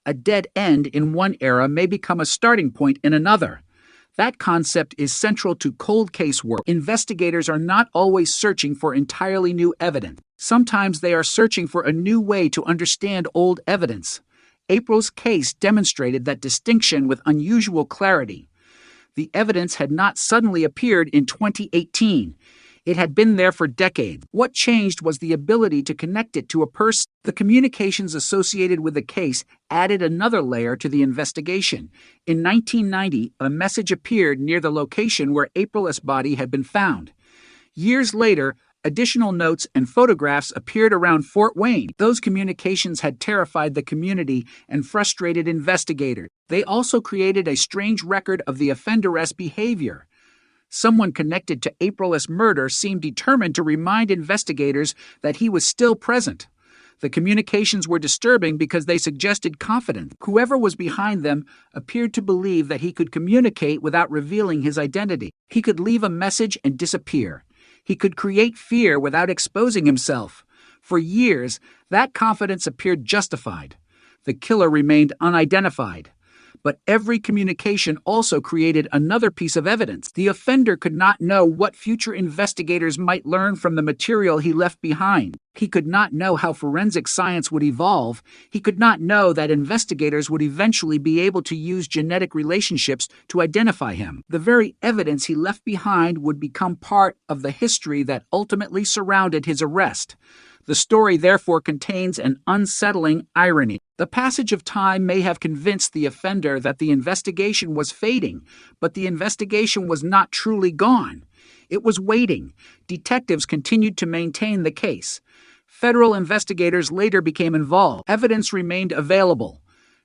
A dead end in one era may become a starting point in another. That concept is central to cold case work. Investigators are not always searching for entirely new evidence. Sometimes they are searching for a new way to understand old evidence. April's case demonstrated that distinction with unusual clarity. The evidence had not suddenly appeared in 2018. It had been there for decades. What changed was the ability to connect it to a person. The communications associated with the case added another layer to the investigation. In 1990, a message appeared near the location where April's body had been found. Years later, additional notes and photographs appeared around Fort Wayne. Those communications had terrified the community and frustrated investigators. They also created a strange record of the offender's behavior. Someone connected to April's murder seemed determined to remind investigators that he was still present. The communications were disturbing because they suggested confidence. Whoever was behind them appeared to believe that he could communicate without revealing his identity. He could leave a message and disappear. He could create fear without exposing himself. For years, that confidence appeared justified. The killer remained unidentified. But every communication also created another piece of evidence. The offender could not know what future investigators might learn from the material he left behind. He could not know how forensic science would evolve. He could not know that investigators would eventually be able to use genetic relationships to identify him. The very evidence he left behind would become part of the history that ultimately surrounded his arrest. The story therefore contains an unsettling irony. The passage of time may have convinced the offender that the investigation was fading, but the investigation was not truly gone. It was waiting. Detectives continued to maintain the case. Federal investigators later became involved. Evidence remained available.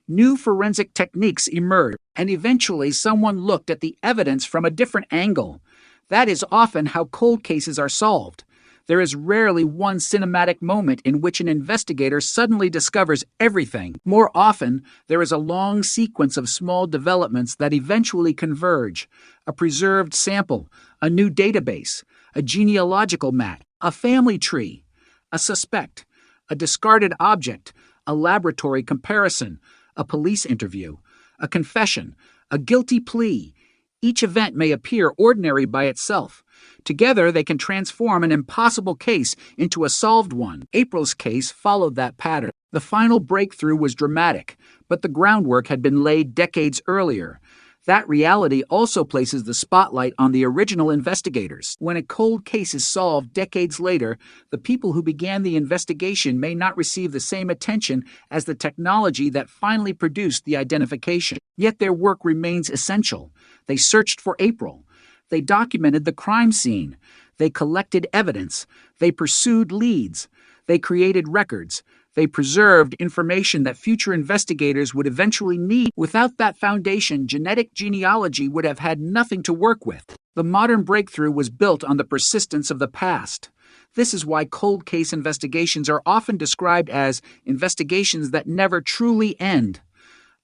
New forensic techniques emerged, and eventually someone looked at the evidence from a different angle. That is often how cold cases are solved. There is rarely one cinematic moment in which an investigator suddenly discovers everything. More often, there is a long sequence of small developments that eventually converge. A preserved sample, a new database, a genealogical map, a family tree, a suspect, a discarded object, a laboratory comparison, a police interview, a confession, a guilty plea. Each event may appear ordinary by itself. Together, they can transform an impossible case into a solved one. April's case followed that pattern. The final breakthrough was dramatic, but the groundwork had been laid decades earlier. That reality also places the spotlight on the original investigators. When a cold case is solved decades later, the people who began the investigation may not receive the same attention as the technology that finally produced the identification. Yet their work remains essential. They searched for April. They documented the crime scene. They collected evidence. They pursued leads. They created records. They preserved information that future investigators would eventually need. Without that foundation, genetic genealogy would have had nothing to work with. The modern breakthrough was built on the persistence of the past. This is why cold case investigations are often described as investigations that never truly end.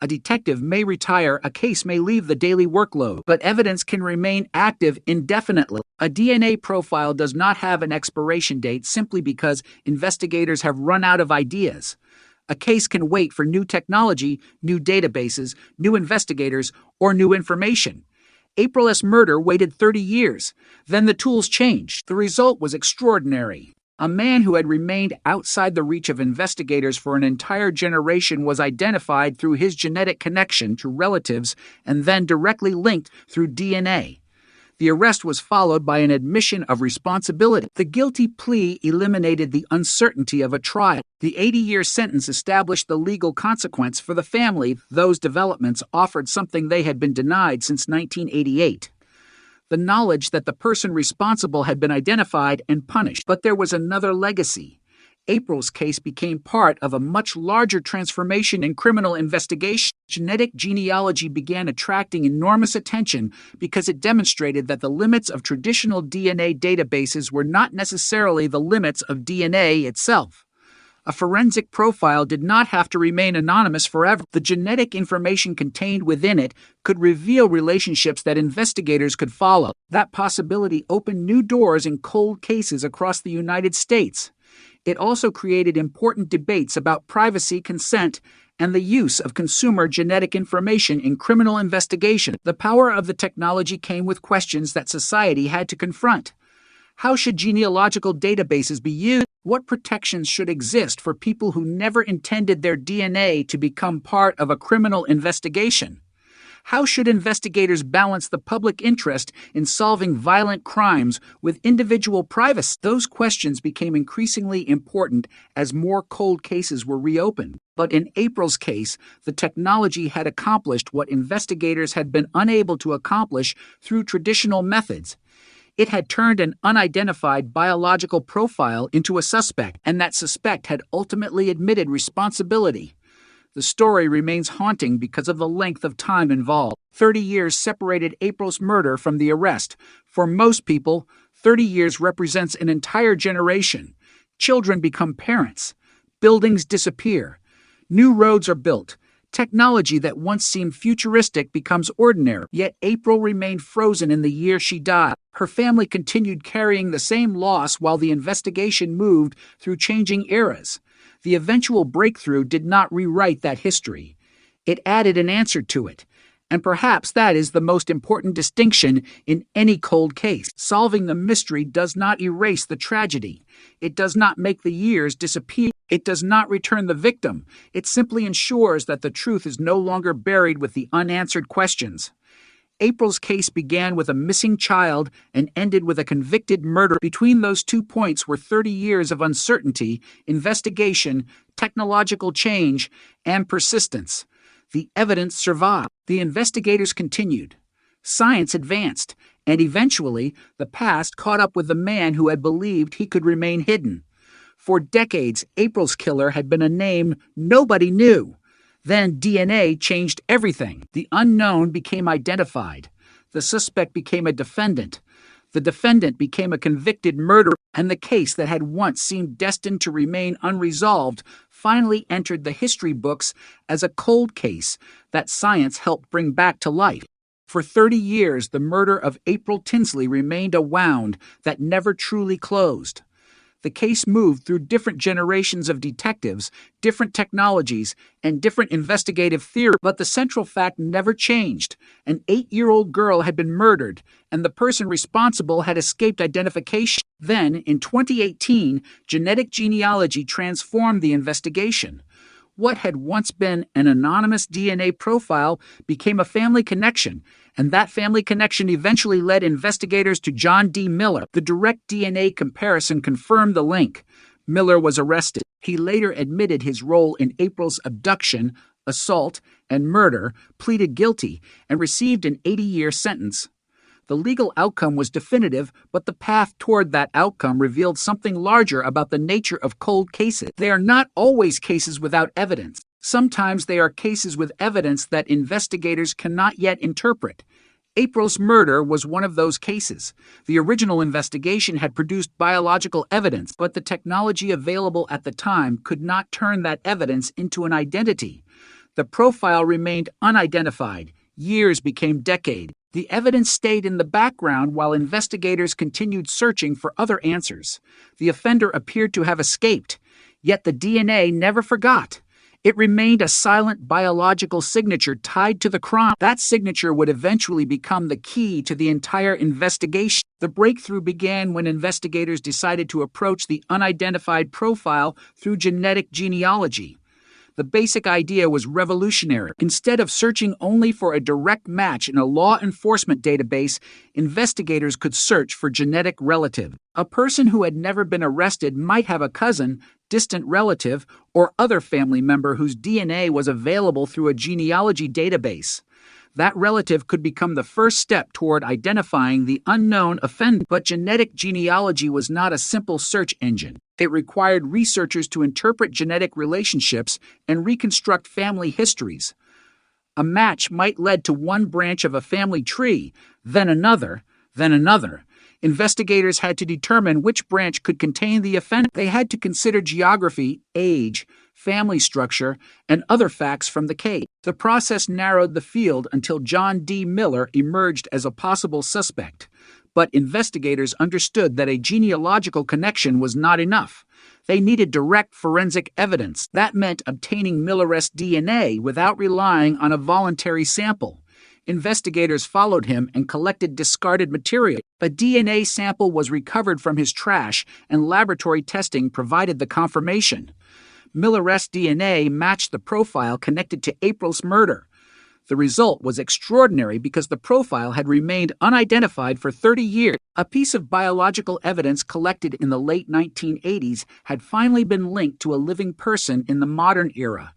A detective may retire, a case may leave the daily workload, but evidence can remain active indefinitely. A DNA profile does not have an expiration date simply because investigators have run out of ideas. A case can wait for new technology, new databases, new investigators, or new information. April's murder waited 30 years. Then the tools changed. The result was extraordinary. A man who had remained outside the reach of investigators for an entire generation was identified through his genetic connection to relatives and then directly linked through DNA. The arrest was followed by an admission of responsibility. The guilty plea eliminated the uncertainty of a trial. The 80-year sentence established the legal consequence for the family. Those developments offered something they had been denied since 1988. The knowledge that the person responsible had been identified and punished. But there was another legacy. April's case became part of a much larger transformation in criminal investigation. Genetic genealogy began attracting enormous attention because it demonstrated that the limits of traditional DNA databases were not necessarily the limits of DNA itself. A forensic profile did not have to remain anonymous forever. The genetic information contained within it could reveal relationships that investigators could follow. That possibility opened new doors in cold cases across the United States. It also created important debates about privacy, consent, and the use of consumer genetic information in criminal investigation. The power of the technology came with questions that society had to confront. How should genealogical databases be used? What protections should exist for people who never intended their DNA to become part of a criminal investigation? How should investigators balance the public interest in solving violent crimes with individual privacy? Those questions became increasingly important as more cold cases were reopened. But in April's case, the technology had accomplished what investigators had been unable to accomplish through traditional methods. It had turned an unidentified biological profile into a suspect, and that suspect had ultimately admitted responsibility. The story remains haunting because of the length of time involved. 30 years separated April's murder from the arrest. For most people, 30 years represents an entire generation. Children become parents. Buildings disappear. New roads are built. Technology that once seemed futuristic becomes ordinary. Yet April remained frozen in the year she died. Her family continued carrying the same loss while the investigation moved through changing eras. The eventual breakthrough did not rewrite that history. It added an answer to it. And perhaps that is the most important distinction in any cold case. Solving the mystery does not erase the tragedy. It does not make the years disappear. It does not return the victim. It simply ensures that the truth is no longer buried with the unanswered questions. April's case began with a missing child and ended with a convicted murder. Between those 2 points were 30 years of uncertainty, investigation, technological change, and persistence. The evidence survived. The investigators continued. Science advanced, and eventually, the past caught up with the man who had believed he could remain hidden. For decades, April's killer had been a name nobody knew. Then DNA changed everything. The unknown became identified. The suspect became a defendant. The defendant became a convicted murderer, and the case that had once seemed destined to remain unresolved finally entered the history books as a cold case that science helped bring back to life. For 30 years, the murder of April Tinsley remained a wound that never truly closed. The case moved through different generations of detectives, different technologies, and different investigative theories, but the central fact never changed. An 8-year-old girl had been murdered, and the person responsible had escaped identification. Then, in 2018, genetic genealogy transformed the investigation. What had once been an anonymous DNA profile became a family connection, and that family connection eventually led investigators to John D. Miller. The direct DNA comparison confirmed the link. Miller was arrested. He later admitted his role in April's abduction, assault, and murder, pleaded guilty, and received an 80-year sentence. The legal outcome was definitive, but the path toward that outcome revealed something larger about the nature of cold cases. They are not always cases without evidence. Sometimes they are cases with evidence that investigators cannot yet interpret. April's murder was one of those cases. The original investigation had produced biological evidence, but the technology available at the time could not turn that evidence into an identity. The profile remained unidentified. Years became decades. The evidence stayed in the background while investigators continued searching for other answers. The offender appeared to have escaped, yet the DNA never forgot. It remained a silent biological signature tied to the crime. That signature would eventually become the key to the entire investigation. The breakthrough began when investigators decided to approach the unidentified profile through genetic genealogy. The basic idea was revolutionary. Instead of searching only for a direct match in a law enforcement database, investigators could search for genetic relatives. A person who had never been arrested might have a cousin, distant relative, or other family member whose DNA was available through a genealogy database. That relative could become the first step toward identifying the unknown offender. But genetic genealogy was not a simple search engine. It required researchers to interpret genetic relationships and reconstruct family histories. A match might lead to one branch of a family tree, then another, then another. Investigators had to determine which branch could contain the offender. They had to consider geography, age, family structure, and other facts from the case. The process narrowed the field until John D. Miller emerged as a possible suspect. But investigators understood that a genealogical connection was not enough. They needed direct forensic evidence. That meant obtaining Miller's DNA without relying on a voluntary sample. Investigators followed him and collected discarded material. A DNA sample was recovered from his trash, and laboratory testing provided the confirmation. Miller's DNA matched the profile connected to April's murder. The result was extraordinary because the profile had remained unidentified for 30 years. A piece of biological evidence collected in the late 1980s had finally been linked to a living person in the modern era.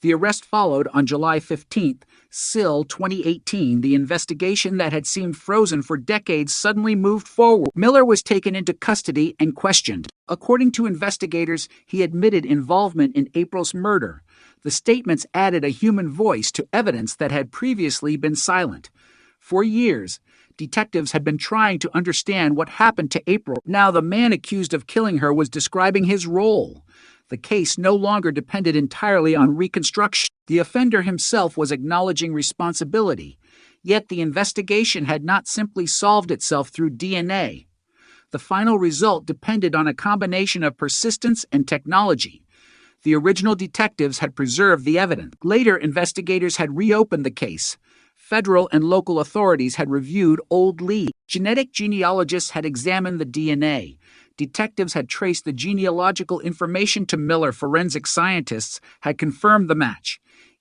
The arrest followed on July 15th, SIL 2018. The investigation that had seemed frozen for decades suddenly moved forward. Miller was taken into custody and questioned. According to investigators, he admitted involvement in April's murder. The statements added a human voice to evidence that had previously been silent. For years, detectives had been trying to understand what happened to April. Now the man accused of killing her was describing his role. The case no longer depended entirely on reconstruction. The offender himself was acknowledging responsibility. Yet the investigation had not simply solved itself through DNA. The final result depended on a combination of persistence and technology. The original detectives had preserved the evidence. Later, investigators had reopened the case. Federal and local authorities had reviewed old leads. Genetic genealogists had examined the DNA. Detectives had traced the genealogical information to Miller. Forensic scientists had confirmed the match.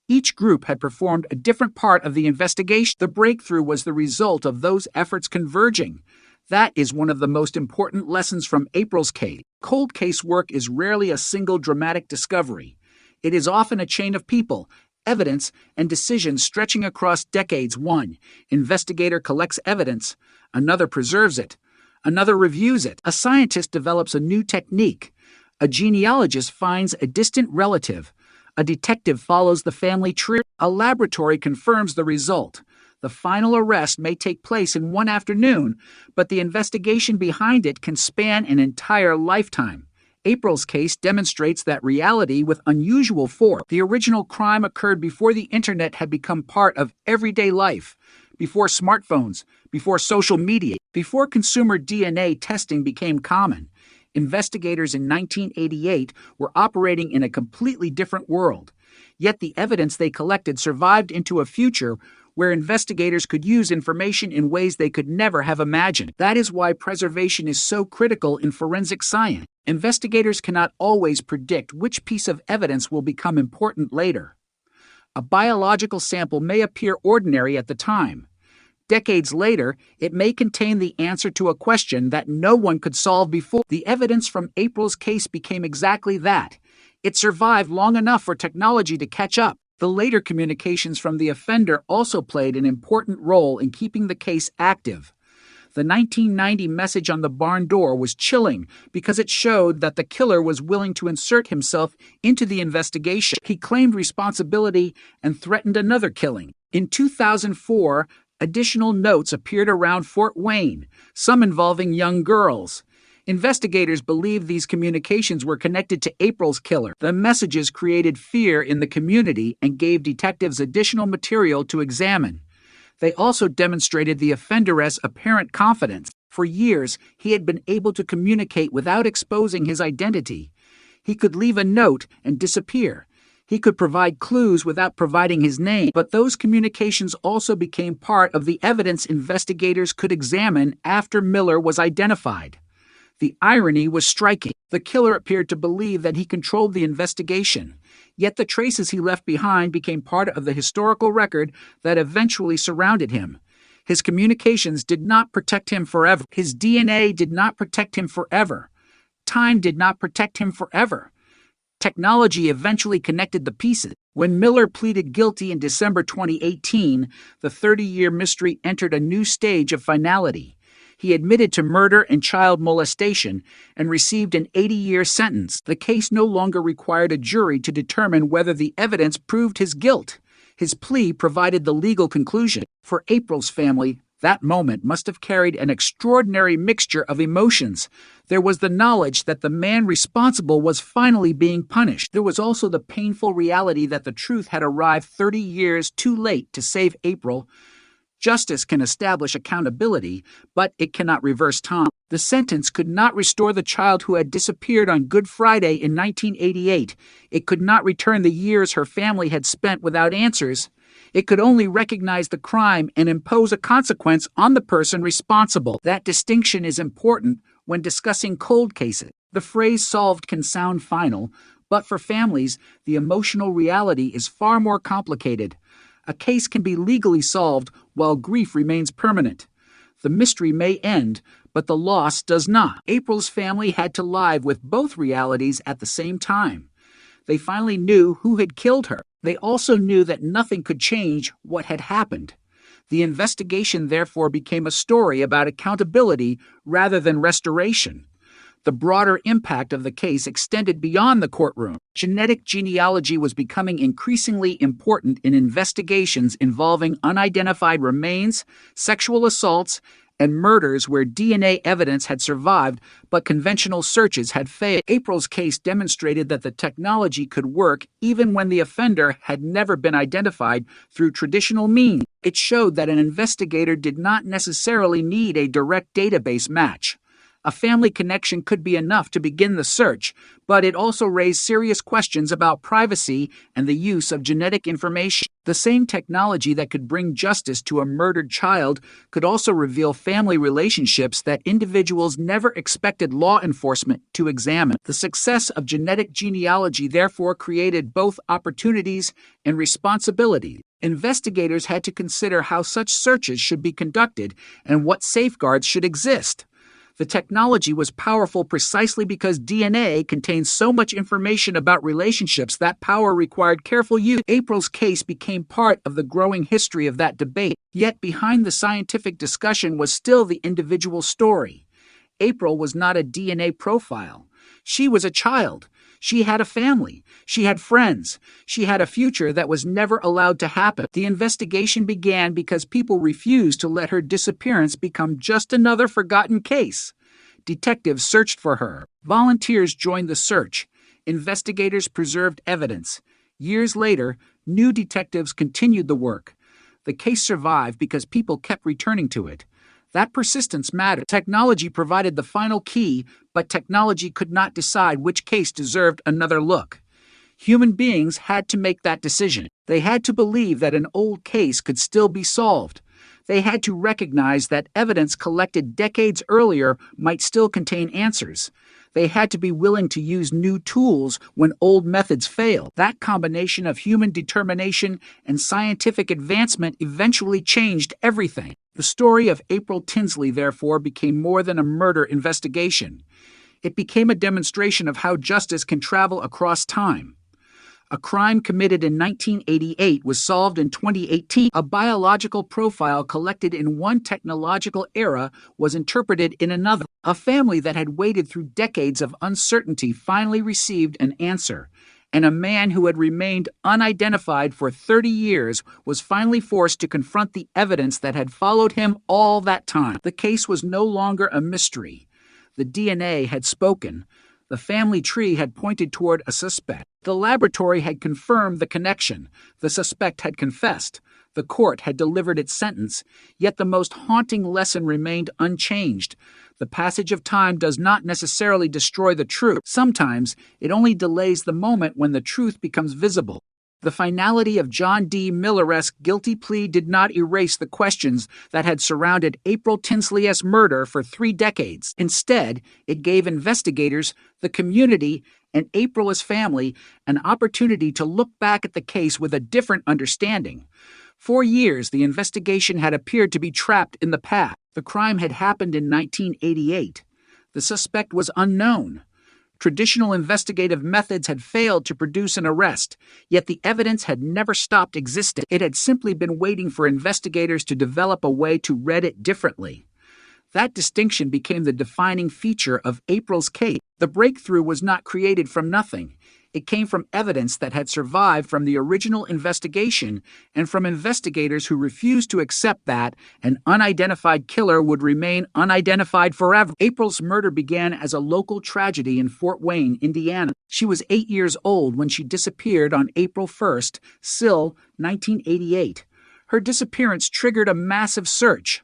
Each group had performed a different part of the investigation. The breakthrough was the result of those efforts converging. That is one of the most important lessons from April's case. Cold case work is rarely a single dramatic discovery. It is often a chain of people, evidence, and decisions stretching across decades. One investigator collects evidence, another preserves it, another reviews it. A scientist develops a new technique. A genealogist finds a distant relative. A detective follows the family tree. A laboratory confirms the result. The final arrest may take place in one afternoon, but the investigation behind it can span an entire lifetime. April's case demonstrates that reality with unusual force. The original crime occurred before the internet had become part of everyday life, before smartphones, before social media, before consumer DNA testing became common. Investigators in 1988 were operating in a completely different world. Yet the evidence they collected survived into a future where investigators could use information in ways they could never have imagined. That is why preservation is so critical in forensic science. Investigators cannot always predict which piece of evidence will become important later. A biological sample may appear ordinary at the time. Decades later, it may contain the answer to a question that no one could solve before. The evidence from April's case became exactly that. It survived long enough for technology to catch up. The later communications from the offender also played an important role in keeping the case active. The 1990 message on the barn door was chilling because it showed that the killer was willing to insert himself into the investigation. He claimed responsibility and threatened another killing. In 2004, additional notes appeared around Fort Wayne, some involving young girls. Investigators believed these communications were connected to April's killer. The messages created fear in the community and gave detectives additional material to examine. They also demonstrated the offender's apparent confidence. For years, he had been able to communicate without exposing his identity. He could leave a note and disappear. He could provide clues without providing his name. But those communications also became part of the evidence investigators could examine after Miller was identified. The irony was striking. The killer appeared to believe that he controlled the investigation. Yet the traces he left behind became part of the historical record that eventually surrounded him. His communications did not protect him forever. His DNA did not protect him forever. Time did not protect him forever. Technology eventually connected the pieces. When Miller pleaded guilty in December 2018, the 30-year mystery entered a new stage of finality. He admitted to murder and child molestation and received an 80-year sentence. The case no longer required a jury to determine whether the evidence proved his guilt. His plea provided the legal conclusion. For April's family, that moment must have carried an extraordinary mixture of emotions. There was the knowledge that the man responsible was finally being punished. There was also the painful reality that the truth had arrived 30 years too late to save April. Justice can establish accountability, but it cannot reverse time. The sentence could not restore the child who had disappeared on Good Friday in 1988. It could not return the years her family had spent without answers. It could only recognize the crime and impose a consequence on the person responsible. That distinction is important when discussing cold cases. The phrase solved can sound final, but for families, the emotional reality is far more complicated. A case can be legally solved while grief remains permanent. The mystery may end, but the loss does not. April's family had to live with both realities at the same time. They finally knew who had killed her. They also knew that nothing could change what had happened. The investigation therefore became a story about accountability rather than restoration. The broader impact of the case extended beyond the courtroom. Genetic genealogy was becoming increasingly important in investigations involving unidentified remains, sexual assaults, and murders where DNA evidence had survived but conventional searches had failed. April's case demonstrated that the technology could work even when the offender had never been identified through traditional means. It showed that an investigator did not necessarily need a direct database match. A family connection could be enough to begin the search, but it also raised serious questions about privacy and the use of genetic information. The same technology that could bring justice to a murdered child could also reveal family relationships that individuals never expected law enforcement to examine. The success of genetic genealogy therefore created both opportunities and responsibilities. Investigators had to consider how such searches should be conducted and what safeguards should exist. The technology was powerful precisely because DNA contains so much information about relationships that power required careful use. April's case became part of the growing history of that debate, yet behind the scientific discussion was still the individual story. April was not a DNA profile. She was a child. She had a family. She had friends. She had a future that was never allowed to happen. The investigation began because people refused to let her disappearance become just another forgotten case. Detectives searched for her. Volunteers joined the search. Investigators preserved evidence. Years later, new detectives continued the work. The case survived because people kept returning to it. That persistence mattered. Technology provided the final key, but technology could not decide which case deserved another look. Human beings had to make that decision. They had to believe that an old case could still be solved. They had to recognize that evidence collected decades earlier might still contain answers. They had to be willing to use new tools when old methods failed. That combination of human determination and scientific advancement eventually changed everything. The story of April Tinsley, therefore, became more than a murder investigation. It became a demonstration of how justice can travel across time. A crime committed in 1988 was solved in 2018. A biological profile collected in one technological era was interpreted in another. A family that had waited through decades of uncertainty finally received an answer. And a man who had remained unidentified for 30 years was finally forced to confront the evidence that had followed him all that time. The case was no longer a mystery. The DNA had spoken. The family tree had pointed toward a suspect. The laboratory had confirmed the connection. The suspect had confessed. The court had delivered its sentence. Yet the most haunting lesson remained unchanged. The passage of time does not necessarily destroy the truth. Sometimes it only delays the moment when the truth becomes visible. The finality of John D. Millere's guilty plea did not erase the questions that had surrounded April Tinsley's murder for 3 decades. Instead, it gave investigators, the community, and April's family an opportunity to look back at the case with a different understanding. For years, the investigation had appeared to be trapped in the past. The crime had happened in 1988. The suspect was unknown. Traditional investigative methods had failed to produce an arrest, yet the evidence had never stopped existing. It had simply been waiting for investigators to develop a way to read it differently. That distinction became the defining feature of April's case. The breakthrough was not created from nothing. It came from evidence that had survived from the original investigation and from investigators who refused to accept that an unidentified killer would remain unidentified forever. April's murder began as a local tragedy in Fort Wayne, Indiana. She was 8 years old when she disappeared on April 1st, SIL, 1988. Her disappearance triggered a massive search.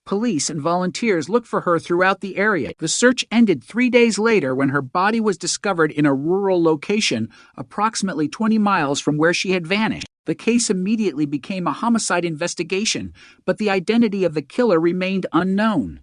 Police and volunteers looked for her throughout the area. The search ended 3 days later when her body was discovered in a rural location approximately 20 miles from where she had vanished. The case immediately became a homicide investigation, but the identity of the killer remained unknown.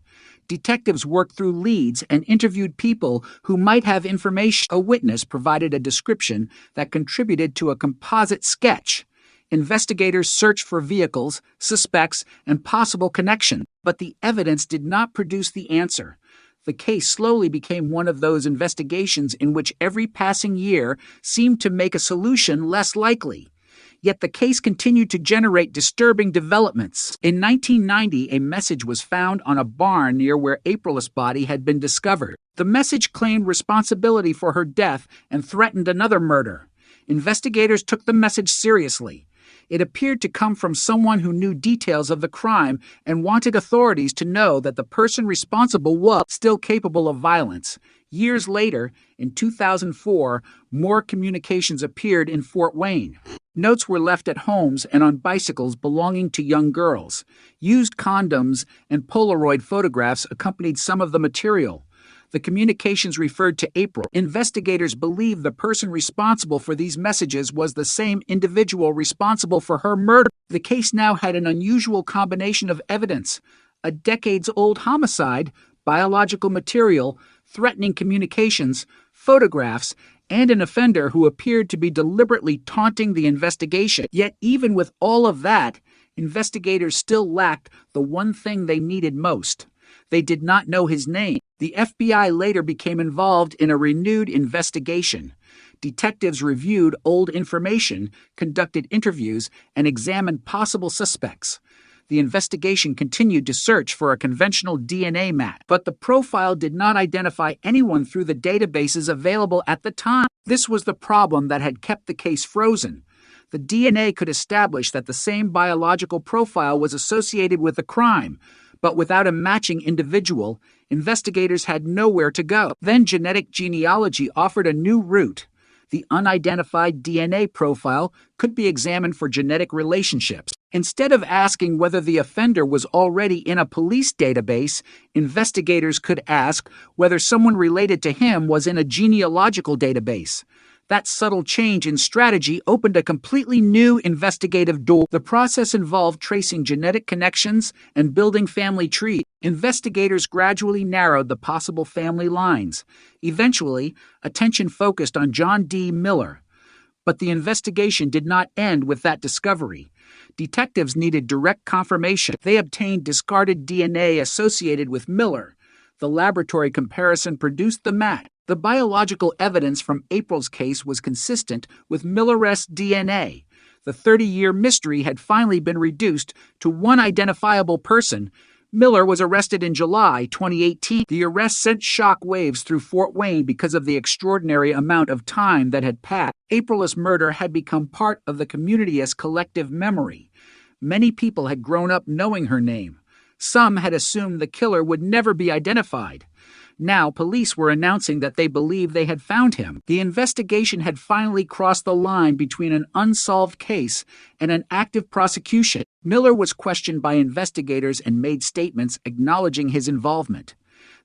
Detectives worked through leads and interviewed people who might have information. A witness provided a description that contributed to a composite sketch. Investigators searched for vehicles, suspects, and possible connections, but the evidence did not produce the answer. The case slowly became one of those investigations in which every passing year seemed to make a solution less likely. Yet the case continued to generate disturbing developments. In 1990, a message was found on a barn near where April's body had been discovered. The message claimed responsibility for her death and threatened another murder. Investigators took the message seriously. It appeared to come from someone who knew details of the crime and wanted authorities to know that the person responsible was still capable of violence. Years later, in 2004, more communications appeared in Fort Wayne. Notes were left at homes and on bicycles belonging to young girls. Used condoms and Polaroid photographs accompanied some of the material. The communications referred to April. Investigators believe the person responsible for these messages was the same individual responsible for her murder. The case now had an unusual combination of evidence: a decades-old homicide, biological material, threatening communications, photographs, and an offender who appeared to be deliberately taunting the investigation. Yet even with all of that, investigators still lacked the one thing they needed most. They did not know his name. The FBI later became involved in a renewed investigation. Detectives reviewed old information, conducted interviews, and examined possible suspects. The investigation continued to search for a conventional DNA match, but the profile did not identify anyone through the databases available at the time. This was the problem that had kept the case frozen. The DNA could establish that the same biological profile was associated with the crime, but without a matching individual, investigators had nowhere to go. Then genetic genealogy offered a new route. The unidentified DNA profile could be examined for genetic relationships. Instead of asking whether the offender was already in a police database, investigators could ask whether someone related to him was in a genealogical database. That subtle change in strategy opened a completely new investigative door. The process involved tracing genetic connections and building family trees. Investigators gradually narrowed the possible family lines. Eventually, attention focused on John D. Miller. But the investigation did not end with that discovery. Detectives needed direct confirmation. They obtained discarded DNA associated with Miller. The laboratory comparison produced the match. The biological evidence from April's case was consistent with Miller's DNA. The 30-year mystery had finally been reduced to one identifiable person. Miller was arrested in July 2018. The arrest sent shock waves through Fort Wayne because of the extraordinary amount of time that had passed. April's murder had become part of the community's collective memory. Many people had grown up knowing her name. Some had assumed the killer would never be identified. Now, police were announcing that they believed they had found him. The investigation had finally crossed the line between an unsolved case and an active prosecution. Miller was questioned by investigators and made statements acknowledging his involvement.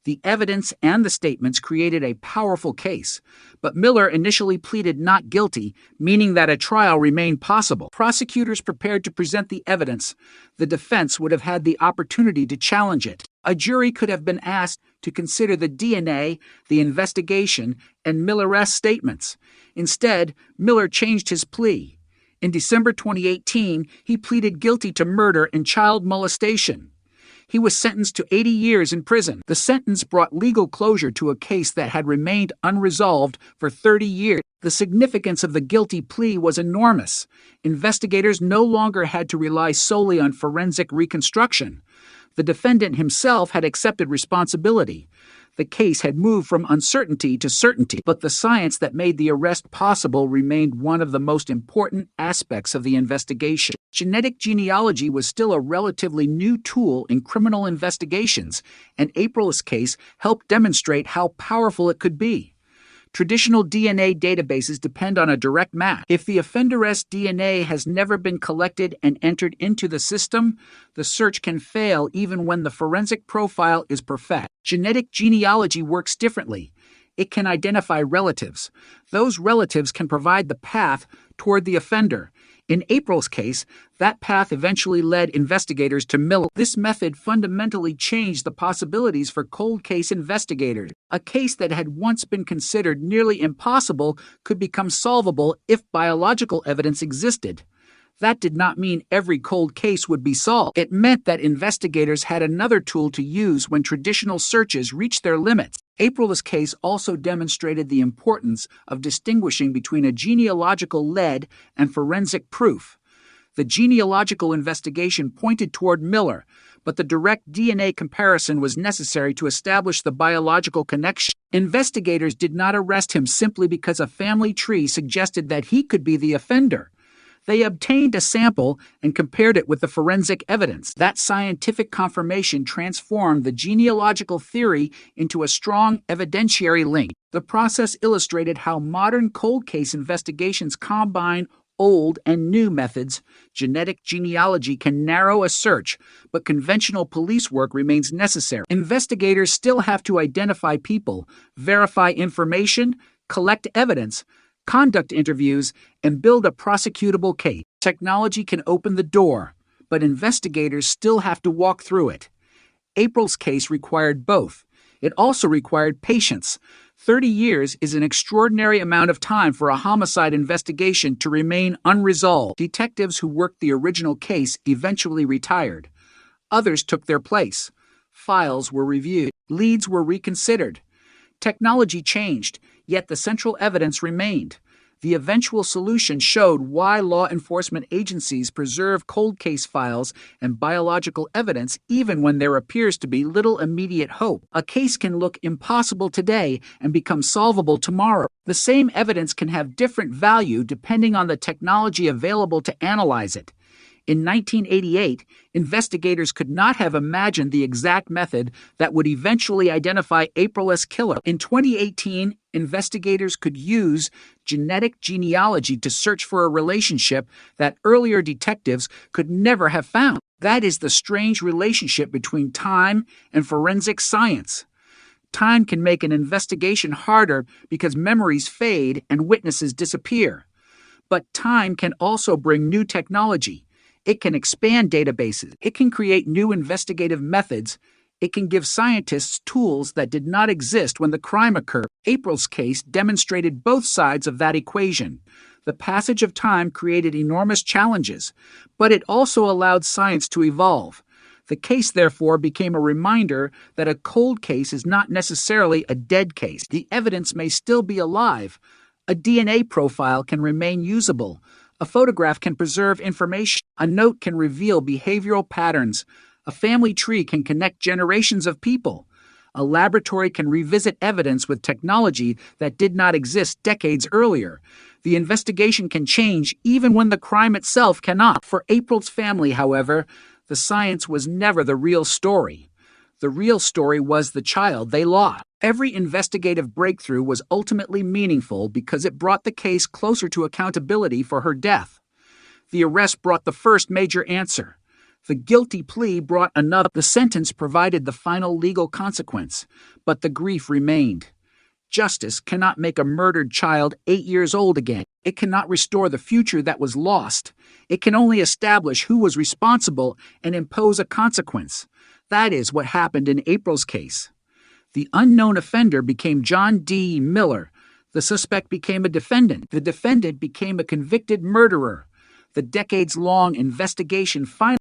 The evidence and the statements created a powerful case, but Miller initially pleaded not guilty, meaning that a trial remained possible. Prosecutors prepared to present the evidence. The defense would have had the opportunity to challenge it. A jury could have been asked to consider the DNA, the investigation, and Miller's statements. Instead, Miller changed his plea. In December 2018, he pleaded guilty to murder and child molestation. He was sentenced to 80 years in prison. The sentence brought legal closure to a case that had remained unresolved for 30 years. The significance of the guilty plea was enormous. Investigators no longer had to rely solely on forensic reconstruction. The defendant himself had accepted responsibility. The case had moved from uncertainty to certainty, but the science that made the arrest possible remained one of the most important aspects of the investigation. Genetic genealogy was still a relatively new tool in criminal investigations, and April's case helped demonstrate how powerful it could be. Traditional DNA databases depend on a direct match. If the offender's DNA has never been collected and entered into the system, the search can fail even when the forensic profile is perfect. Genetic genealogy works differently. It can identify relatives. Those relatives can provide the path toward the offender. In April's case, that path eventually led investigators to Miller. This method fundamentally changed the possibilities for cold case investigators. A case that had once been considered nearly impossible could become solvable if biological evidence existed. That did not mean every cold case would be solved. It meant that investigators had another tool to use when traditional searches reached their limits. April's case also demonstrated the importance of distinguishing between a genealogical lead and forensic proof. The genealogical investigation pointed toward Miller, but the direct DNA comparison was necessary to establish the biological connection. Investigators did not arrest him simply because a family tree suggested that he could be the offender. They obtained a sample and compared it with the forensic evidence. That scientific confirmation transformed the genealogical theory into a strong evidentiary link. The process illustrated how modern cold case investigations combine old and new methods. Genetic genealogy can narrow a search, but conventional police work remains necessary. Investigators still have to identify people, verify information, collect evidence, conduct interviews, and build a prosecutable case. Technology can open the door, but investigators still have to walk through it. April's case required both. It also required patience. 30 years is an extraordinary amount of time for a homicide investigation to remain unresolved. Detectives who worked the original case eventually retired. Others took their place. Files were reviewed. Leads were reconsidered. Technology changed, yet the central evidence remained. The eventual solution showed why law enforcement agencies preserve cold case files and biological evidence even when there appears to be little immediate hope. A case can look impossible today and become solvable tomorrow. The same evidence can have different value depending on the technology available to analyze it. In 1988, investigators could not have imagined the exact method that would eventually identify April's killer. In 2018, investigators could use genetic genealogy to search for a relationship that earlier detectives could never have found. That is the strange relationship between time and forensic science. Time can make an investigation harder because memories fade and witnesses disappear. But time can also bring new technology. It can expand databases. It can create new investigative methods. It can give scientists tools that did not exist when the crime occurred. April's case demonstrated both sides of that equation. The passage of time created enormous challenges, but it also allowed science to evolve. The case, therefore, became a reminder that a cold case is not necessarily a dead case. The evidence may still be alive. A DNA profile can remain usable. A photograph can preserve information. A note can reveal behavioral patterns. A family tree can connect generations of people. A laboratory can revisit evidence with technology that did not exist decades earlier. The investigation can change even when the crime itself cannot. For April's family, however, the science was never the real story. The real story was the child they lost. Every investigative breakthrough was ultimately meaningful because it brought the case closer to accountability for her death. The arrest brought the first major answer. The guilty plea brought another. The sentence provided the final legal consequence, but the grief remained. Justice cannot make a murdered child 8 years old again. It cannot restore the future that was lost. It can only establish who was responsible and impose a consequence. That is what happened in April's case. The unknown offender became John D. Miller. The suspect became a defendant. The defendant became a convicted murderer. The decades-long investigation finally